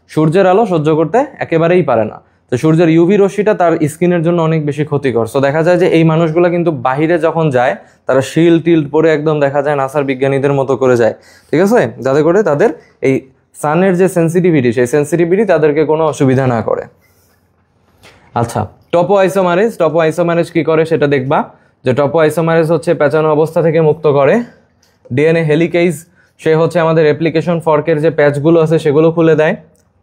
S1: সূর্যের আলো সহ্য করতে একেবারেই পারে না। তো সূর্যের ইউভি রশ্মিটা তার স্কিনের জন্য অনেক বেশি ক্ষতিকর। সো দেখা যায় যে এই মানুষগুলো কিন্তু বাহিরে যখন যায় তারা শিল্ড টিল্ড পরে একদম দেখা যায় নাসার বিজ্ঞানীদের মতো করে যায়, ঠিক আছে? যাতে করে তাদের এই সানের যে সেন্সিটিভিটি, সেই সেন্সিটিভিটি তাদেরকে কোনো অসুবিধা না করে। আচ্ছা, টপো আইসোমারেজ কি করে সেটা দেখবা। যে টপো আইসোমারেজ হচ্ছে পেঁচানো অবস্থা থেকে মুক্ত করে। ডিএনএ হেলিকেজ, সে হচ্ছে আমাদের রেপ্লিকেশন ফর্কের যে প্যাচগুলো আছে সেগুলো খুলে দেয়।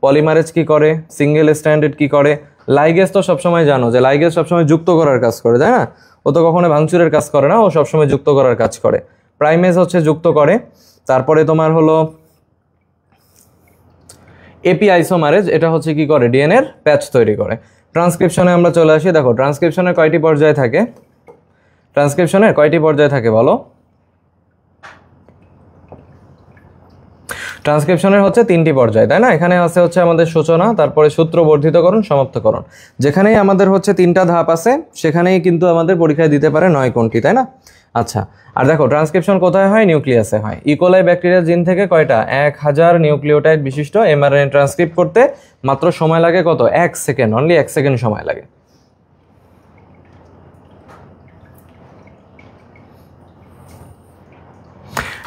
S1: পলিমারেজ কি করে? সিঙ্গেল স্ট্র্যান্ডেড কি করে? লাইগেজ তো সবসময় জানো যে লাইগেজ সবসময় যুক্ত করার কাজ করে, তাই না? ও তো কখনো ভাঙচুরের কাজ করে না, ও সবসময় যুক্ত করার কাজ করে। প্রাইমেজ হচ্ছে যুক্ত করে। তারপরে তোমার হলো এপি আইসোমারেজ, এটা হচ্ছে কি করে? ডিএনএর প্যাচ তৈরি করে। ট্রান্সক্রিপশনে আমরা চলে আসি। দেখো ট্রান্সক্রিপশনের কয়টি পর্যায়ে থাকে? বলো। ট্রান্সক্রিপশনের হচ্ছে 3টি পর্যায়, তাই না? এখানে আছে হচ্ছে আমাদের সূচনা, তারপরে সূত্র বর্ধিতকরণ, সমাপ্তকরণ। যেখানেই আমাদের হচ্ছে 3টা ধাপ আছে সেখানেই কিন্তু আমাদের পরীক্ষায় দিতে পারে 9 কোনটি, তাই না? আচ্ছা, আর দেখো ট্রান্সক্রিপশন কোথায় হয়? নিউক্লিয়াসে হয়। ইকোলাই ব্যাকটেরিয়া জিন থেকে কয়টা? 1000 নিউক্লিওটাইড বিশিষ্ট এমআরএনএ ট্রান্সক্রিপ্ট করতে মাত্র সময় লাগে কত? 1 সেকেন্ড, অনলি 1 সেকেন্ড সময় লাগে।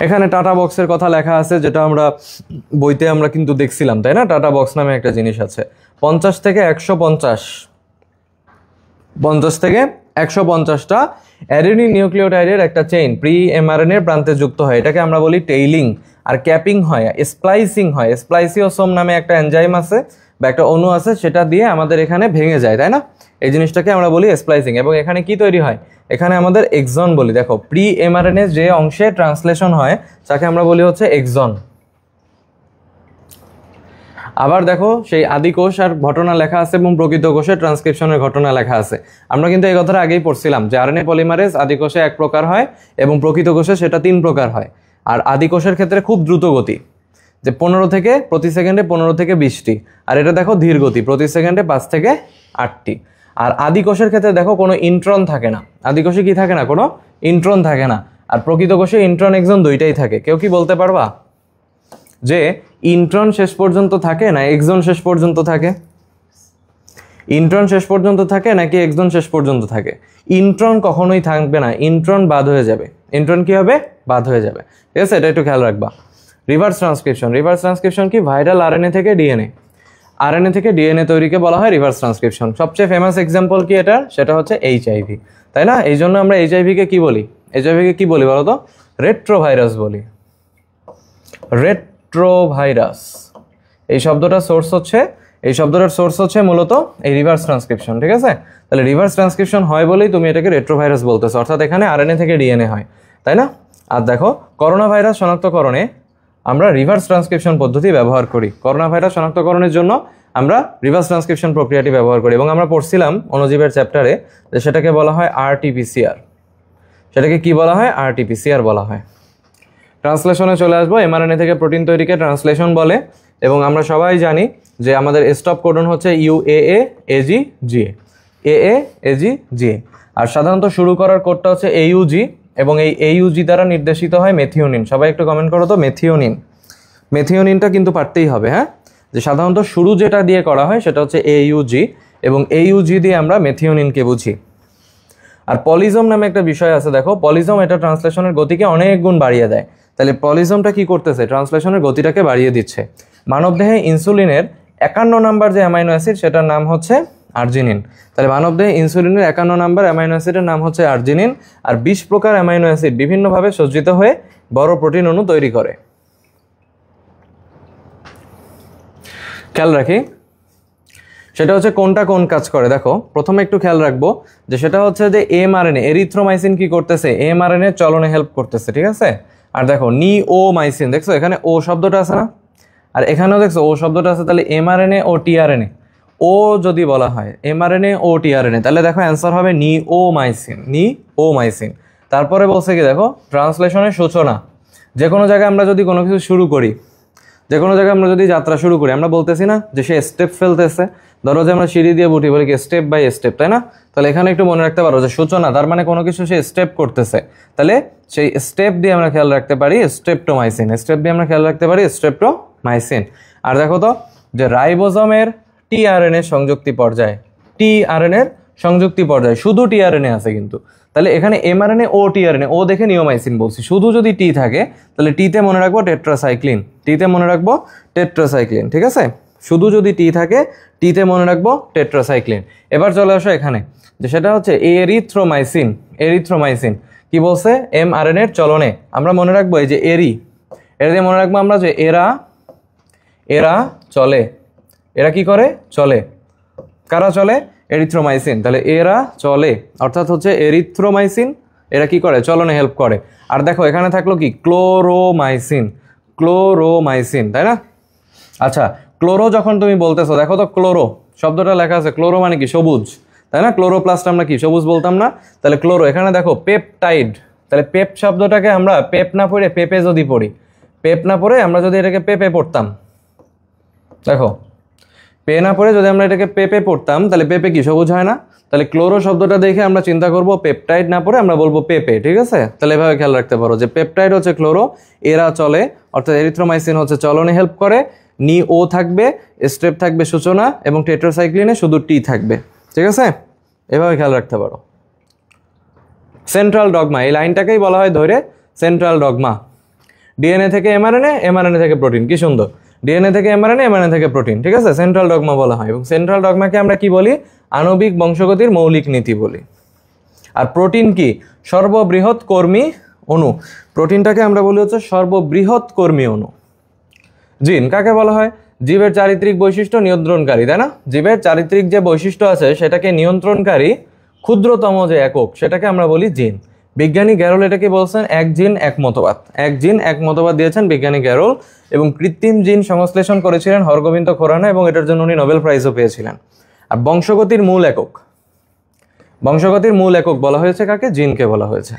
S1: এখানে টাটা বক্সের কথা লেখা আছে, যেটা আমরা বইতে আমরা কিন্তু দেখছিলাম, তাই না? টাটা বক্স নামে একটা জিনিস আছে। 50 থেকে 150টা অ্যাডেনিন নিউক্লিওটাইডের একটা চেইন প্রি এমআরএনএ প্রান্তে যুক্ত হয়। এটাকে আমরা বলি টেইলিং। আর ক্যাপিং হয়, স্প্লাইসিং হয়। স্প্লাইসিওসোম নামে একটা এনজাইম আছে বা একটা অণু আছে, সেটা দিয়ে আমাদের এখানে ভেঙে যায়, তাই না? এই জিনিসটাকে আমরা বলি স্প্লাইসিং। এবং এখানে কি তৈরি হয়? এখানে আমাদের এক্সন বলি। দেখো প্রি এমআরএনএ যে অংশে ট্রান্সলেশন হয় তাকে আমরা বলি হচ্ছে এক্সন। আবার দেখো সেই আদি কোষ আর ঘটনা লেখা আছে এবং প্রকৃত কোষে ট্রান্সক্রিপশনের ঘটনা লেখা আছে। আমরা কিন্তু এই কথাটা আগেই পড়ছিলাম যে আরএনএ পলিমারেজ আদি কোষে 1 প্রকার হয় এবং প্রকৃত কোষে সেটা 3 প্রকার হয়। আর আদি কোষের ক্ষেত্রে খুব দ্রুত গতি, যে প্রতি সেকেন্ডে 15 থেকে 20টি। আর এটা দেখো ধীর গতি, প্রতি সেকেন্ডে 5 থেকে 8টি। আর আদি কোষের ক্ষেত্রে দেখো কোনো ইন্ট্রন থাকে না, আদি কোষে কি থাকে না, কোনো ইন্ট্রন থাকে না। আর প্রকৃত কোষে ইন্ট্রন এক্সন দুইটাই থাকে। কেউ কি বলতে পারবা যে ইন্ট্রন শেষ পর্যন্ত থাকে না এক্সন শেষ পর্যন্ত থাকে? ইন্ট্রন শেষ পর্যন্ত থাকে নাকি এক্সন শেষ পর্যন্ত থাকে? ইন্ট্রন কখনোই থাকবে না, ইন্ট্রন বাদ হয়ে যাবে। ইন্ট্রন কি হবে? বাদ হয়ে যাবে। ঠিক আছে, এটা একটু খেয়াল রাখবা। রিভার্স ট্রান্সক্রিপশন, রিভার্স ট্রান্সক্রিপশন কি? ভাইরাল আরএনএ থেকে ডিএনএ, আরএনএ থেকে ডিএনএ তৈরিকে বলা হয় রিভার্স ট্রান্সক্রিপশন। সবচেয়ে ফেমাস এক্সাম্পল কি এটা? সেটা হচ্ছে এইচআইভি, তাই না? এই জন্য আমরা এইচআইভিকে কি বলি? এইচআইভিকে কি বলি বলো তো? রেট্রোভাইরাস বলি, রেট্রোভাইরাস। এই শব্দটার সোর্স হচ্ছে মূলত এই রিভার্স ট্রান্সক্রিপশন। ঠিক আছে, তাহলে রিভার্স ট্রান্সক্রিপশন হয় বলেই তুমি এটাকে রেট্রোভাইরাস বলতেছো, অর্থাৎ এখানে আরএনএ থেকে ডিএনএ হয়, তাই না? আর দেখো, করোনা ভাইরাস শনাক্তকরণে আমরা রিভার্স ট্রান্সক্রিপশন পদ্ধতি ব্যবহার করি। করোনা ভাইরাস শনাক্তকরণের জন্য আমরা রিভার্স ট্রান্সক্রিপশন প্রক্রিয়াটি ব্যবহার করি, এবং আমরা পড়ছিলাম অণুজীবের চ্যাপ্টারে যে সেটাকে বলা হয় আরটিপিসিআর। সেটাকে কি বলা হয়? আরটিপিসিআর বলা হয়। ট্রান্সলেশনে চলে আসবো। এমআরএনএ থেকে প্রোটিন তৈরিকে ট্রান্সলেশন বলে, এবং আমরা সবাই জানি যে আমাদের স্টপ কোডন হচ্ছে UAA AG GA, AA AG GA। আর সাধারণত শুরু করার কোডটা হচ্ছে AUG, এবং এই AUG দ্বারা নির্দেশিত হয় মেথিওনিন। সবাই একটু কমেন্ট করো তো, মেথিওনিন। মেথিওনিনটা কিন্তু পারতেই হবে, হ্যাঁ, যে সাধারণত শুরু যেটা দিয়ে করা হয় সেটা হচ্ছে AUG, এবং AUG দিয়ে আমরা মেথিওনিনকে বুঝি। আর পলিজম নামে একটা বিষয় আছে, দেখো পলিজম এটা ট্রান্সলেশনের গতিকে অনেক গুণ বাড়িয়ে দেয়। তাহলে পলিজমটা কি করতেছে? ট্রান্সলেশনের গতিটাকে বাড়িয়ে দিচ্ছে। মানবদেহে ইনসুলিনের 51 নাম্বার যে অ্যামাইনো অ্যাসিড সেটার নাম হচ্ছে আর্জিনিন। তাহলে মানবদেহে ইনসুলিনের 51 নাম্বার অ্যামাইনো অ্যাসিডের নাম হচ্ছে আর্জিনিন। আর 20 প্রকার অ্যামাইনো অ্যাসিড বিভিন্নভাবে সজ্জিত হয়ে বড় প্রোটিন অণু তৈরি করে। খেয়াল রাখি সেটা হচ্ছে কোনটা কোন কাজ করে। দেখো প্রথমে একটু খেয়াল রাখবো যে সেটা হচ্ছে যে এমআরএনএ, এরিথ্রোমাইসিন কি করতেছে? এমআরএনএ চলনে হেল্প করতেছে, ঠিক আছে? আর দেখো নিওমাইসিন, দেখছো এখানে ও শব্দটা আছে না, আর এখানেও দেখছো ও শব্দটা আছে। তাহলে এমআরএনএ ও টিআরএনএ, ও যদি বলা হয় এমআরএনএ ও টিআরএনএ, তাহলে দেখো অ্যান্সার হবে নিওমাইসিন, নিওমাইসিন। তারপরে বলছে কি দেখো, ট্রান্সলেশনের সূচনা। যে কোনো জায়গায় আমরা যদি কোনো কিছু শুরু করি, যে কোনো জায়গায় আমরা যদি যাত্রা শুরু করি, আমরা বলতেছি না যে সে স্টেপ ফেলতেছে। ধরো যে আমরা সিঁড়ি দিয়ে উঠি, বলি কি স্টেপ বাই স্টেপ, তাই না? তাহলে এখানে একটু মনে রাখতে পারো যে সূচনা, তার মানে কোনো কিছু সে স্টেপ করতেছে। তাহলে সেই স্টেপ দিয়ে আমরা খেয়াল রাখতে পারি স্ট্রেপ্টোমাইসিন, স্টেপ দিয়ে আমরা খেয়াল রাখতে পারি স্ট্রেপ্টোমাইসিন। আর দেখো তো যে রাইবোজোমের টিআরএনএ সংযুক্তি পর্যায়ে, টিআরএনএর সংযুক্তি পর্যায়ে শুধু টিআরএনএ আছে কিন্তু। তাহলে এখানে এমআরএনএ ও টিআরএনএ, ও দেখে নিওমাইসিন বলছি। শুধু যদি টি থাকে তাহলে টিতে মনে রাখবো টেট্রাসাইক্লিন, টিতে মনে রাখবো টেট্রাসাইক্লিন, ঠিক আছে? শুধু যদি টি থাকে টিতে মনে রাখবো টেট্রাসাইক্লিন। এবার চলে আসো এখানে, যে সেটা হচ্ছে এরিথ্রোমাইসিন। এরিথ্রোমাইসিন কি বলছে? এমআরএনএর চলনে আমরা মনে রাখবো এই যে এরা দিয়ে মনে রাখবো আমরা যে এরা চলে। এরা কি করে? চলে। কারা চলে? এরিথ্রোমাইসিন। তাহলে এরা চলে অর্থাৎ হচ্ছে এরিথ্রোমাইসিন, এরা কি করে? চলনে হেল্প করে। আর দেখো এখানে থাকলো কি ক্লোরোমাইসিন, ক্লোরোমাইসিন, তাই না? আচ্ছা, ক্লোরো যখন তুমি বলতেছো, দেখো তো ক্লোরো শব্দটা লেখা আছে, ক্লোরো মানে কি? সবুজ, তাই না? ক্লোরোপ্লাস্ট আমরা কি সবুজ বলতাম না? তাহলে ক্লোরো, এখানে দেখো পেপটাইড। তাহলে পেপ শব্দটাকে আমরা পেপ না পড়ে পেপে যদি পড়ি, পেপ না পড়ে আমরা যদি এটাকে পেপে পড়তাম, দেখো পে না পড়ে যদি আমরা এটাকে পেপে পড়তাম, তাহলে পেপে কি সবুজ হয় না? তাহলে ক্লোরো শব্দটা দেখে আমরা চিন্তা করব পেপটাইড না পড়ে আমরা বলবো পেপে, ঠিক আছে? তাহলে এভাবে খেয়াল রাখতে পারো যে পেপটাইড হচ্ছে ক্লোরো, এরা চলে, অর্থাৎ এরিথ্রোমাইসিন হচ্ছে চলনে হেল্প করে, নি ও থাকবে, স্টেপ থাকবে সূচনা, এবং টেট্রাসাইক্লিনে শুধু টি থাকবে, ঠিক আছে? এভাবে খেয়াল রাখতে পারো। সেন্ট্রাল ডগমা, এই লাইনটাকেই বলা হয় ধরে সেন্ট্রাল ডগমা। ডিএনএ থেকে এমআরএনএ, এমআরএনএ থেকে প্রোটিন, কি সুন্দর! ডিএনএ থেকে এমআরএনএ, এমআরএনএ থেকে প্রোটিন, ঠিক আছে? সেন্ট্রাল ডগমা বলা হয়। এবং সেন্ট্রাল ডগমাকে আমরা কি বলি? আণবিক বংশগতির মৌলিক নীতি বলি। আর প্রোটিন কি? সর্ববৃহৎ কর্মী অণু। প্রোটিনটাকে আমরা বলি হচ্ছে সর্ববৃহৎ কর্মী অণু। জিন কাকে বলা হয়? জীবের চারিত্রিক বৈশিষ্ট্য নিয়ন্ত্রণকারী, তাই না? জীবের চারিত্রিক যে বৈশিষ্ট্য আছে সেটাকে নিয়ন্ত্রণকারী ক্ষুদ্রতম যে একক, সেটাকে আমরা বলি জিন। বিজ্ঞানী গ্যারোল এটাকে বলছেন এক জিন এক মতবাদ। এক জিন এক মতবাদ দিয়েছেন বিজ্ঞানী গ্যারোল, এবং কৃত্রিম জিন সংশ্লেষণ করেছিলেন হরগোবিন্দ খোরানা, এবং এটার জন্য উনি নোবেল প্রাইজও পেয়েছিলেন। আর বংশগতির মূল একক, বংশগতির মূল একক বলা হয়েছে কাকে? জিনকে বলা হয়েছে।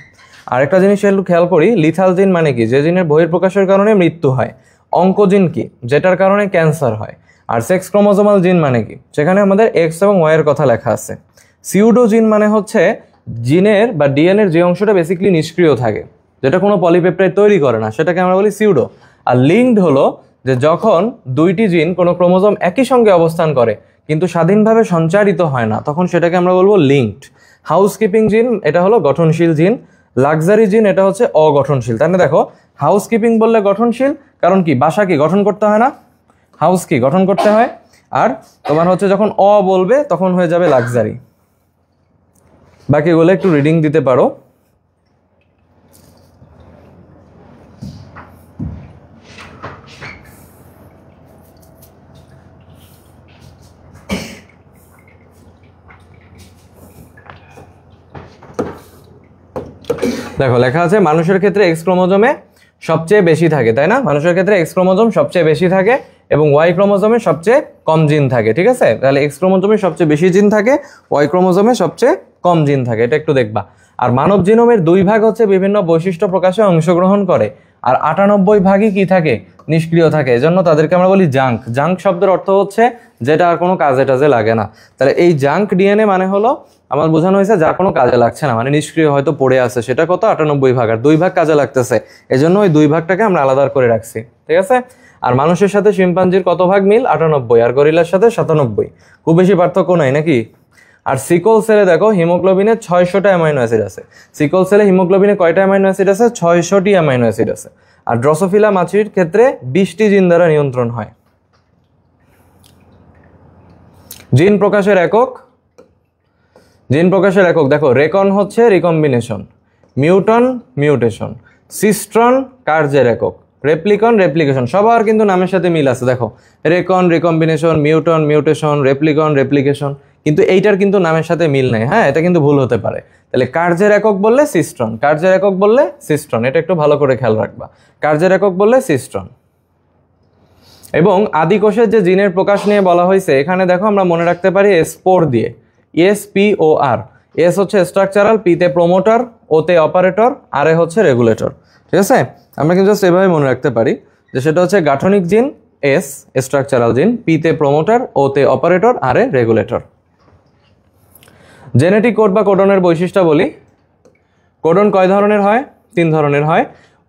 S1: আরেকটা জিনিস একটু খেয়াল করি, লিথাল জিন মানে কি? যে জিনের বহিঃপ্রকাশের কারণে মৃত্যু হয়। অঙ্কোজিন কি? যেটার কারণে ক্যান্সার হয়। আর সেক্স ক্রোমোজোমাল জিন মানে কি? সেখানে আমাদের এক্স এবং ওয়াই এর কথা লেখা আছে। সিউডো জিন মানে হচ্ছে জিনের বা ডিএনএর যে অংশটা বেসিক্যালি নিষ্ক্রিয় থাকে, যেটা কোনো পলিপেপটাইড তৈরি করে না, সেটাকে আমরা বলি সিউডো। আর লিঙ্কড হলো যে যখন দুইটি জিন কোনো ক্রোমোজোম একই সঙ্গে অবস্থান করে কিন্তু স্বাধীনভাবে সঞ্চারিত হয় না, তখন সেটাকে আমরা বলবো লিঙ্কড। হাউসকিপিং জিন এটা হলো গঠনশীল জিন, লাক্সারি জিন এটা হচ্ছে অগঠনশীল। তাই না, দেখো হাউসকিপিং বললে গঠনশীল, কারণ কি বাসা কি গঠন করতে হয় না, হাউস কি গঠন করতে হয়, আর তোমার হচ্ছে যখন বলবে তখন হয়ে যাবে লাক্সারি। বাকিগুলো একটু রিডিং দিতে পারো। দেখো লেখা আছে মানুষের ক্ষেত্রে এক্স ক্রোমোজোমে সবচেয়ে বেশি থাকে, তাই না, মানুষের ক্ষেত্রে এক্স ক্রোমোজোম সবচেয়ে বেশি থাকে এবং ওয়াই ক্রোমোজোমে সবচেয়ে কম জিন থাকে। ঠিক আছে, তাহলে এক্স ক্রোমোজোমে সবচেয়ে বেশি জিন থাকে, ওয়াই ক্রোমোজোমে সবচেয়ে কম জিন থাকে, এটা একটু দেখবা। আর মানব জিনোমের 2 ভাগ হচ্ছে বিভিন্ন বৈশিষ্ট্য প্রকাশে অংশগ্রহণ করে, আর 98 ভাগই কি থাকে, নিষ্ক্রিয় থাকে। এজন্য তাদেরকে আমরা বলি জাঙ্ক। জাঙ্ক শব্দের অর্থ হচ্ছে যেটা আর কোনো কাজে টাজে লাগে না। তাহলে এই জাঙ্ক ডিএনএ মানে হলো আমার বোঝানো হয়েছে যা কোনো কাজে লাগছে না, মানে নিষ্ক্রিয় হয়তো পড়ে আছে, সেটা কত 98 ভাগ, আর 2 ভাগ কাজে লাগতেছে, এজন্য ওই 2 ভাগটাকে আমরা আলাদা করে রাখছি। ঠিক আছে, আর মানুষের সাথে শিম্পাঞ্জির কত ভাগ মিল, 98, আর গরিলার সাথে 97, খুব বেশি পার্থক্য নাই নাকি। আর সিকল সেলে দেখো হিমোগ্লোবিনে 600টা অ্যামাইনো অ্যাসিড আছে। সিকল সেলে হিমোগ্লোবিনে কয়টা অ্যামাইনো অ্যাসিড আছে, 600টি অ্যামাইনো অ্যাসিড আছে। আর ড্রসোফিলা মাছির ক্ষেত্রে 20টি জিন দ্বারা নিয়ন্ত্রণ হয়। জিন প্রকাশের একক, জিন প্রকাশের একক দেখো রেকন হচ্ছে রিকম্বিনেশন, মিউটন মিউটেশন, সিস্ট্রন কার্যের একক, রেপ্লিকন রেপ্লিকেশন। সবার কিন্তু নামের সাথে মিল আছে, দেখো রেকন রিকম্বিনেশন, মিউটন মিউটেশন, রেপ্লিকন রেপ্লিকেশন, কিন্তু এইটার কিন্তু নামের সাথে মিল নেই। হ্যাঁ, এটা কিন্তু ভুল হতে পারে। তাহলে কার্যের একক বললে সিস্ট্রন, কার্যের একক বললে সিস্ট্রন, এটা একটু ভালো করে খেয়াল রাখবা। কার্যের একক বললে সিস্ট্রন। এবং আদি কোষের যে জিনের প্রকাশ নিয়ে বলা হয়েছে, এখানে দেখো আমরা মনে রাখতে পারি স্পোর দিয়ে, SPOR। এস হচ্ছে স্ট্রাকচারাল, পিতে প্রোমোটার, ওতে অপারেটর, আর এ হচ্ছে রেগুলেটর। ঠিক আছে, আমরা কিন্তু জাস্ট এভাবে মনে রাখতে পারি যে সেটা হচ্ছে গাঠনিক জিন এস স্ট্রাকচারাল জিন, পিতে প্রোমোটার, ওতে অপারেটর, আর এ রেগুলেটর। জেনেটিক কোড বা কোডনের বৈশিষ্ট্য বলি। কোডন কয় ধরনের হয়, 3 ধরনের হয়,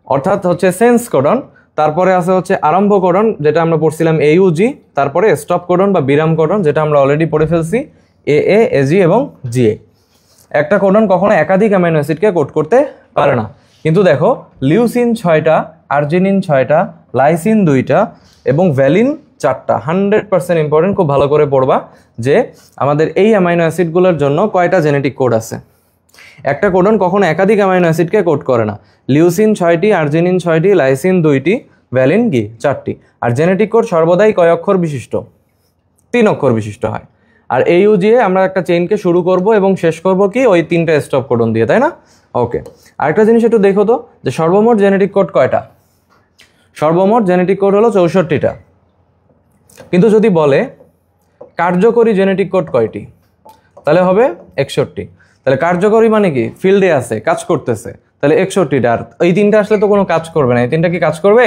S1: অর্থাৎ হচ্ছে সেন্স কোডন, তারপরে আছে হচ্ছে আরম্ভ কোডন যেটা আমরা পড়ছিলাম AUG, তারপরে স্টপ কোডন বা বিরাম কোডন যেটা আমরা অলরেডি পড়ে ফেলছি AA, AG এবং GA। একটা কোডন কখনো একাধিক অ্যামাইনো অ্যাসিডকে কোড করতে পারে না, কিন্তু দেখো লিউসিন 6টা, আর্জিনিন 6টা, লাইসিন 2টা এবং ভ্যালিন 4টা। 100% ইম্পর্টেন্ট, খুব ভালো করে পড়বা যে আমাদের এই অ্যামাইনো অ্যাসিডগুলোর জন্য কয়টা জেনেটিক কোড আছে। একটা কোডন কখনো একাধিক অ্যামাইনো অ্যাসিডকে কোড করে না। লিউসিন 6টি, আর্জিনিন 6টি, লাইসিন 2টি, ভ্যালিন কি 4টি। আর জেনেটিক কোড সর্বদাই কয় অক্ষর বিশিষ্ট, 3 অক্ষর বিশিষ্ট হয়। আর AUGA আমরা একটা চেইনকে শুরু করব এবং শেষ করব কি ওই 3টা স্টপ কোডন দিয়ে, তাই না। ওকে, আরেকটা জিনিস একটু দেখো তো যে সর্বমোট জেনেটিক কোড কয়টা। সর্বমোট জেনেটিক কোড হলো 64টা, কিন্তু যদি বলে কার্যকরী জেনেটিক কোড কয়টি, তাহলে হবে 61টি। তাহলে কার্যকরী মানে কি, ফিল্ডে আছে, কাজ করতেছে, তাহলে 61টা। আর এই 3টা আসলে তো কোনো কাজ করবে না, এই 3টা কি কাজ করবে,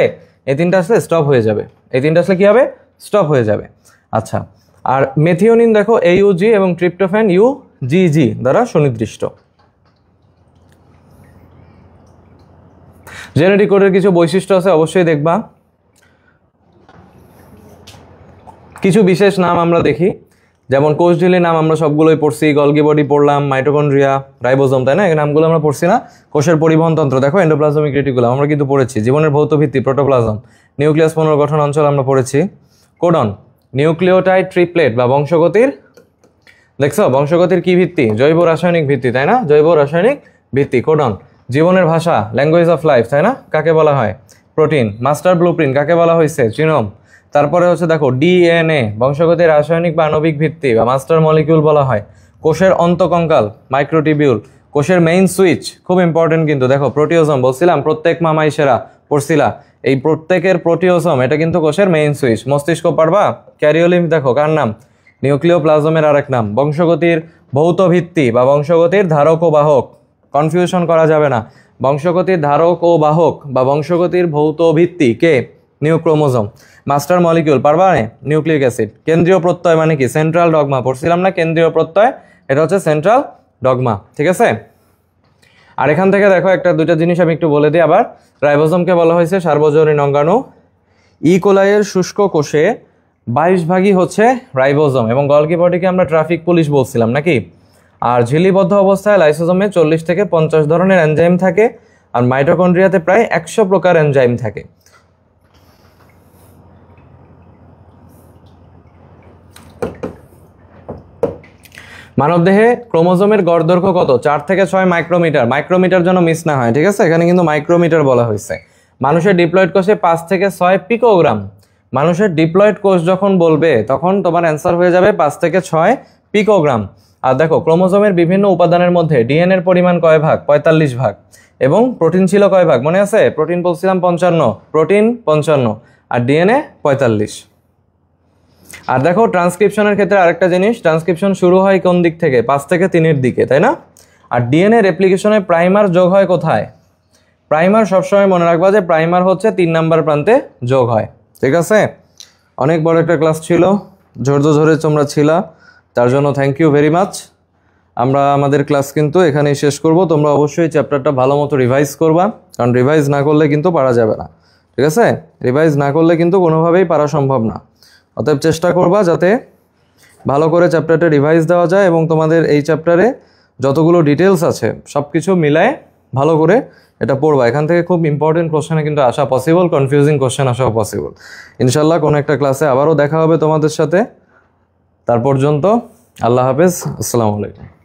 S1: এই 3টা আসলে স্টপ হয়ে যাবে, এই 3টা আসলে কি হবে, স্টপ হয়ে যাবে। আচ্ছা, আর মেথিওনিন দেখো AUG এবং ট্রিপ্টোফ্যান UGG দ্বারা সুনির্দিষ্ট। জেনেটিক কোডের কিছু বৈশিষ্ট্য আছে, অবশ্যই দেখবা। কিছু বিশেষ নাম আমরা দেখি, যেমন কোষঝিল্লির নাম আমরা সবগুলোই পড়ছি, গলগি বডি পড়লাম, মাইটোকন্ড্রিয়া, রাইবোজোম, তাই না, এই নামগুলো আমরা পড়ছি না। কোষের পরিবহন তন্ত্র দেখো এন্ডোপ্লাজমিক রেটিকুলাম আমরা কিন্তু পড়েছি। জীবনের ভৌত ভিত্তি প্রোটোপ্লাজম, নিউক্লিয়াস পুনর্গঠন অঞ্চল আমরা পড়েছি। কোডন নিউক্লিওটাইড ট্রিপলেট বা বংশগতির, দেখছো বংশগতির কি ভিত্তি, জৈব রাসায়নিক ভিত্তি, তাই না, জৈব রাসায়নিক ভিত্তি কোডন। জীবনের ভাষা, ল্যাঙ্গুয়েজ অফ লাইফ, তাই না, কাকে বলা হয়, প্রোটিন। মাস্টার ব্লুপ্রিন্ট কাকে বলা হয়েছে, জিনোম। তারপরে হচ্ছে দেখো DNA বংশগতির রাসায়নিক বা আণবিক ভিত্তি বা মাস্টার মলিকিউল বলা হয়। কোষের অন্তকঙ্কাল, মাইক্রোটিবিউল। কোষের মেইন সুইচ, খুব ইম্পর্টেন্ট কিন্তু, দেখো প্রোটিওজোম বলছিলাম, প্রত্যেক মামাই সেরা পড়ছিলা, এই প্রত্যেকের প্রোটিওজোম এটা কিন্তু কোষের মেইন সুইচ। মস্তিষ্ক পারবা, ক্যারিওলিম্ফ দেখো কার নাম, নিউক্লিওপ্লাজমের আরেক নাম। বংশগতির ভৌত ভিত্তি বা বংশগতির ধারক ও বাহক, কনফিউশন করা যাবে না, বংশগতির ধারক ও বাহক বা বংশগতির ভৌত ভিত্তি কে, নিউক্রোমোজোম। মাস্টার মলিকিউল পারবা, নিউক্লিক অ্যাসিড। কেন্দ্রীয় প্রত্যয় মানে কি, সেন্ট্রাল ডগমা পড়ছিলাম না, কেন্দ্রীয় প্রত্যয় এটা হচ্ছে সেন্ট্রাল ডগমা, ঠিক আছে। আর এখান থেকে দেখো একটা দুইটা জিনিস আমি একটু বলে দিই আবার। রাইবোজোমকে বলা হয়েছে সার্বজনীন অঙ্গাণু। ইকোলাইয়ের শুষ্ক কোষে 22 ভাগই হচ্ছে রাইবোজোম, এবং গলগি বডিকে আমরা ট্রাফিক পুলিশ বলছিলাম নাকি। আর ঝিল্লিবদ্ধ অবস্থায় লাইসোজোমে 40 থেকে 50 ধরনের এনজাইম থাকে, আর মাইটোকন্ড্রিয়াতে প্রায় 100 প্রকার এনজাইম থাকে। মানবদেহে ক্রোমোজোমের গড় দৈর্ঘ্য কত? 4 থেকে 6 মাইক্রোমিটার। মাইক্রোমিটার যেন মিস না হয়, ঠিক আছে, এখানে কিন্তু মাইক্রোমিটার বলা হয়েছে। মানুষের ডিপ্লয়েড কোষে 5 থেকে 6 পিকোগ্রাম। মানুষের ডিপ্লয়েড কোষ যখন বলবে তখন তোমার অ্যান্সার হয়ে যাবে 5 থেকে 6 পিকোগ্রাম। আর দেখো ক্রোমোজোমের বিভিন্ন উপাদানের মধ্যে ডিএনএর পরিমাণ কয় ভাগ? 45 ভাগ। এবং প্রোটিন ছিল কয় ভাগ মনে আছে? প্রোটিন বলছিলাম 55, প্রোটিন 55 আর ডিএনএ 45। আর দেখো ট্রান্সক্রিপশনের ক্ষেত্রে আরেকটা জিনিস, ট্রান্সক্রিপশন শুরু হয় কোন দিক থেকে? 5 থেকে 3-এর দিকে, তাই না? আর ডিএনএ রেপ্লিকেশনে প্রাইমার যোগ হয় কোথায়? প্রাইমার সবসময় মনে রাখবা যে প্রাইমার হচ্ছে 3 নাম্বার প্রান্তে যোগ হয়, ঠিক আছে। অনেক বড় একটা ক্লাস ছিল, ধৈর্য ধরে তোমরা ছিলা, তার জন্য থ্যাংক ইউ ভেরি মাচ। আমরা আমাদের ক্লাস কিন্তু এখানেই শেষ করব। তোমরা অবশ্যই চ্যাপ্টারটা ভালো মতো রিভাইজ করবা, কারণ রিভাইজ না করলে কিন্তু পারা যাবে না, ঠিক আছে। রিভাইজ না করলে কিন্তু কোনোভাবেই পারা সম্ভব না। অতএব চেষ্টা করবা যাতে ভালো করে চ্যাপ্টারটা রিভাইজ দেওয়া যায়, এবং তোমাদের এই চ্যাপ্টারে যতগুলো ডিটেলস আছে সব কিছু মিলায় ভালো করে এটা পড়বা। এখান থেকে খুব ইম্পর্টেন্ট কোশ্চেনে কিন্তু আসা পসিবল, কনফিউজিং কোশ্চেন আসাও পসিবল। ইনশাল্লাহ কোনো একটা ক্লাসে আবারও দেখা হবে তোমাদের সাথে। তার পর্যন্ত আল্লাহ হাফেজ, আসসালামু আলাইকুম।